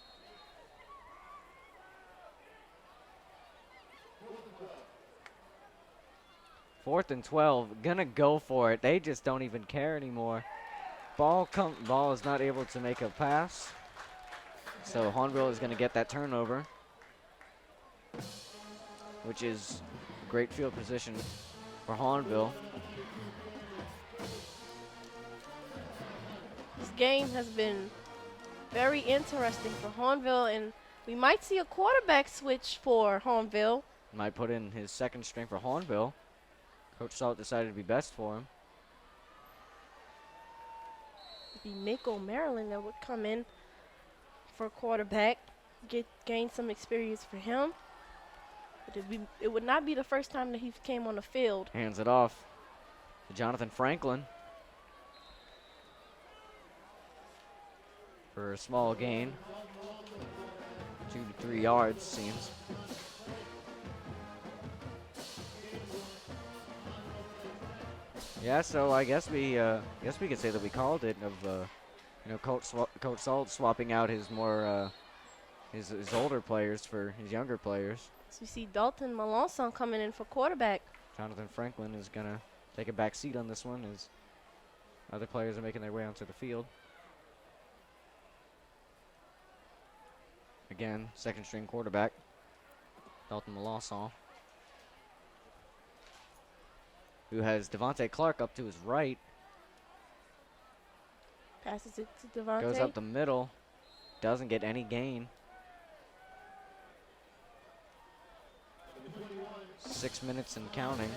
Fourth and 12, gonna go for it. They just don't even care anymore. Ball is not able to make a pass. So Hahnville is gonna get that turnover, which is great field position for Hahnville. This game has been very interesting for Hahnville, and we might see a quarterback switch for Hahnville. Might put in his second string for Hahnville. Coach Salt decided to be best for him. It'd be Mako Maryland that would come in for quarterback, gain some experience for him. But it would not be the first time that he came on the field. Hands it off to Jonathan Franklin for a small gain. 2 to 3 yards, seems. Yeah, so I guess we could say that we called it. Coach Salt swapping out his more his older players for his younger players. So we see Dalton Melanson coming in for quarterback. Jonathan Franklin is gonna take a back seat on this one as other players are making their way onto the field. Again, second string quarterback, Dalton Melanson, who has Devontae Clark up to his right. Passes it to Devontae. Goes up the middle, doesn't get any gain. 6 minutes and counting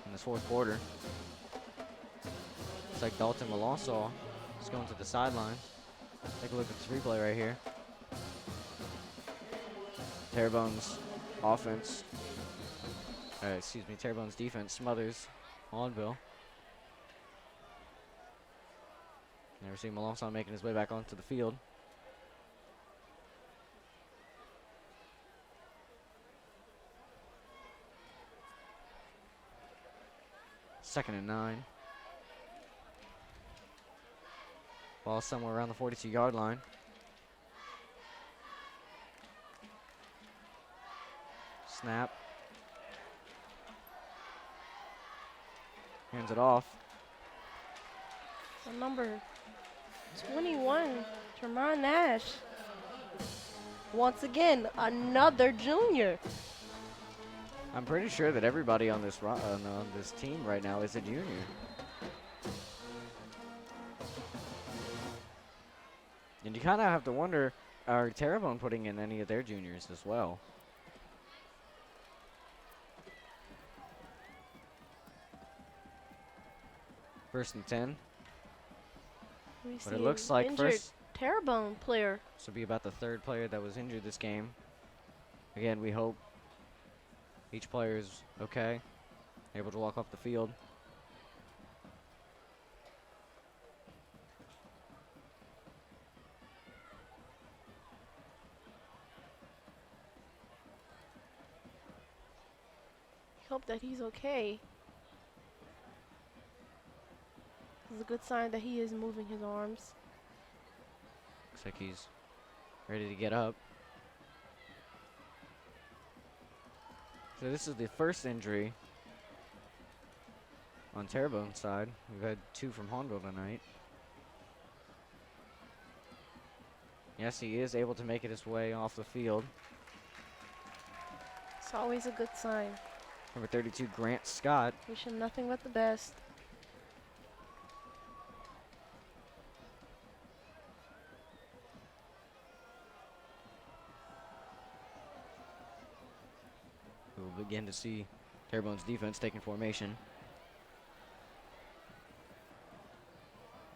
in this fourth quarter. Looks like Dalton Melanson is going to the sideline. Take a look at this replay right here. Terrebonne's offense, Terrebonne's defense smothers Hahnville. Never see Melanson making his way back onto the field. Second and 9. Ball somewhere around the 42-yard line. Snap. Hands it off. So number 21, Tremont Nash. Once again, another junior. I'm pretty sure that everybody on this on this team right now is a junior. And you kind of have to wonder, are Terrebonne putting in any of their juniors as well? First and 10. But it looks like injured first Terrebonne player. this will be about the third player that was injured this game. Again, we hope each player is okay, able to walk off the field. Hope that he's okay. It's a good sign that he is moving his arms. Looks like he's ready to get up. So this is the first injury on Terrebonne's side. We've had 2 from Hahnville tonight. Yes, he is able to make it his way off the field. It's always a good sign. Number 32, Grant Scott. Wish him nothing but the best. We'll begin to see Terrebonne's defense taking formation.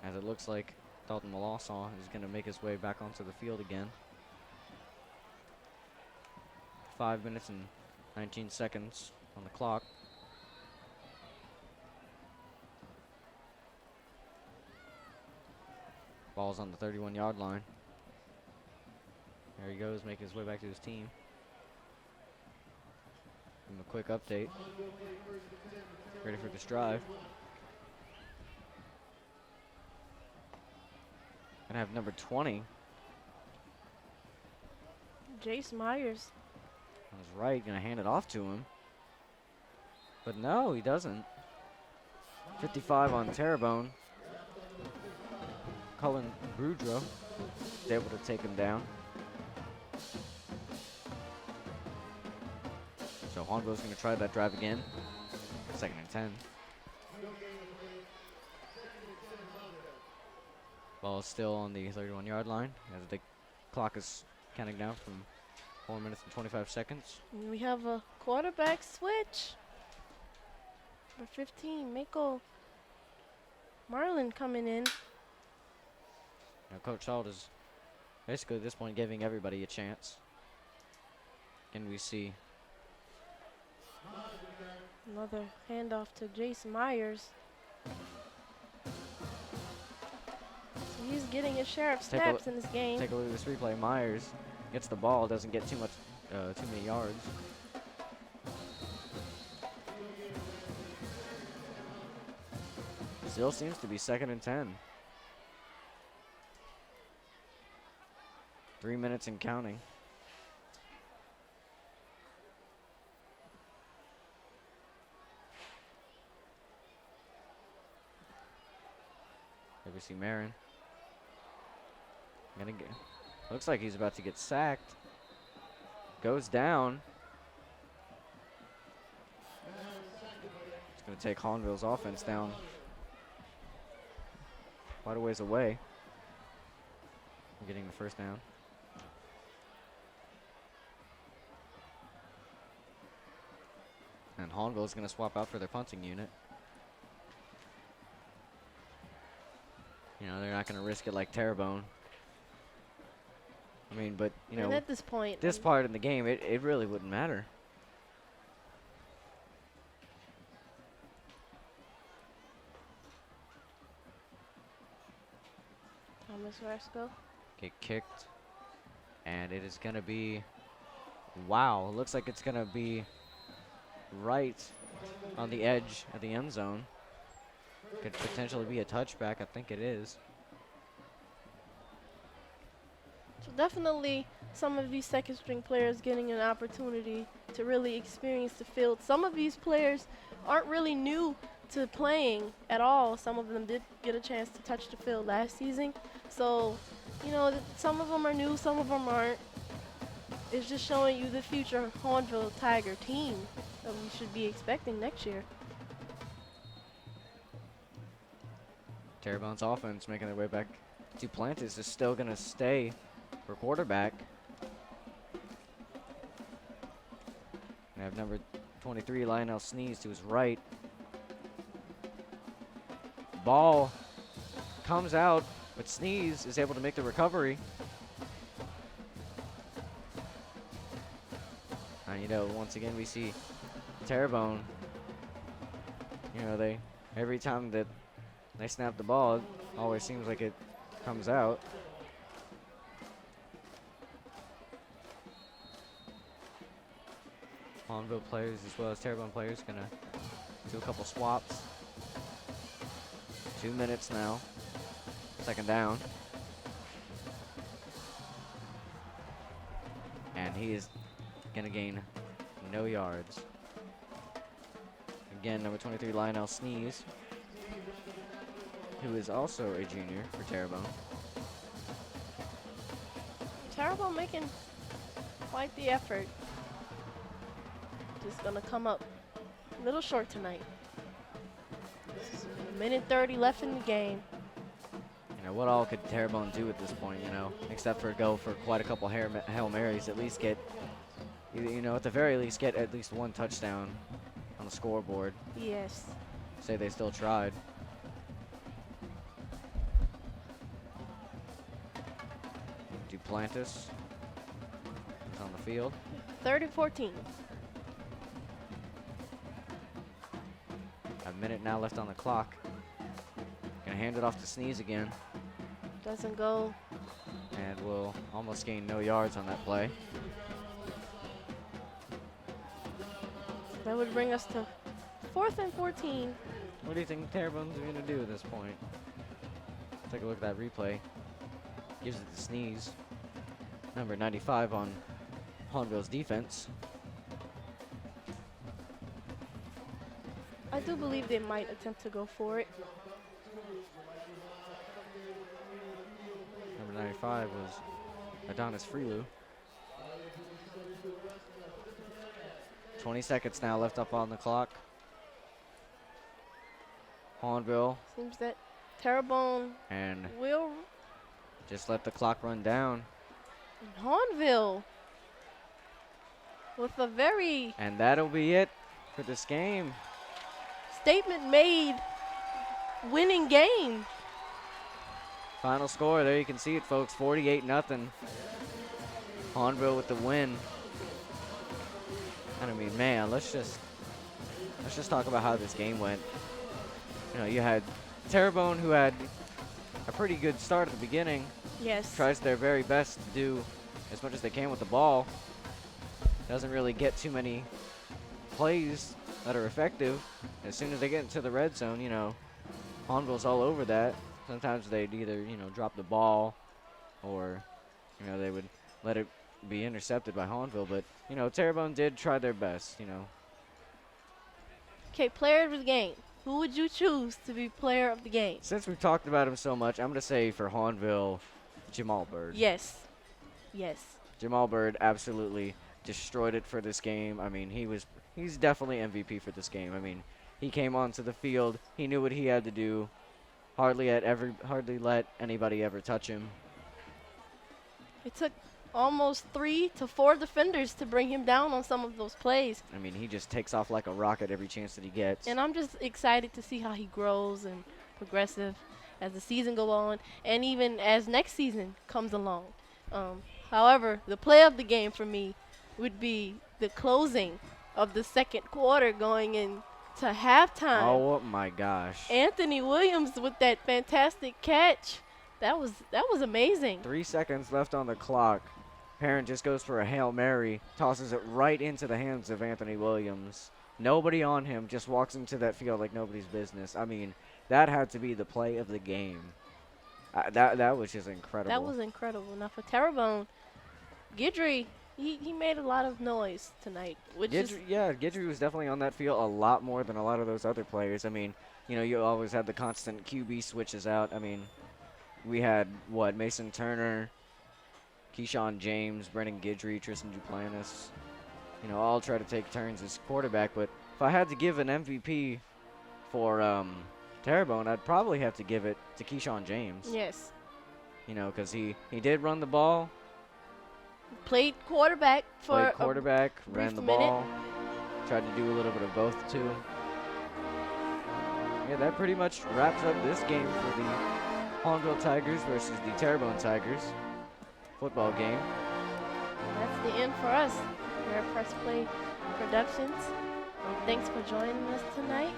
As it looks like Dalton Malasaw is going to make his way back onto the field again. 5 minutes and 19 seconds on the clock. Ball's on the 31-yard line. There he goes, making his way back to his team. Give him a quick update. Ready for this drive. Gonna have number 20. Jace Myers. I was right, gonna hand it off to him. But no, he doesn't. 55 on Terrebonne. Cullen Boudreaux is able to take him down. So Hahnville's gonna try that drive again. 2nd and 10. Ball is still on the 31-yard line as the clock is counting down from 4 minutes and 25 seconds. And we have a quarterback switch. Number 15, Mako Marlin coming in. Now Coach Salt is basically at this point giving everybody a chance. Can we see Another handoff to Jace Myers. So he's getting his share of snaps in this game. Take a look at this replay. Myers gets the ball, doesn't get too many yards. Still seems to be 2nd and 10. 3 minutes and counting. There we see Marin. Looks like he's about to get sacked. Goes down. It's going to take Hahnville's offense down quite a ways away. Getting the first down. And Hahnville is going to swap out for their punting unit. You know, they're not going to risk it like Terrebonne. I mean, but, you know, and at this point, this part in the game, it really wouldn't matter. Thomas Rasco. Get kicked. And it is going to be, wow, it looks like it's going to be right on the edge of the end zone. Could potentially be a touchback. I think it is. So definitely some of these second string players getting an opportunity to really experience the field. Some of these players aren't really new to playing at all. Some of them did get a chance to touch the field last season. So, you know, some of them are new, some of them aren't. It's just showing you the future Hahnville Tiger team that we should be expecting next year. Terrebonne's offense making their way back. Duplantis is still going to stay for quarterback. We have number 23, Lionel Sneeze, to his right. Ball comes out, but Sneeze is able to make the recovery. And, you know, once again, we see Terrebonne. You know, every time that they snap the ball, it always seems like it comes out. Hahnville players as well as Terrebonne players gonna do a couple swaps. 2 minutes now. Second down. And he is gonna gain no yards. Again, number 23, Lionel Sneeze, who is also a junior for Terrebonne. Terrebonne making quite the effort. Just gonna come up a little short tonight. This is a minute 30 left in the game. You know, what all could Terrebonne do at this point, you know, except for go for quite a couple Hail Marys, at least get, you know, at the very least get at least one touchdown on the scoreboard. Yes. Say they still tried. Duplantis is on the field. 3rd and 14. A minute now left on the clock. Gonna hand it off to Sneeze again. Doesn't go. And will almost gain no yards on that play. That would bring us to 4th and 14. What do you think Terrebonne's gonna do at this point? Take a look at that replay. Gives it to Sneeze. Number 95 on Hahnville's defense. I do believe they might attempt to go for it. Number 95 was Adonis Freelou. 20 seconds now left up on the clock. Hahnville Seems that Terrebonne and will. just let the clock run down. Hahnville with a very And that'll be it for this game. statement made winning game. Final score, there you can see it, folks, 48-0. Hahnville with the win. And I mean, man, let's just talk about how this game went. You know, you had Terrebonne, who had a pretty good start at the beginning. Yes. Tries their very best to do as much as they can with the ball. Doesn't really get too many plays that are effective. As soon as they get into the red zone, you know, Hahnville's all over that. Sometimes they'd either, you know, drop the ball or, you know, they would let it be intercepted by Hahnville. But, you know, Terrebonne did try their best, you know. Okay, player of the game. Who would you choose to be player of the game? Since we've talked about him so much, I'm going to say for Hahnville, Jamal Bird. Yes. Yes. Jamal Bird absolutely destroyed it for this game. I mean, he's definitely MVP for this game. I mean, he came onto the field. He knew what he had to do. Hardly let anybody ever touch him. It took almost 3 to 4 defenders to bring him down on some of those plays. I mean, he just takes off like a rocket every chance that he gets. And I'm just excited to see how he grows and progressive as the season goes on and even as next season comes along. However, the play of the game for me would be the closing of the second quarter going into halftime. Oh my gosh. Anthony Williams with that fantastic catch. That was amazing. 3 seconds left on the clock. Parent just goes for a Hail Mary, tosses it right into the hands of Anthony Williams. Nobody on him, just walks into that field like nobody's business. I mean, that had to be the play of the game. That was just incredible. That was incredible. Now for Terrebonne, Guidry he made a lot of noise tonight, which is Guidry was definitely on that field a lot more than a lot of those other players. I mean, you know, you always had the constant QB switches out. I mean, we had, Mason Turner, Keyshawn James, Brennan Guidry, Tristan Duplantis, you know, all try to take turns as quarterback. But if I had to give an MVP for Terrebonne, I'd probably have to give it to Keyshawn James. yes. You know, because he did run the ball, Played quarterback for played quarterback, brief ran the minute. ball, tried to do a little bit of both too. Yeah, that pretty much wraps up this game for the Hahnville Tigers versus the Terrebonne Tigers football game. That's the end for us here at Press Play Productions. Thanks for joining us tonight.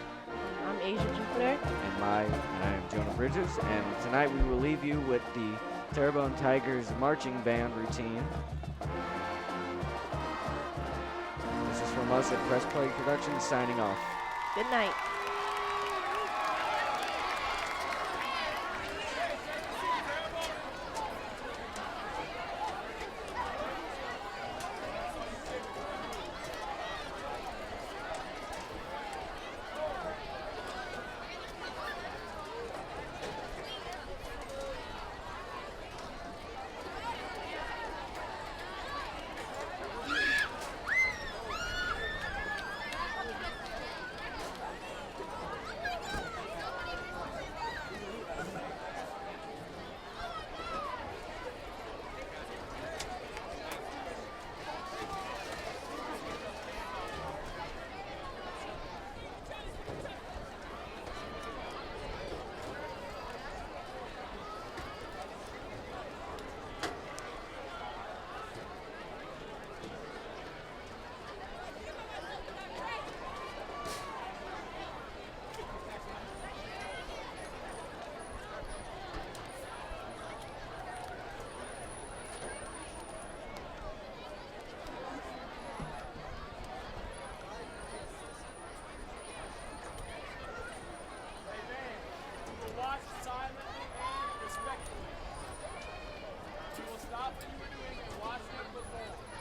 I'm Asia Jupiter. And I am Jonah Bridges, and tonight we will leave you with the Terrebonne Tigers marching band routine. This is from us at Press Play Productions signing off. Good night. Watch silently and respectfully. You will stop what you were doing and watch them perform.